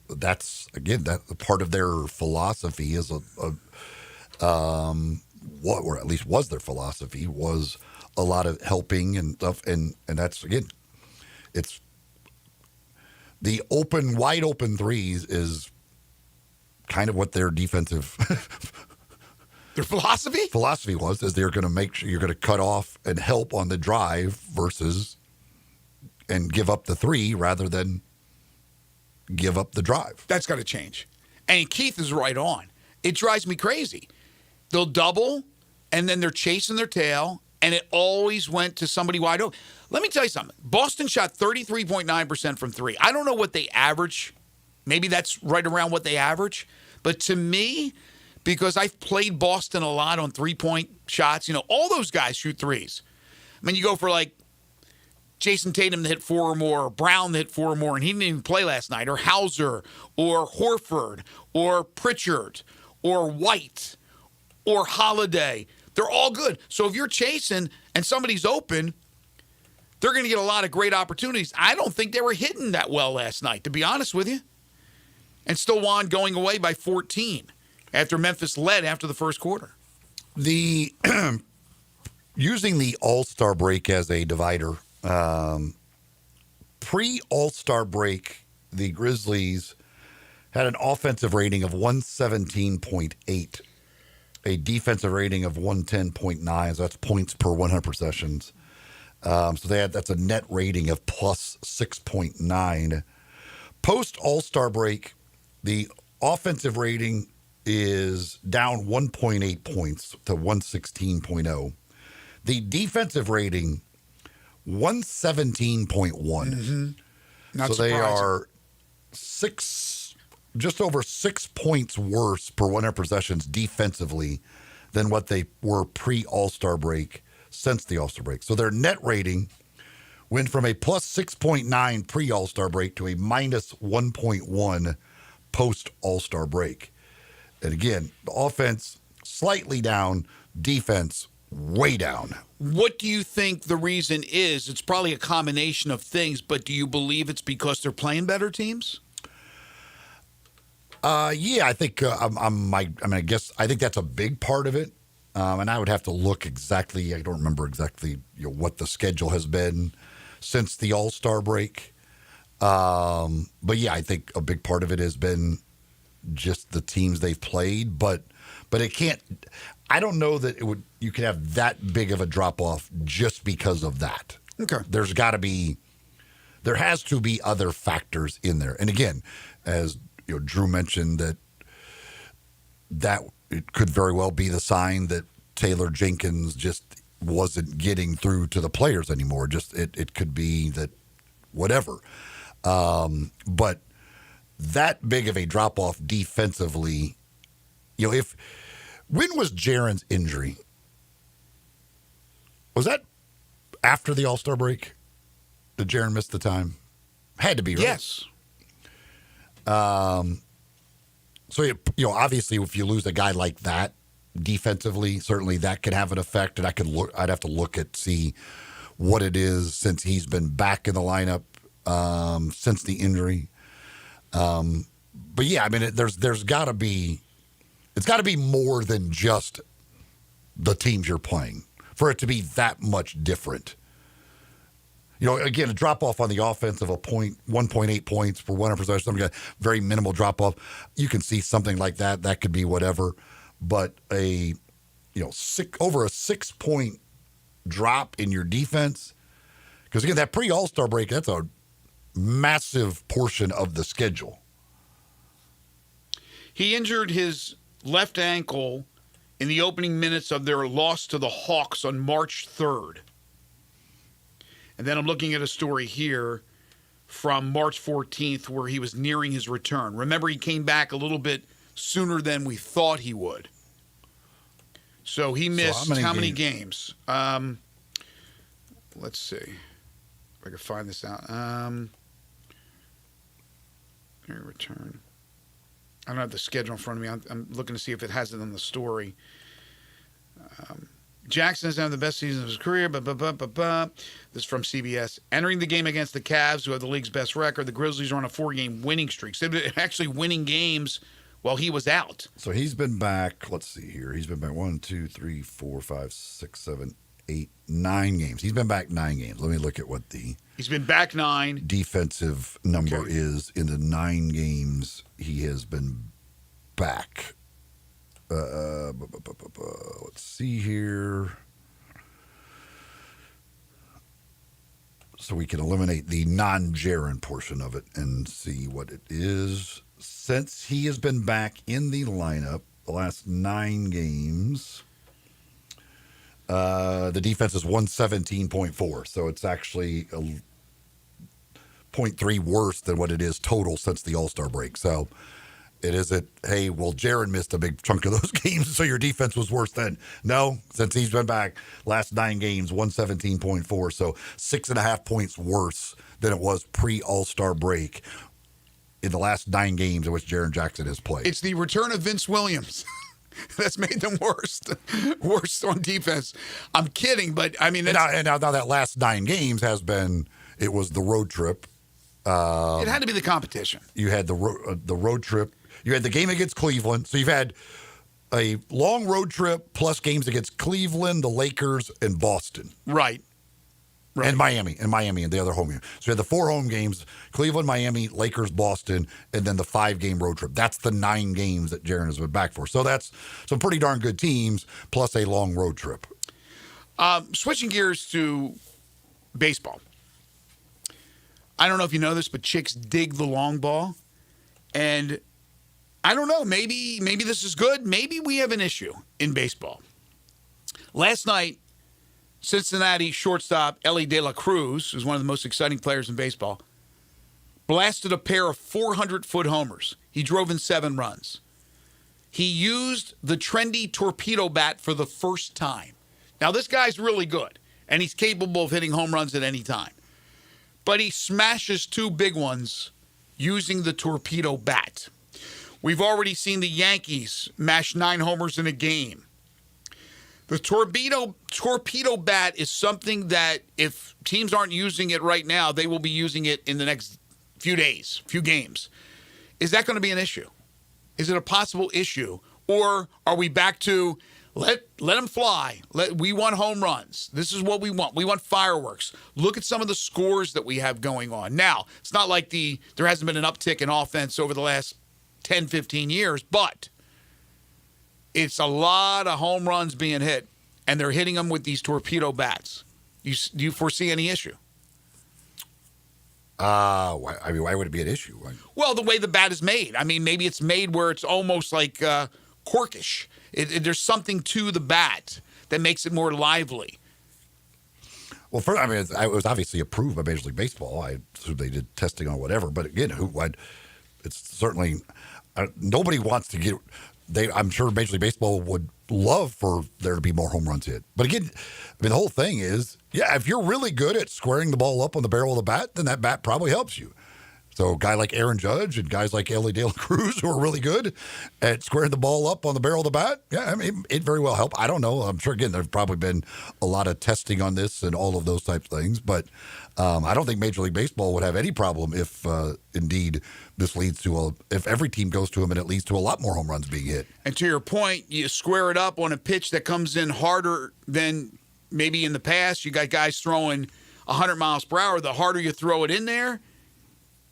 That's, again, that part of their philosophy is what, or at least was their philosophy, was a lot of helping and stuff. And that's, again, it's the wide open threes is kind of what their defensive their philosophy was, is they're going to make sure you're going to cut off and help on the drive versus and give up the three rather than give up the drive. That's got to change. And Keith is right on. It drives me crazy. They'll double, and then they're chasing their tail, and it always went to somebody wide open. Let me tell you something. Boston shot 33.9% from three. I don't know what they average. Maybe that's right around what they average. But to me, because I've played Boston a lot on three-point shots, all those guys shoot threes. I mean, you go for like Jason Tatum that hit 4 or more, or Brown that hit 4 or more, and he didn't even play last night, or Hauser, or Horford, or Pritchard, or White, or Holiday. They're all good. So if you're chasing and somebody's open, they're going to get a lot of great opportunities. I don't think they were hitting that well last night, to be honest with you. And still wound going away by 14 after Memphis led after the first quarter. The using the All-Star break as a divider, pre-All-Star break, the Grizzlies had an offensive rating of 117.8, a defensive rating of 110.9. So that's points per 100 possessions. So that's a net rating of plus 6.9. Post All-Star break, the offensive rating is down 1.8 points to 116.0. The defensive rating, 117.1. Mm-hmm. So they are just over 6 points worse per 100 possessions defensively than what they were pre-All-Star break since the All-Star break. So their net rating went from a plus 6.9 pre-All-Star break to a minus 1.1 post-All-Star break. And again, the offense slightly down, defense way down. What do you think the reason is? It's probably a combination of things, but do you believe it's because they're playing better teams? Yeah, I think I guess I think that's a big part of it. And I would have to look exactly. I don't remember exactly what the schedule has been since the All-Star break. But yeah, I think a big part of it has been just the teams they've played. But it can't. I don't know that you could have that big of a drop off just because of that. Okay, there has to be other factors in there. And again, as Drew mentioned, that it could very well be the sign that Taylor Jenkins just wasn't getting through to the players anymore. Just it could be that whatever. But that big of a drop off defensively, when was Jaren's injury? Was that after the All-Star break? Did Jaren miss the time? Had to be, right? Yes. So, obviously, if you lose a guy like that defensively, certainly that could have an effect. And I'd have to see what it is since he's been back in the lineup since the injury. But yeah, I mean, it's got to be more than just the teams you're playing for it to be that much different. You know, again, a drop off on the offense of 1.8 points for 100 possession, something like that, very minimal drop off. You can see something like that. That could be whatever. But over a 6-point drop in your defense, because again, that pre-All-Star break, that's a massive portion of the schedule. He injured his left ankle in the opening minutes of their loss to the Hawks on March 3rd. And then I'm looking at a story here from March 14th where he was nearing his return. Remember, he came back a little bit sooner than we thought he would. So he missed how many games? Let's see if I can find this out. Return. I don't have the schedule in front of me. I'm looking to see if it has it on the story. Jackson has had the best season of his career. This is from CBS. Entering the game against the Cavs, who have the league's best record, the Grizzlies are on a 4-game winning streak. So they've been actually winning games while he was out. So he's been back, let's see here. He's been back 1, 2, 3, 4, 5, 6, 7, 8, 9 games. He's been back 9 games. Let me look at what the He's been back 9. Defensive number is in the 9 games he has been back. Let's see here. So we can eliminate the non-Jaren portion of it and see what it is. Since he has been back in the lineup, the last 9 games, the defense is 117.4. So it's actually 0.3 worse than what it is total since the All-Star break. So it isn't, hey, well, Jaren missed a big chunk of those games, so your defense was worse then. No, since he's been back, last 9 games, 117.4, so 6.5 points worse than it was pre-All-Star break in the last 9 games in which Jaren Jackson has played. It's the return of Vince Williams that's made them worst on defense. I'm kidding, but I mean, now that last 9 games it was the road trip. It had to be the competition. You had the road trip. You had the game against Cleveland. So you've had a long road trip plus games against Cleveland, the Lakers, and Boston. Right. And Miami and the other home game. So you had the 4 home games, Cleveland, Miami, Lakers, Boston, and then the 5-game road trip. That's the 9 games that Jaren has been back for. So that's some pretty darn good teams plus a long road trip. Switching gears to baseball. I don't know if you know this, but chicks dig the long ball. And I don't know, maybe this is good. Maybe we have an issue in baseball. Last night, Cincinnati shortstop Ellie De La Cruz, who's one of the most exciting players in baseball, blasted a pair of 400-foot homers. He drove in 7 runs. He used the trendy torpedo bat for the first time. Now, this guy's really good, and he's capable of hitting home runs at any time. But he smashes 2 big ones using the torpedo bat. We've already seen the Yankees mash 9 homers in a game. The torpedo bat is something that if teams aren't using it right now, they will be using it in the next few days, few games. Is that going to be an issue? Is it a possible issue? Or are we back to let them fly? We want home runs. This is what we want. We want fireworks. Look at some of the scores that we have going on. Now, it's not like there hasn't been an uptick in offense over the last 10, 15 years, but it's a lot of home runs being hit, and they're hitting them with these torpedo bats. Do you foresee any issue? Why would it be an issue? Well, the way the bat is made. I mean, maybe it's made where it's almost like corkish. There's something to the bat that makes it more lively. Well, it was obviously approved by Major League Baseball. I assume they did testing on whatever. But again, it's certainly nobody wants to get. I'm sure Major League Baseball would love for there to be more home runs hit. But again, the whole thing is, if you're really good at squaring the ball up on the barrel of the bat, then that bat probably helps you. So a guy like Aaron Judge and guys like Ellie De La Cruz who are really good at squaring the ball up on the barrel of the bat, it very well help. I don't know. I'm sure, again, there's probably been a lot of testing on this and all of those types of things. But I don't think Major League Baseball would have any problem if, indeed, this leads to if every team goes to them and it leads to a lot more home runs being hit. And to your point, you square it up on a pitch that comes in harder than maybe in the past you got guys throwing 100 miles per hour. The harder you throw it in there,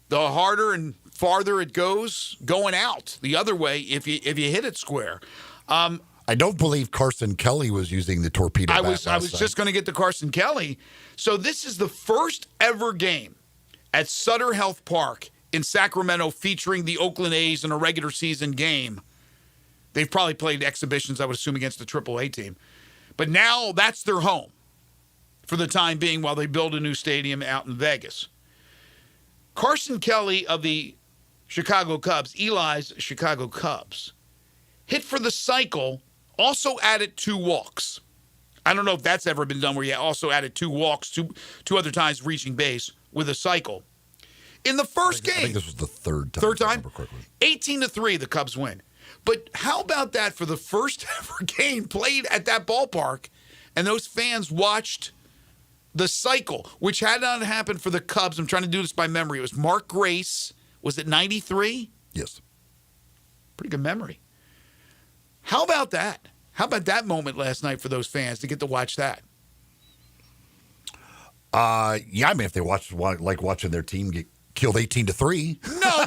the harder and farther it goes going out the other way if you hit it square. I don't believe Carson Kelly was using the torpedo bat I was just going to get to Carson Kelly. So this is the first ever game at Sutter Health Park in Sacramento featuring the Oakland A's in a regular season game. They've probably played exhibitions, I would assume, against the AAA team. But now that's their home for the time being while they build a new stadium out in Vegas. Carson Kelly of the Chicago Cubs, Eli's Chicago Cubs, hit for the cycle, also added 2 walks. I don't know if that's ever been done where you also added 2 walks, two other times reaching base with a cycle. In the first game. I think this was the third time. Third time? 18-3, the Cubs win. But how about that for the first ever game played at that ballpark, and those fans watched the cycle, which had not happened for the Cubs. I'm trying to do this by memory. It was Mark Grace. Was it 93? Yes. Pretty good memory. How about that? How about that moment last night for those fans to get to watch that? Yeah, I mean, if they like watching their team get killed 18-3. No.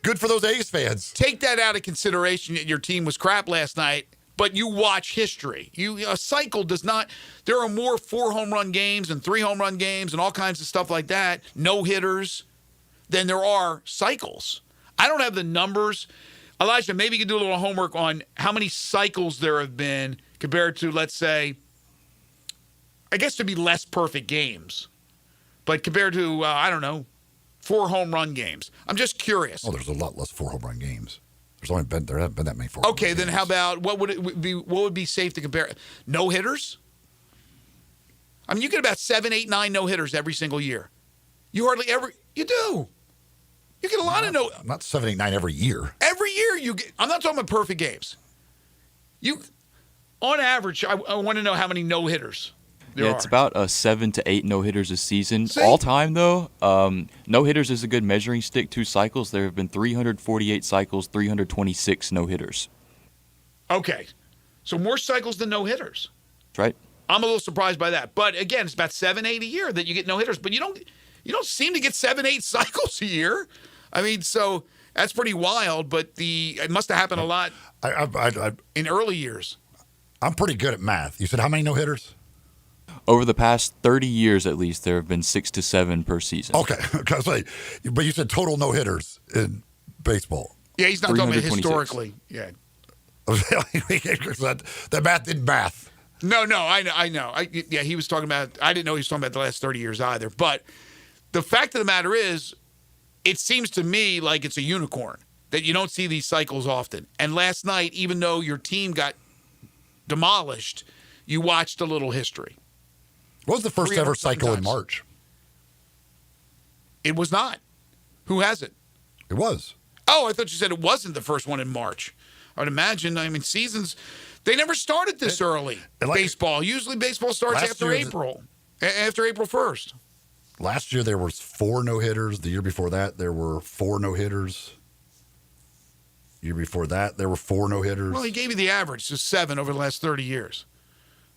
Good for those A's fans. Take that out of consideration that your team was crap last night, but you watch history. A cycle does not. There are more 4 home run games and 3 home run games and all kinds of stuff like that, no hitters, than there are cycles. I don't have the numbers. Elijah, maybe you could do a little homework on how many cycles there have been compared to, let's say, I guess to be less perfect games, but compared to, 4 home run games. I'm just curious. Oh, there's a lot less 4 home run games. There haven't been that many 4 Okay, home run then games. how about what would be safe to compare? No hitters? I mean, you get about 7, 8, 9 no hitters every single year. You hardly ever. You do. You get a lot of no. Not 7, 8, 9 every year. Every year you get. I'm not talking about perfect games. On average, I want to know how many no hitters. It's about 7 to 8 no-hitters a season. See? All time, though, no-hitters is a good measuring stick. 2 cycles. There have been 348 cycles, 326 no-hitters. Okay. So more cycles than no-hitters. That's right. I'm a little surprised by that. But again, it's about 7, 8 a year that you get no-hitters. But you don't seem to get 7, 8 cycles a year. I mean, so that's pretty wild. But it must have happened a lot in early years. I'm pretty good at math. You said how many no-hitters? Over the past 30 years, at least, there have been 6 to 7 per season. Okay. But you said total no-hitters in baseball. Yeah, he's not talking about historically. Yeah. that math didn't math. No, I know. He was talking about, I didn't know he was talking about the last 30 years either. But the fact of the matter is, it seems to me like it's a unicorn, that you don't see these cycles often. And last night, even though your team got demolished, you watched a little history. What was the first ever cycle in March? It was not. Who has it? It was. Oh, I thought you said it wasn't the first one in March. I would imagine, seasons, they never started this early. Baseball. Usually baseball starts after April. After April 1st. Last year there was 4 no-hitters. The year before that there were 4 no-hitters. Year before that there were 4 no-hitters. Well, he gave you the average, just 7 over the last 30 years.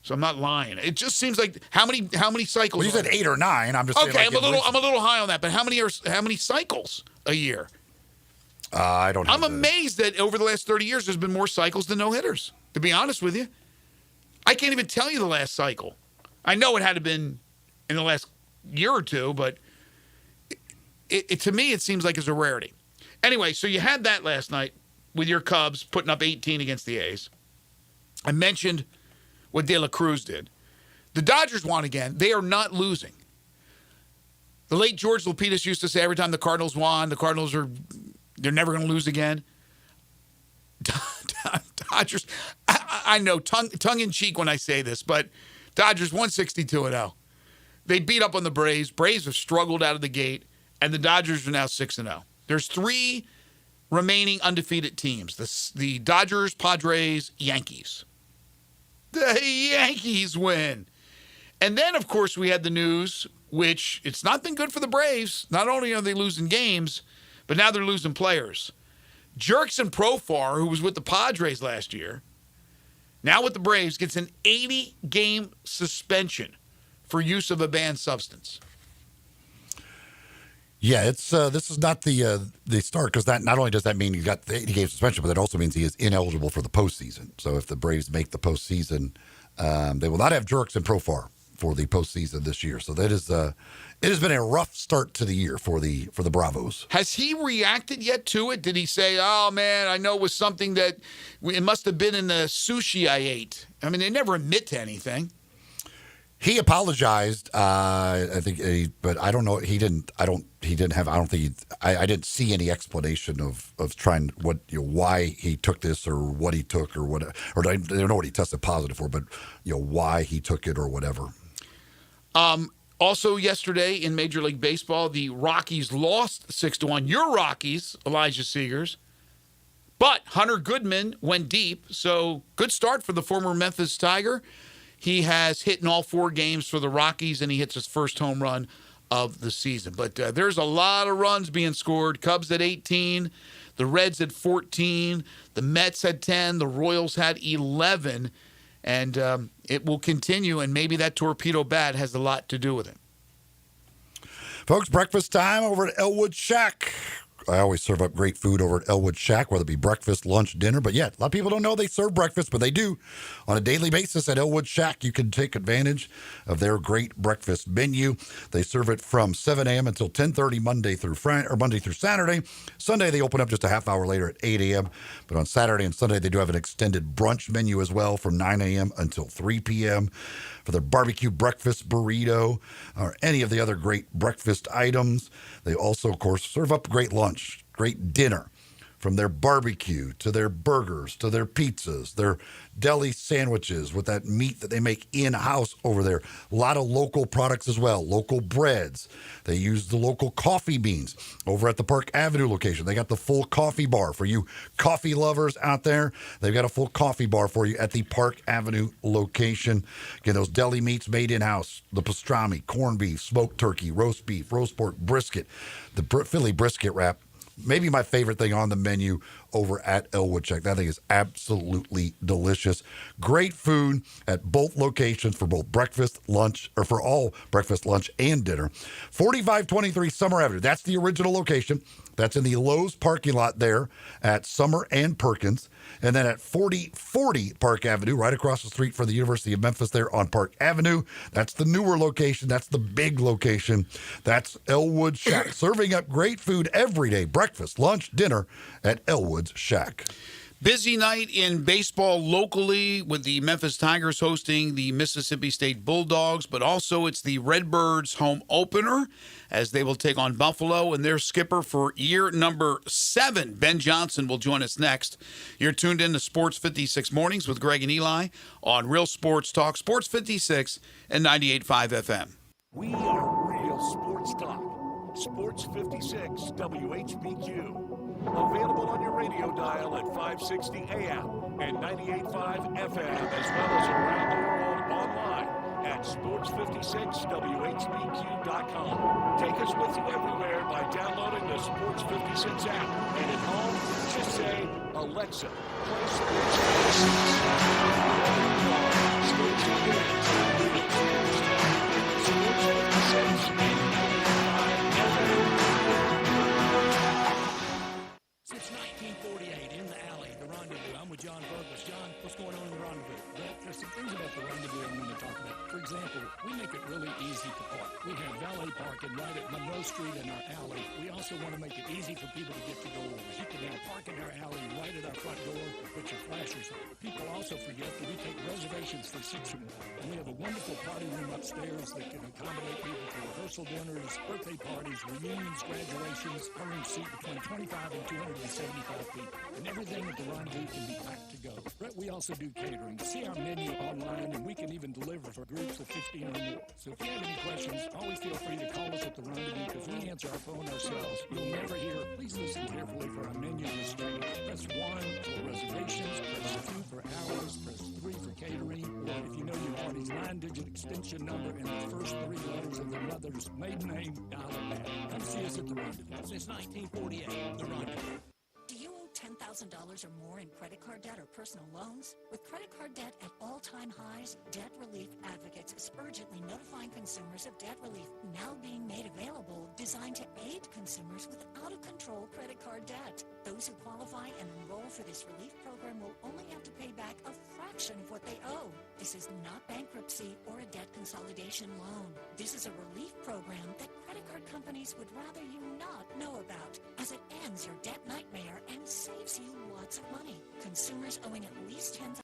So I'm not lying. It just seems like how many cycles? Well, you said 8 or 9. I'm just saying. Okay, I'm a little high on that. But how many cycles a year? I don't know. I'm amazed that over the last 30 years there's been more cycles than no hitters. To be honest with you, I can't even tell you the last cycle. I know it had to been in the last year or two, but to me it seems like it's a rarity. Anyway, so you had that last night with your Cubs putting up 18 against the A's. I mentioned what De La Cruz did. The Dodgers won again. They are not losing. The late George Lapidus used to say every time the Cardinals won, they're never going to lose again. Dodgers, I know, tongue in cheek when I say this, but Dodgers 162-0. They beat up on the Braves. Braves have struggled out of the gate, and the Dodgers are now 6-0. There's 3 remaining undefeated teams. The Dodgers, Padres, Yankees. The Yankees win. And then, of course, we had the news, which it's not been good for the Braves. Not only are they losing games, but now they're losing players. Jerkson Profar, who was with the Padres last year, now with the Braves, gets an 80-game suspension for use of a banned substance. Yeah, it's this is not the start, because that not only does that mean he got the 80-game suspension, but it also means he is ineligible for the postseason. So if the Braves make the postseason, they will not have Jurickson Profar for the postseason this year. So that is it has been a rough start to the year for the Bravos. Has he reacted yet to it? Did he say, "Oh man, I know it was something that it must have been in the sushi I ate"? I mean, they never admit to anything. He apologized, I think, but I don't know. He didn't. I don't think. I didn't see any explanation of trying why he took this or what he took or what. Or I don't know what he tested positive for, but why he took it or whatever. Also yesterday in Major League Baseball, the Rockies lost 6-1. Your Rockies, Elijah Seegers. But Hunter Goodman went deep, so good start for the former Memphis Tiger. He has hit in all 4 games for the Rockies, and he hits his first home run of the season. But there's a lot of runs being scored. Cubs at 18, the Reds at 14, the Mets had 10, the Royals had 11, and it will continue, and maybe that torpedo bat has a lot to do with it. Folks, breakfast time over at Elwood Shack. I always serve up great food over at Elwood Shack, whether it be breakfast, lunch, dinner. But yeah, a lot of people don't know they serve breakfast, but they do. On a daily basis at Elwood Shack, you can take advantage of their great breakfast menu. They serve it from 7 a.m. until 10:30 Monday through Saturday. Sunday, they open up just a half hour later at 8 a.m. But on Saturday and Sunday, they do have an extended brunch menu as well from 9 a.m. until 3 p.m. for their barbecue breakfast burrito or any of the other great breakfast items. They also, of course, serve up great lunch, great dinner, from their barbecue to their burgers to their pizzas, their deli sandwiches with that meat that they make in-house over there. A lot of local products as well, local breads. They use the local coffee beans over at the Park Avenue location. They got the full coffee bar for you coffee lovers out there. They've got a full coffee bar for you at the Park Avenue location. Again, those deli meats made in-house, the pastrami, corned beef, smoked turkey, roast beef, roast pork, brisket, the Philly brisket wrap. Maybe my favorite thing on the menu over at Elwood Shack. That thing is absolutely delicious. Great food at both locations for both breakfast, lunch, or for all breakfast, lunch, and dinner. 4523 Summer Avenue. That's the original location. That's in the Lowe's parking lot there at Summer and Perkins. And then at 4040 Park Avenue, right across the street from the University of Memphis there on Park Avenue. That's the newer location. That's the big location. That's Elwood Shack. Serving up great food every day. Breakfast, lunch, dinner at Elwood's Shack. Busy night in baseball locally with the Memphis Tigers hosting the Mississippi State Bulldogs, but also it's the Redbirds home opener as they will take on Buffalo, and their skipper for year number 7, Ben Johnson, will join us next. You're tuned in to Sports 56 Mornings with Greg and Eli on Real Sports Talk, Sports 56 and 98.5 FM. We are Real Sports Talk. Sports 56 WHBQ. Available on your radio dial at 560 AM and 98.5 FM, as well as around the world online at sports56whbq.com. Take us with you everywhere by downloading the Sports 56 app. And at home, just say, Alexa, play Sports 56. Sports 56 and 95 FM. Since 1948, in the alley, the Rendezvous. I'm with John Burgess. John, what's going on in the Rendezvous? There's some things about the Rendezvous I want to talk about. For example, we make it really easy to park. We have valet parking right at Monroe Street in our alley. We also want to make it easy for people to get to doors. You can now park in our alley right at our front door and put your flashers on. People also forget that we take reservations for 6 or more. And we have a wonderful party room upstairs that can accommodate people for rehearsal dinners, birthday parties, reunions, graduations. Our rooms seat between 25 and 275 people. And everything at the Rendezvous can be packed to go. But we also do catering. See our menu online, and we can even deliver for groups of 15 or more. So if you have any questions, always feel free to call us at the Rendezvous because we answer our phone ourselves. You'll never hear. Please listen carefully for our menu has changed. Press 1 for reservations, press 2 for hours, press 3 for catering, or if you know your party's 9-digit extension number and the first 3 letters of the mother's maiden name, dial it back. Come see us at the Rendezvous. Since 1948, the Rendezvous. Do you owe $10,000 $1,000 or more in credit card debt or personal loans? With credit card debt at all-time highs, Debt Relief Advocates is urgently notifying consumers of debt relief now being made available, designed to aid consumers with out-of-control credit card debt. Those who qualify and enroll for this relief program will only have to pay back a fraction of what they owe. This is not bankruptcy or a debt consolidation loan. This is a relief program that credit card companies would rather you not know about, as it ends your debt nightmare and saves you lots of money. Consumers owing at least $10,000.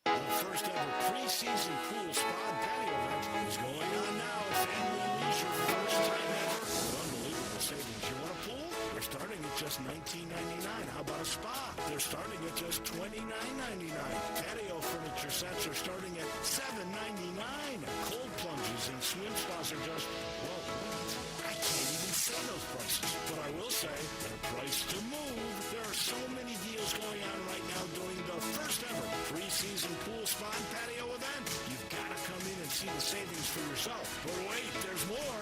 The first ever preseason pool spa and patio event is going on now at Family Leisure. First time ever. Unbelievable savings. You want a pool? They're starting at just $19.99. How about a spa? They're starting at just $29.99. Patio furniture sets are starting at $7.99. Cold plunges and swim spas are just, well, I can't even say those prices. But I will say, they're priced to move. There are so many deals going on right now during the first ever preseason pool spa and patio event. You've got to come in and see the savings for yourself. But wait, there's more.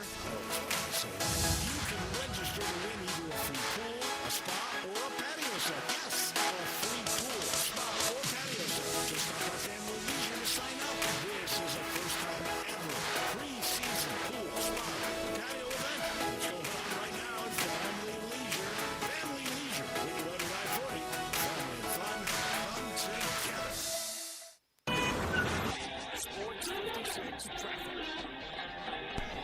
You can register to win either a free pool, a spa, or a patio set. Yes, a free pool, spa, or patio set. Just stop by Family Leisure to sign up. This is a first time ever preseason pool, spa, patio event. It's going on right now at Family Leisure. Family Leisure, with Road I-40. Family and fun, come together. Sports 56 traffic.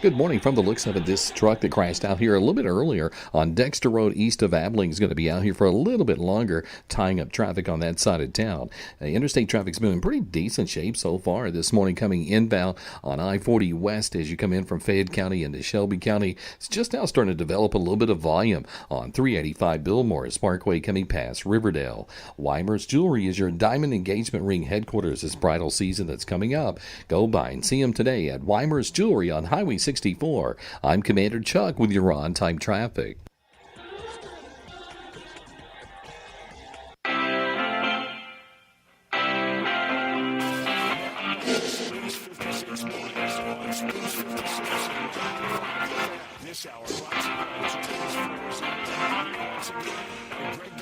Good morning. From the looks of it, this truck that crashed out here a little bit earlier on Dexter Road east of Abilene is going to be out here for a little bit longer, tying up traffic on that side of town. Interstate traffic's been in pretty decent shape so far this morning, coming inbound on I-40 West as you come in from Fayette County into Shelby County. It's just now starting to develop a little bit of volume on 385 Bill Morris Parkway coming past Riverdale. Weimer's Jewelry is your diamond engagement ring headquarters this bridal season that's coming up. Go by and see them today at Weimer's Jewelry on Highway 64. I'm Commander Chuck with your on-time traffic. This hour brought to you by Sports 56. Once again, Greg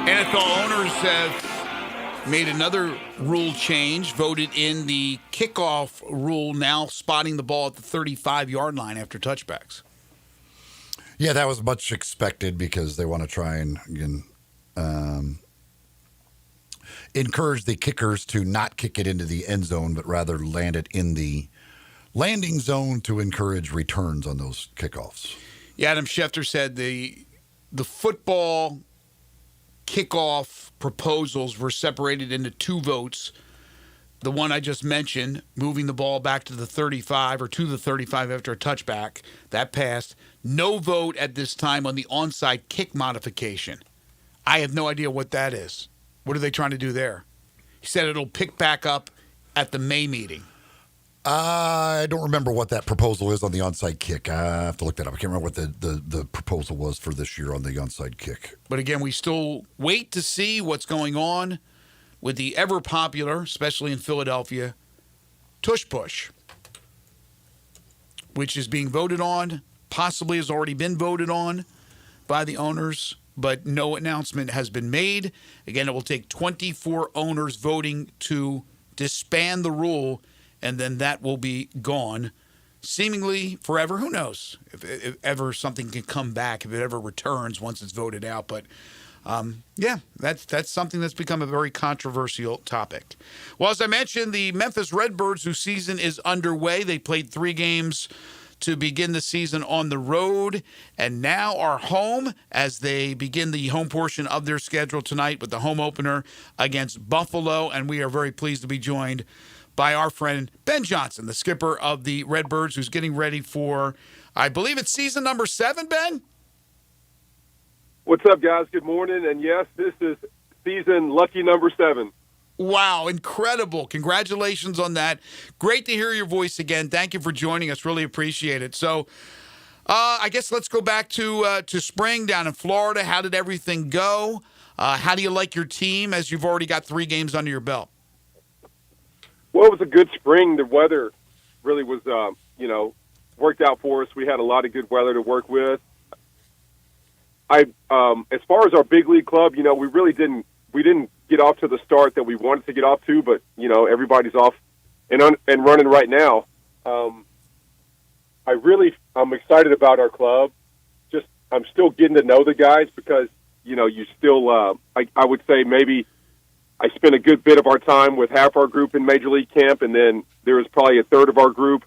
NFL owners have made another rule change, voted in the kickoff rule, now spotting the ball at the 35-yard line after touchbacks. Yeah, that was much expected because they want to try and, again, encourage the kickers to not kick it into the end zone, but rather land it in the landing zone to encourage returns on those kickoffs. Yeah, Adam Schefter said the football kickoff proposals were separated into two votes. The one I just mentioned, moving the ball back to the 35 or to the 35 after a touchback, that passed. No vote at this time on the onside kick modification. I have no idea what that is. What are they trying to do there? He said it'll pick back up at the May meeting. I don't remember what that proposal is on the onside kick. I have to look that up. I can't remember what the proposal was for this year on the onside kick. But again, we still wait to see what's going on with the ever popular, especially in Philadelphia, tush push, which is being voted on, possibly has already been voted on by the owners, but no announcement has been made. Again, it will take 24 owners voting to disband the rule, and then that will be gone seemingly forever. Who knows if ever something can come back, if it ever returns once it's voted out. But, yeah, that's something that's become a very controversial topic. Well, as I mentioned, the Memphis Redbirds, whose season is underway, they played 3 games to begin the season on the road, and now are home as they begin the home portion of their schedule tonight with the home opener against Buffalo. And we are very pleased to be joined by our friend Ben Johnson, the skipper of the Redbirds, who's getting ready for, I believe it's season number 7, Ben? What's up, guys? Good morning. And yes, this is season lucky number 7. Wow, incredible. Congratulations on that. Great to hear your voice again. Thank you for joining us. Really appreciate it. So I guess let's go back to spring down in Florida. How did everything go? How do you like your team as you've already got 3 games under your belt? Well, it was a good spring. The weather really was, worked out for us. We had a lot of good weather to work with. As far as our big league club, we really didn't get off to the start that we wanted to get off to, but everybody's off and running right now. I'm excited about our club. Just I'm still getting to know the guys because you still I would say maybe I spent a good bit of our time with half our group in Major League camp, and then there was probably a third of our group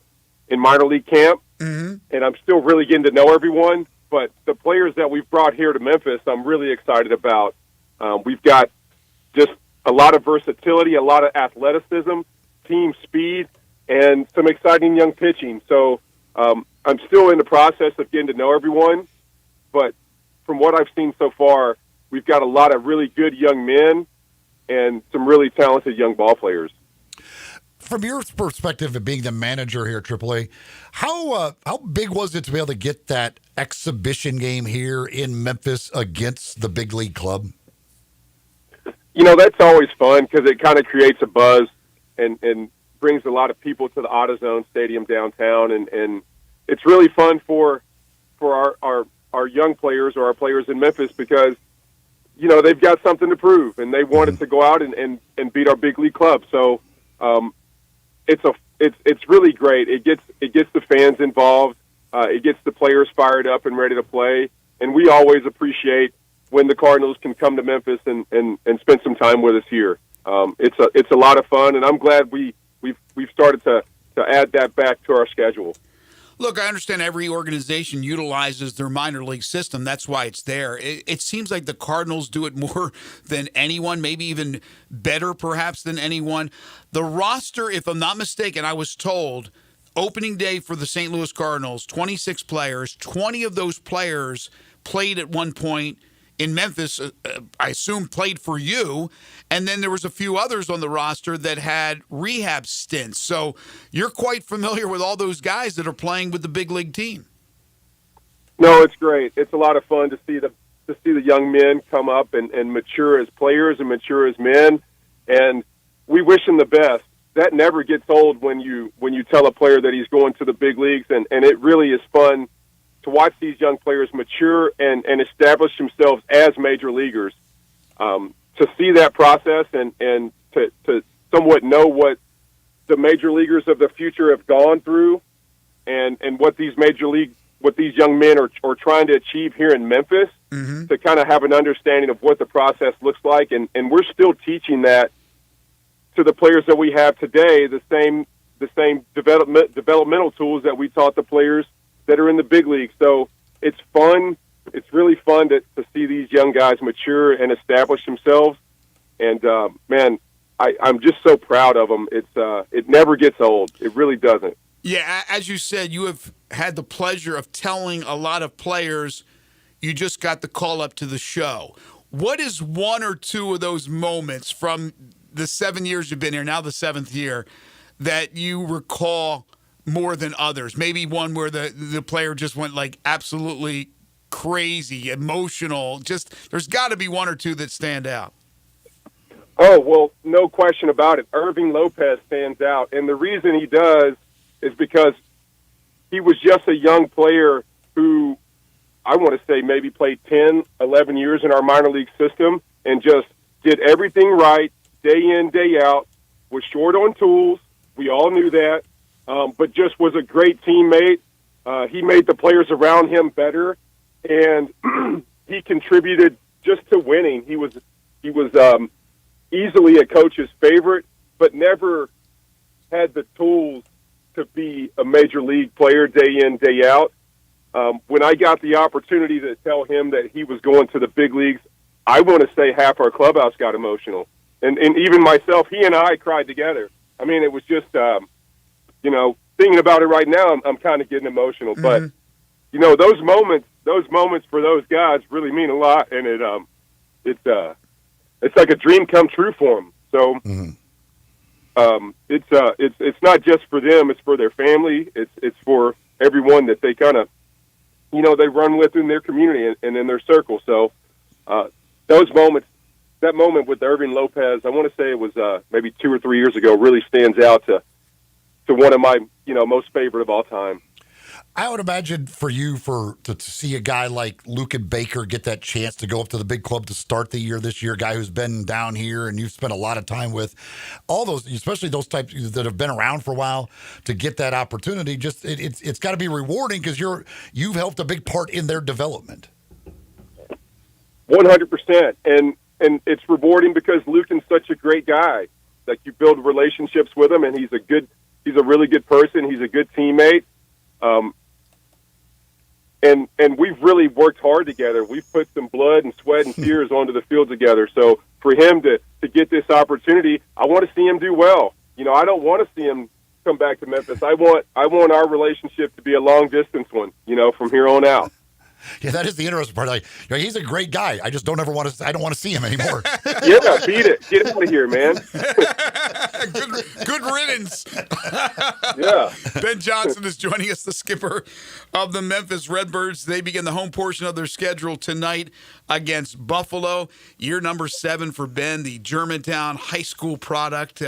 in minor league camp, and I'm still really getting to know everyone. But the players that we've brought here to Memphis, I'm really excited about. We've got just a lot of versatility, a lot of athleticism, team speed, and some exciting young pitching. So I'm still in the process of getting to know everyone, but from what I've seen so far, we've got a lot of really good young men and some really talented young ball players. From your perspective of being the manager here at AAA, how big was it to be able to get that exhibition game here in Memphis against the big league club? That's always fun because it kind of creates a buzz and brings a lot of people to the AutoZone Stadium downtown, and it's really fun for our young players or our players in Memphis because they've got something to prove and they wanted to go out and beat our big league club. So it's really great. It gets the fans involved. It gets the players fired up and ready to play. And we always appreciate when the Cardinals can come to Memphis and spend some time with us here. It's a lot of fun, and I'm glad we've started to add that back to our schedule. Look, I understand every organization utilizes their minor league system. That's why it's there. It seems like the Cardinals do it more than anyone, maybe even better perhaps than anyone. The roster, if I'm not mistaken, I was told opening day for the St. Louis Cardinals, 26 players, 20 of those players played at one point in Memphis, I assume played for you, and then there was a few others on the roster that had rehab stints. So you're quite familiar with all those guys that are playing with the big league team. No, it's great. It's a lot of fun to see the young men come up and mature as players and mature as men, and we wish them the best. That never gets old when you tell a player that he's going to the big leagues, and it really is fun to watch these young players mature and establish themselves as major leaguers. To see that process and to somewhat know what the major leaguers of the future have gone through and what these young men are trying to achieve here in Memphis, to kind of have an understanding of what the process looks like. And we're still teaching that to the players that we have today, the same developmental tools that we taught the players that are in the big league. So it's fun. It's really fun to see these young guys mature and establish themselves. And, man, I'm just so proud of them. It never gets old. It really doesn't. Yeah, as you said, you have had the pleasure of telling a lot of players you just got the call up to the show. What is one or two of those moments from the 7 years you've been here, now the 7th year, that you recall more than others? Maybe one where the player just went like absolutely crazy, emotional. Just there's got to be one or two that stand out. Oh, well, no question about it. Irving Lopez stands out. And the reason he does is because he was just a young player who I want to say maybe played 10, 11 years in our minor league system and just did everything right day in, day out, was short on tools. We all knew that. But just was a great teammate. He made the players around him better, and he contributed just to winning. He was easily a coach's favorite, but never had the tools to be a major league player day in, day out. When I got the opportunity to tell him that he was going to the big leagues, I want to say half our clubhouse got emotional. And even myself, he and I cried together. I mean, it was just, thinking about it right now, I'm kind of getting emotional. But, those moments for those guys really mean a lot. And it's like a dream come true for them. So it's not just for them, it's for their family. It's for everyone that they kind of, they run with in their community and in their circle. So those moments, that moment with Irving Lopez, I want to say it was maybe 2 or 3 years ago, really stands out to one of my most favorite of all time. I would imagine for you to see a guy like Luke Baker get that chance to go up to the big club to start the year this year, a guy who's been down here and you've spent a lot of time with, all those, especially those types that have been around for a while, to get that opportunity. Just it's got to be rewarding because you've helped a big part in their development. 100%, and it's rewarding because Lucan's such a great guy. Like, you build relationships with him, and he's a really good person. He's a good teammate. And we've really worked hard together. We've put some blood and sweat and tears onto the field together. So for him to get this opportunity, I want to see him do well. You know, I don't want to see him come back to Memphis. I want our relationship to be a long distance one, you know, from here on out. Yeah, that is the interesting part. Like, he's a great guy. I just don't ever want to. I don't want to see him anymore. Yeah, beat it. Get out of here, man. Good riddance. Yeah. Ben Johnson is joining us, the skipper of the Memphis Redbirds. They begin the home portion of their schedule tonight against Buffalo. Year number 7 for Ben, the Germantown high school product.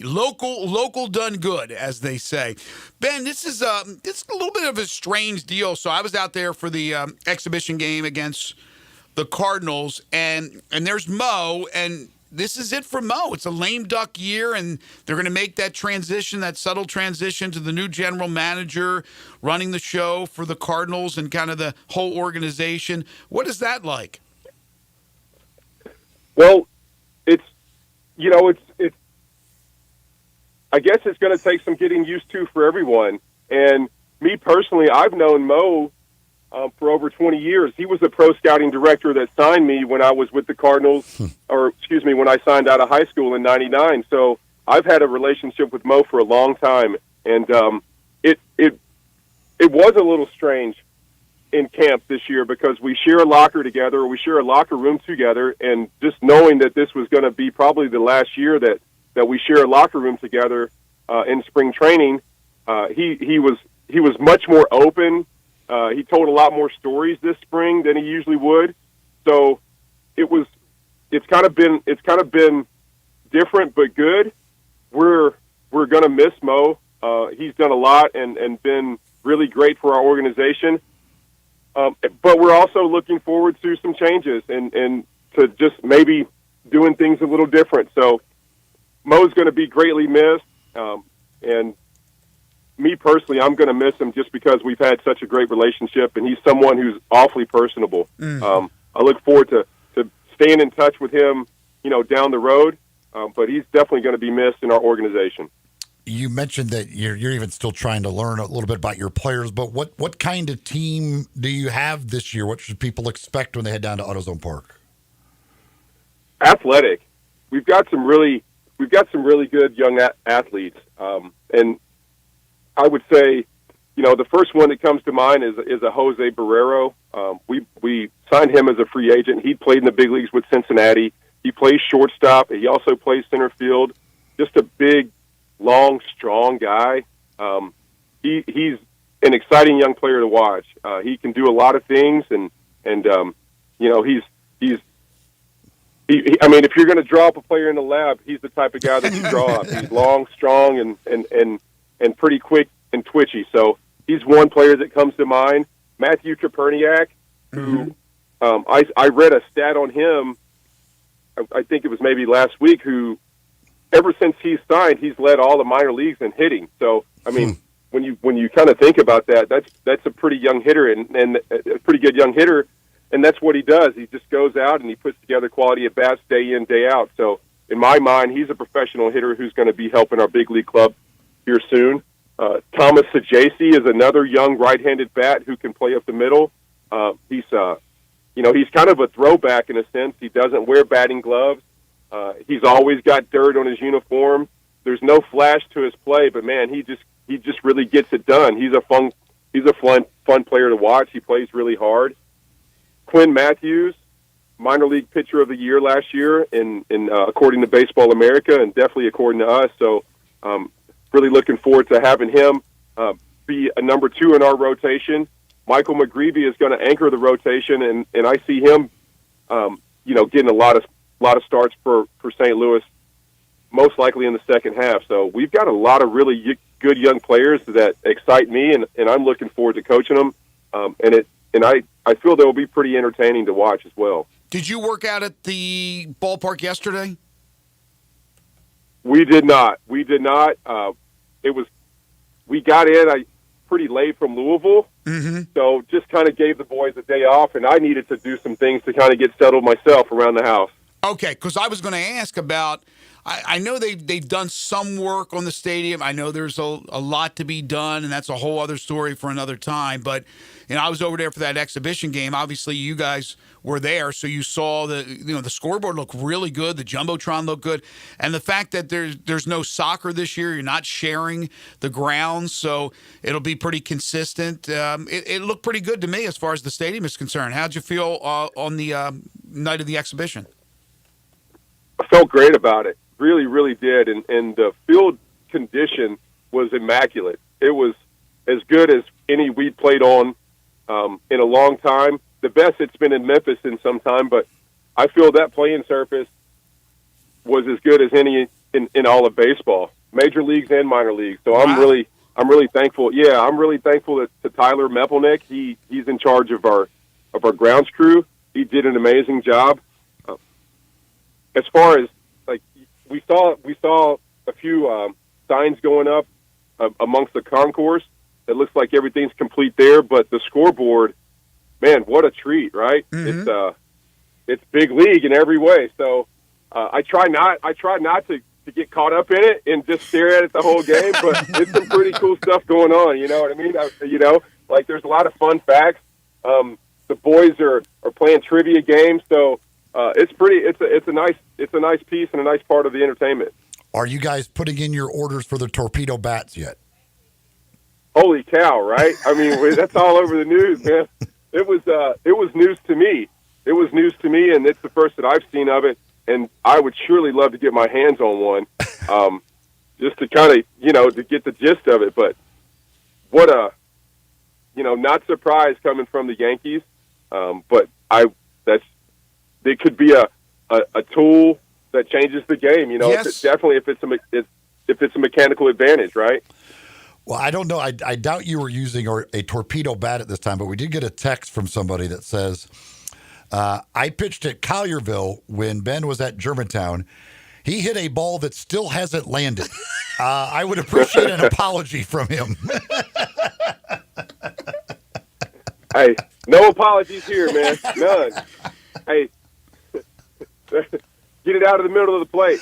Local done good, as they say. Ben, this is a little bit of a strange deal. So I was out there for the exhibition game against the Cardinals, and there's Mo, and this is it for Mo. It's a lame duck year, and they're going to make that transition, that subtle transition to the new general manager running the show for the Cardinals and kind of the whole organization. What is that like? Well, it's I guess it's going to take some getting used to for everyone. And me personally, I've known Mo for over 20 years. He was the pro scouting director that signed me when I was with the Cardinals, when I signed out of high school in '99. So I've had a relationship with Mo for a long time. And it was a little strange in camp this year because we share a locker together, we share a locker room together, and just knowing that this was going to be probably the last year that we share a locker room together in spring training, he was much more open. He told a lot more stories this spring than he usually would. So it's kind of been different but good. We're going to miss Mo. He's done a lot and been really great for our organization. But we're also looking forward to some changes and to just maybe doing things a little different. So Mo's going to be greatly missed, and me personally, I'm going to miss him just because we've had such a great relationship, and he's someone who's awfully personable. I look forward to staying in touch with him, down the road, but he's definitely going to be missed in our organization. You mentioned that you're even still trying to learn a little bit about your players, but what kind of team do you have this year? What should people expect when they head down to AutoZone Park? Athletic. We've got some really good young athletes, and I would say, the first one that comes to mind is a Jose Barrero. We signed him as a free agent. He played in the big leagues with Cincinnati. He plays shortstop. He also plays center field. Just a big, long, strong guy. He's an exciting young player to watch. He can do a lot of things, and if you're going to draw up a player in the lab, he's the type of guy that you draw up. He's long, strong, and pretty quick and twitchy. So he's one player that comes to mind. Matthew Koperniak, who I read a stat on him, I think it was maybe last week, who ever since he's signed, he's led all the minor leagues in hitting. So, when you kind of think about that, that's a pretty young hitter and a pretty good young hitter. And that's what he does. He just goes out and he puts together quality at bats day in, day out. So in my mind, he's a professional hitter who's going to be helping our big league club here soon. Thomas Sajasi is another young right-handed bat who can play up the middle. He's kind of a throwback in a sense. He doesn't wear batting gloves. He's always got dirt on his uniform. There's no flash to his play, but man, he just really gets it done. He's a fun player to watch. He plays really hard. Quinn Matthews, minor league pitcher of the year last year, according to Baseball America, and definitely according to us. So, really looking forward to having him be a number 2 in our rotation. Michael McGreevy is going to anchor the rotation, and I see him, getting a lot of starts for St. Louis, most likely in the second half. So we've got a lot of really good young players that excite me, and I'm looking forward to coaching them. I feel they'll be pretty entertaining to watch as well. Did you work out at the ballpark yesterday? We did not. We got in pretty late from Louisville, so just kind of gave the boys a day off, and I needed to do some things to kind of get settled myself around the house. Okay, because I was going to ask about. I know they've done some work on the stadium. I know there's a lot to be done, and that's a whole other story for another time. But I was over there for that exhibition game. Obviously, you guys were there, so you saw the scoreboard looked really good. The jumbotron looked good, and the fact that there's no soccer this year, you're not sharing the grounds, so it'll be pretty consistent. It looked pretty good to me as far as the stadium is concerned. How'd you feel on the night of the exhibition? I felt great about it. Really, really did. And the field condition was immaculate. It was as good as any we played on in a long time. The best it's been in Memphis in some time, but I feel that playing surface was as good as any in all of baseball, major leagues and minor leagues. So I'm really thankful. Yeah, I'm really thankful to Tyler Mepelnick. He's in charge of our grounds crew. He did an amazing job. As far as we saw a few signs going up amongst the concourse. It looks like everything's complete there, but the scoreboard, man, what a treat, right? It's big league in every way. So I try not to get caught up in it and just stare at it the whole game, but it's some pretty cool stuff going on. You know what I mean? There's a lot of fun facts. The boys are playing trivia games, so. It's a nice piece and a nice part of the entertainment. Are you guys putting in your orders for the torpedo bats yet? Holy cow! Right? I mean, that's all over the news, man. It was news to me. It was news to me, and it's the first that I've seen of it. And I would surely love to get my hands on one, just to kind of to get the gist of it. But what a not surprised coming from the Yankees, but it could be a tool that changes the game. Yes. Definitely if it's a mechanical advantage, right? Well, I don't know. I doubt you were using a torpedo bat at this time, but we did get a text from somebody that says, I pitched at Collierville when Ben was at Germantown. He hit a ball that still hasn't landed. I would appreciate an apology from him. Hey, no apologies here, man. None. Hey, get it out of the middle of the plate.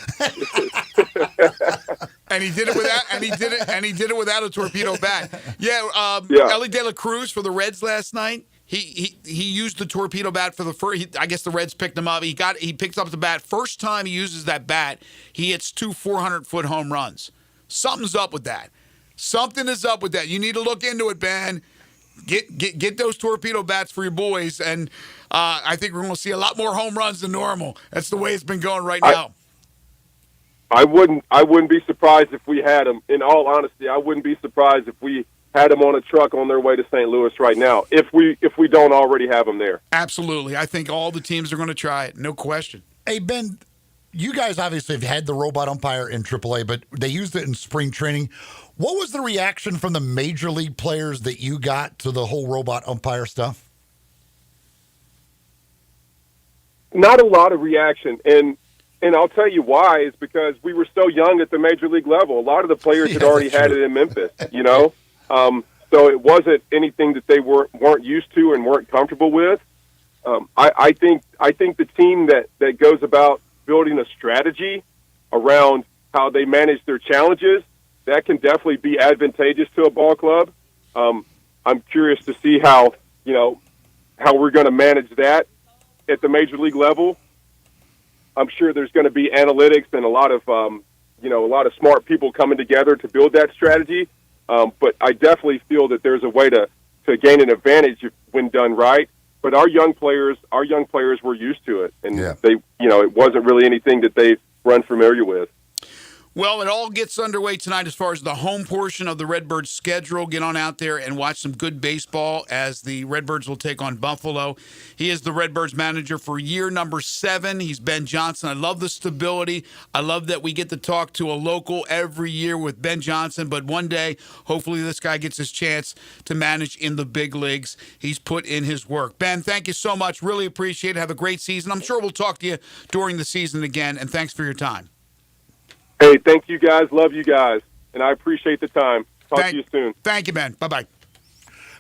And he did it without a torpedo bat. Yeah. Ellie De La Cruz for the Reds last night. He used the torpedo bat for the first. I guess the Reds picked him up. He picks up the bat. First time he uses that bat, he hits 2 400-foot home runs. Something's up with that. Something is up with that. You need to look into it, Ben. Get those torpedo bats for your boys, and I think we're going to see a lot more home runs than normal. That's the way it's been going right now. I wouldn't be surprised if we had them. In all honesty, I wouldn't be surprised if we had them on a truck on their way to St. Louis right now. If we don't already have them there. Absolutely, I think all the teams are going to try it. No question. Hey Ben, you guys obviously have had the robot umpire in AAA, but they used it in spring training. What was the reaction from the major league players that you got to the whole robot umpire stuff? Not a lot of reaction, and I'll tell you why. Is because we were so young at the major league level. A lot of the players had already had it in Memphis, so it wasn't anything that they weren't used to and weren't comfortable with. I think the team that goes about building a strategy around how they manage their challenges, that can definitely be advantageous to a ball club. I'm curious to see how we're going to manage that at the major league level. I'm sure there's going to be analytics and a lot of smart people coming together to build that strategy. But I definitely feel that there's a way to gain an advantage when done right. But our young players were used to it, and they, it wasn't really anything that they were unfamiliar with. Well, it all gets underway tonight as far as the home portion of the Redbirds schedule. Get on out there and watch some good baseball as the Redbirds will take on Buffalo. He is the Redbirds manager for year number 7. He's Ben Johnson. I love the stability. I love that we get to talk to a local every year with Ben Johnson. But one day, hopefully this guy gets his chance to manage in the big leagues. He's put in his work. Ben, thank you so much. Really appreciate it. Have a great season. I'm sure we'll talk to you during the season again. And thanks for your time. Hey, thank you guys. Love you guys. And I appreciate the time. Talk to you soon. Thank you, Ben. Bye-bye.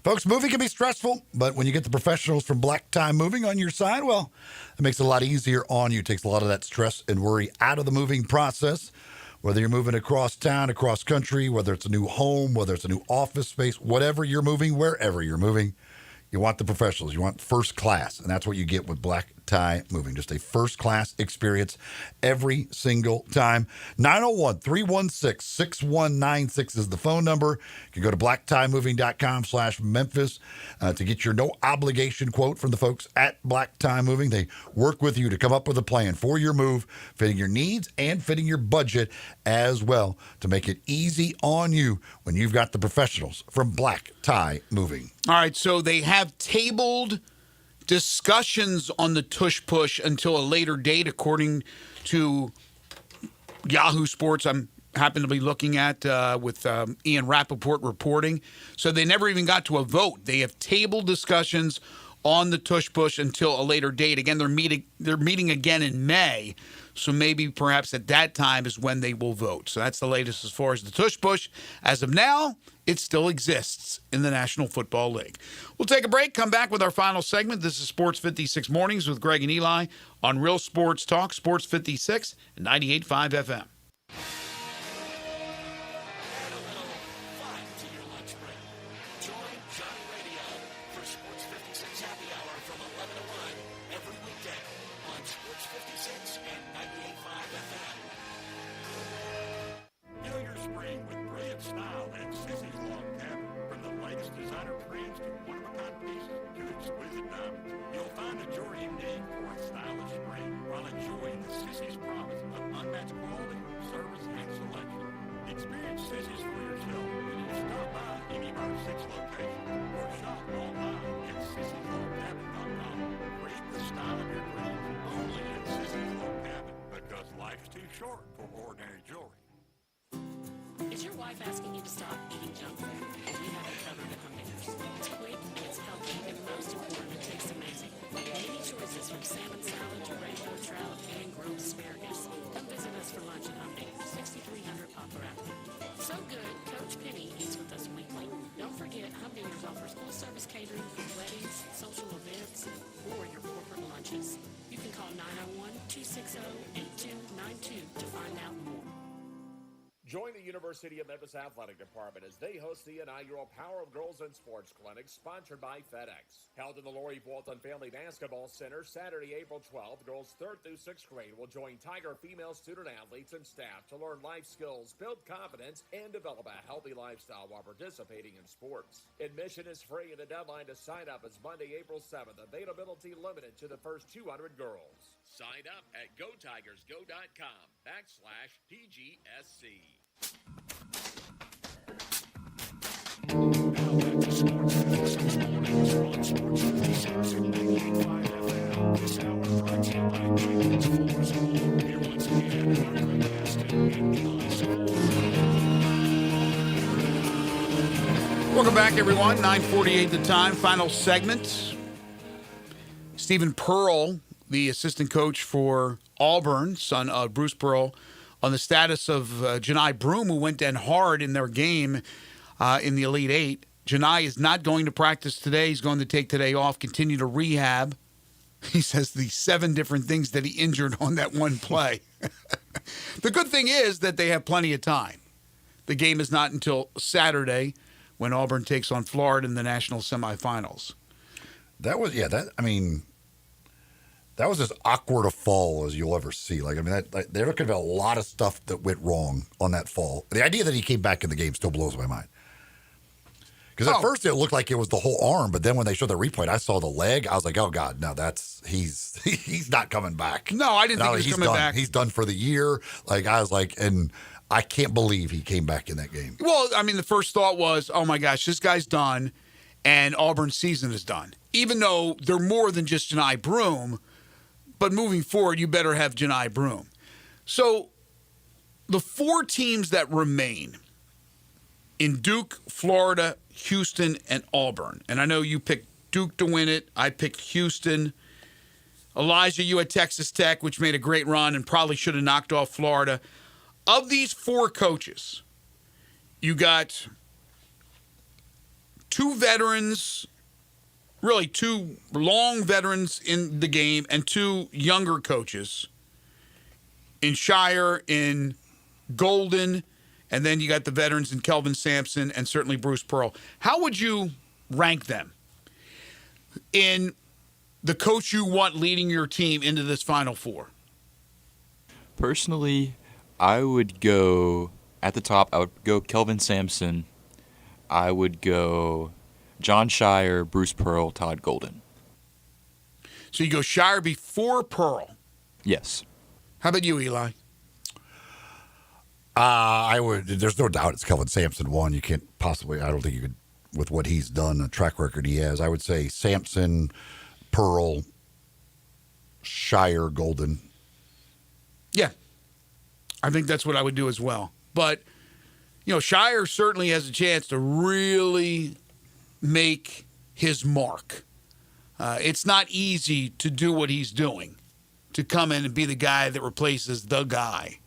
Folks, moving can be stressful, but when you get the professionals from Black Tie Moving on your side, well, it makes it a lot easier on you. It takes a lot of that stress and worry out of the moving process. Whether you're moving across town, across country, whether it's a new home, whether it's a new office space, whatever you're moving, wherever you're moving, you want the professionals. You want first class, and that's what you get with Black Tie Moving. Just a first-class experience every single time. 901-316-6196 is the phone number. You can go to blacktiemoving.com/Memphis to get your no-obligation quote from the folks at Black Tie Moving. They work with you to come up with a plan for your move, fitting your needs and fitting your budget as well to make it easy on you when you've got the professionals from Black Tie Moving. All right, so they have tabled discussions on the tush push until a later date, according to Yahoo Sports. I'm happen to be looking at with Ian Rappaport reporting. So they never even got to a vote. They have tabled discussions on the tush push until a later date. Again, they're meeting again in May. So maybe perhaps at that time is when they will vote. So that's the latest as far as the tush push. As of now, it still exists in the National Football League. We'll take a break, come back with our final segment. This is Sports 56 Mornings with Greg and Eli on Real Sports Talk, Sports 56 and 98.5 FM. Is your wife asking you to stop eating junk food? We have it covered at Humminger's. It's quick, it's healthy, and most important, it tastes amazing. Many choices from salmon salad to rainbow trout and grilled asparagus. Come visit us for lunch at Humminger's, 6300 Poplar Avenue. So good, Coach Penny eats with us weekly. Don't forget, Humminger's offers full-service catering for weddings, social events, or your corporate lunches. You can call 901-260-8292 to find out more. Join the University of Memphis Athletic Department as they host the inaugural Power of Girls in Sports Clinic sponsored by FedEx. Held in the Lori Bolton Family Basketball Center Saturday, April 12th, girls 3rd through 6th grade will join Tiger female student athletes and staff to learn life skills, build confidence, and develop a healthy lifestyle while participating in sports. Admission is free and the deadline to sign up is Monday, April 7th. Availability limited to the first 200 girls. Sign up at gotigers.go.com/PGSC. Welcome back, everyone. 9:48 the time. Final segment. Stephen Pearl, the assistant coach for Auburn, son of Bruce Pearl, on the status of Janai Broom, who went in hard in their game in the Elite Eight. Janai is not going to practice today. He's going to take today off, continue to rehab. He says the 7 different things that he injured on that one play. The good thing is that they have plenty of time. The game is not until Saturday when Auburn takes on Florida in the national semifinals. That was as awkward a fall as you'll ever see. There could have been a lot of stuff that went wrong on that fall. The idea that he came back in the game still blows my mind. Because at first it looked like it was the whole arm, but then when they showed the replay, I saw the leg. I was like, "Oh God, no, he's not coming back." No, I didn't think he was coming back. He's done for the year. I was like, and I can't believe he came back in that game. Well, I mean, the first thought was, oh, my gosh, this guy's done, and Auburn's season is done. Even though they're more than just Janai Broome, but moving forward, you better have Janai Broome. So the 4 teams that remain in Duke, Florida, Houston, and Auburn, and I know you picked Duke to win it. I picked Houston. Elijah, you had Texas Tech, which made a great run and probably should have knocked off Florida. Of these 4 coaches, you got 2 veterans, really 2 long veterans in the game, and 2 younger coaches in Shire, in Golden, and then you got the veterans in Kelvin Sampson and certainly Bruce Pearl. How would you rank them in the coach you want leading your team into this Final Four? Personally, I would go at the top. I would go Kelvin Sampson. I would go John Shire, Bruce Pearl, Todd Golden. So you go Shire before Pearl. Yes. How about you, Eli? I would. There's no doubt it's Kelvin Sampson one. You can't possibly. I don't think you could, with what he's done, the track record he has. I would say Sampson, Pearl, Shire, Golden. Yeah, I think that's what I would do as well. But Shire certainly has a chance to really make his mark. It's not easy to do what he's doing, to come in and be the guy that replaces the guy.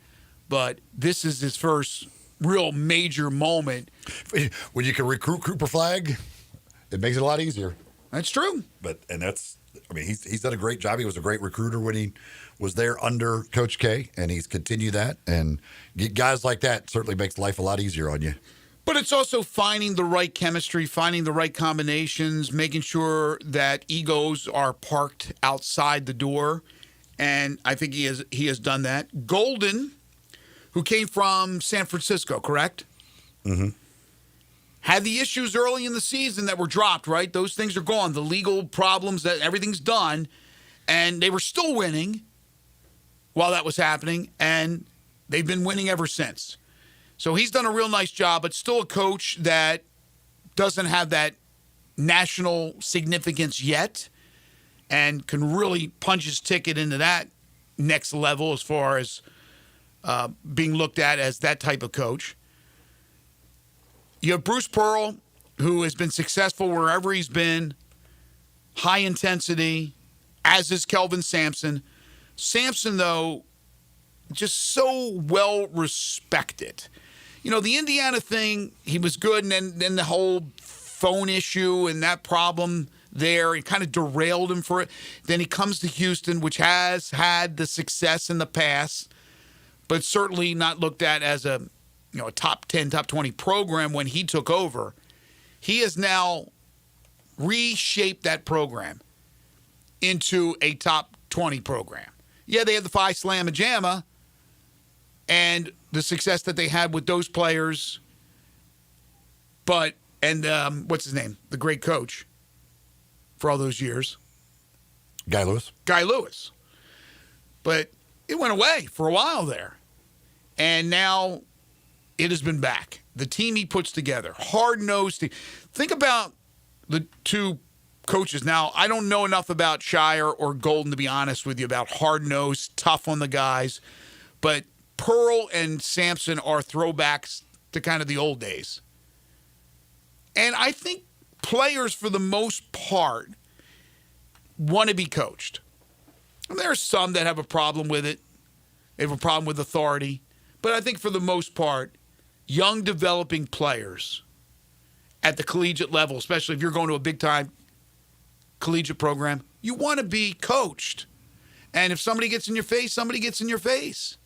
But this is his first real major moment. When you can recruit Cooper Flagg, it makes it a lot easier. That's true. He's done a great job. He was a great recruiter when he was there under Coach K, and he's continued that. And guys like that certainly makes life a lot easier on you. But it's also finding the right chemistry, finding the right combinations, making sure that egos are parked outside the door. And I think he has done that. Golden, who came from San Francisco, correct? Mm-hmm. Had the issues early in the season that were dropped, right? Those things are gone. The legal problems, that everything's done. And they were still winning while that was happening. And they've been winning ever since. So he's done a real nice job, but still a coach that doesn't have that national significance yet and can really punch his ticket into that next level as far as being looked at as that type of coach. You have Bruce Pearl, who has been successful wherever he's been, high intensity, as is Kelvin Sampson. Sampson, though, just so well respected. The Indiana thing, he was good, and then the whole phone issue and that problem there, it kind of derailed him for it. Then he comes to Houston, which has had the success in the past, but certainly not looked at as a top 10, top 20 program when he took over. He has now reshaped that program into a top 20 program. Yeah, they had the Phi Slamma Jamma and the success that they had with those players. But, what's his name? The great coach for all those years. Guy Lewis. But it went away for a while there. And now it has been back. The team he puts together, hard-nosed team. Think about the 2 coaches. Now, I don't know enough about Shire or Golden, to be honest with you, about hard-nosed, tough on the guys. But Pearl and Sampson are throwbacks to kind of the old days. And I think players, for the most part, want to be coached. And there are some that have a problem with it. They have a problem with authority. But I think for the most part, young developing players at the collegiate level, especially if you're going to a big-time collegiate program, you want to be coached. And if somebody gets in your face, somebody gets in your face.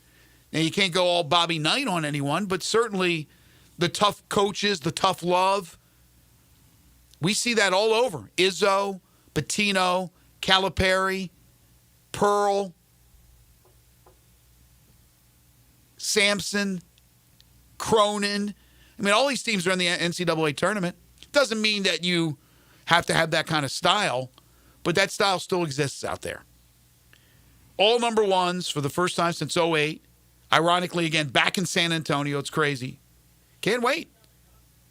Now, you can't go all Bobby Knight on anyone, but certainly the tough coaches, the tough love, we see that all over. Izzo, Pitino, Calipari, Pearl, Sampson, Cronin. I mean, all these teams are in the NCAA tournament. Doesn't mean that you have to have that kind of style, but that style still exists out there. All number ones for the first time since 2008. Ironically, again, back in San Antonio. It's crazy. Can't wait.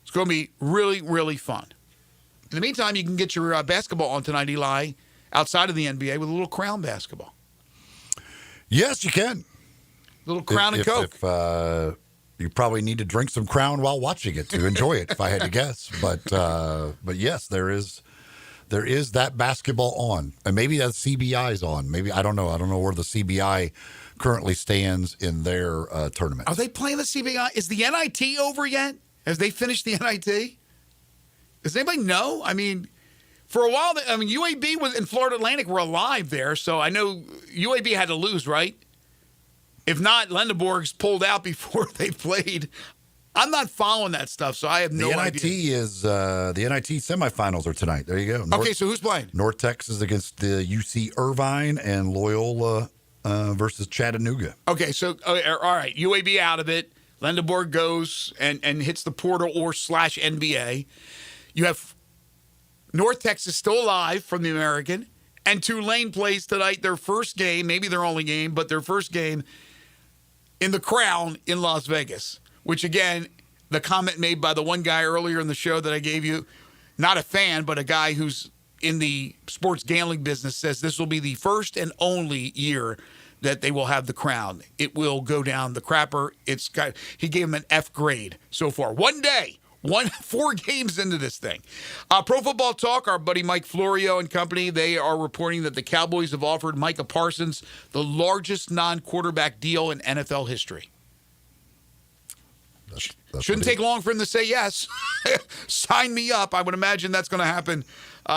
It's going to be really, really fun. In the meantime, you can get your basketball on tonight, Eli, outside of the NBA with a little Crown basketball. Yes, you can. Little Crown and Coke. You probably need to drink some Crown while watching it to enjoy it, if I had to guess. But yes, there is that basketball on, and maybe that CBI's on. Maybe I don't know. I don't know where the CBI currently stands in their tournament. Are they playing the CBI? Is the NIT over yet? Have they finished the NIT? Does anybody know? I mean, for a while, UAB was in Florida Atlantic were alive there, so I know UAB had to lose, right? If not, Lendeborg's pulled out before they played. I'm not following that stuff, so I have no idea. The NIT semifinals are tonight. There you go. Okay, so who's playing? North Texas against the UC Irvine and Loyola versus Chattanooga. Okay, so all right, UAB out of it. Lendeborg goes and hits the portal or /NBA. You have North Texas still alive from the American, and Tulane plays tonight their first game, maybe their only game, but their first game in the Crown in Las Vegas, which, again, the comment made by the one guy earlier in the show that I gave you, not a fan, but a guy who's in the sports gambling business, says this will be the first and only year that they will have the Crown. It will go down the crapper. He gave him an F grade so far. 1 day. 4 games into this thing. Pro Football Talk, our buddy Mike Florio and company, they are reporting that the Cowboys have offered Micah Parsons the largest non-quarterback deal in NFL history. Shouldn't take long for him to say yes. Sign me up. I would imagine that's going to happen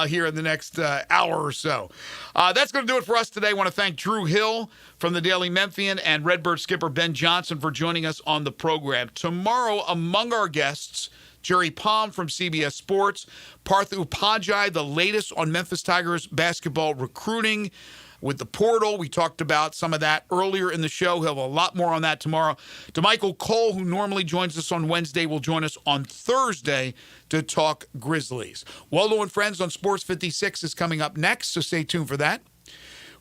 here in the next hour or so. That's going to do it for us today. I want to thank Drew Hill from the Daily Memphian and Redbird skipper Ben Johnson for joining us on the program. Tomorrow, among our guests, Jerry Palm from CBS Sports, Parth Upadhyay, the latest on Memphis Tigers basketball recruiting with the portal. We talked about some of that earlier in the show. He'll have a lot more on that tomorrow. DeMichael Cole, who normally joins us on Wednesday, will join us on Thursday to talk Grizzlies. Waldo and Friends on Sports 56 is coming up next, so stay tuned for that.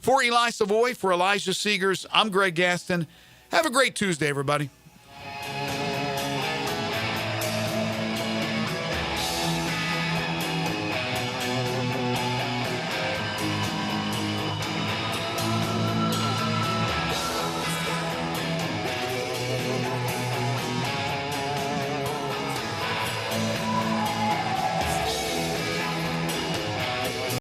For Eli Savoy, for Elijah Seegers, I'm Greg Gaston. Have a great Tuesday, everybody.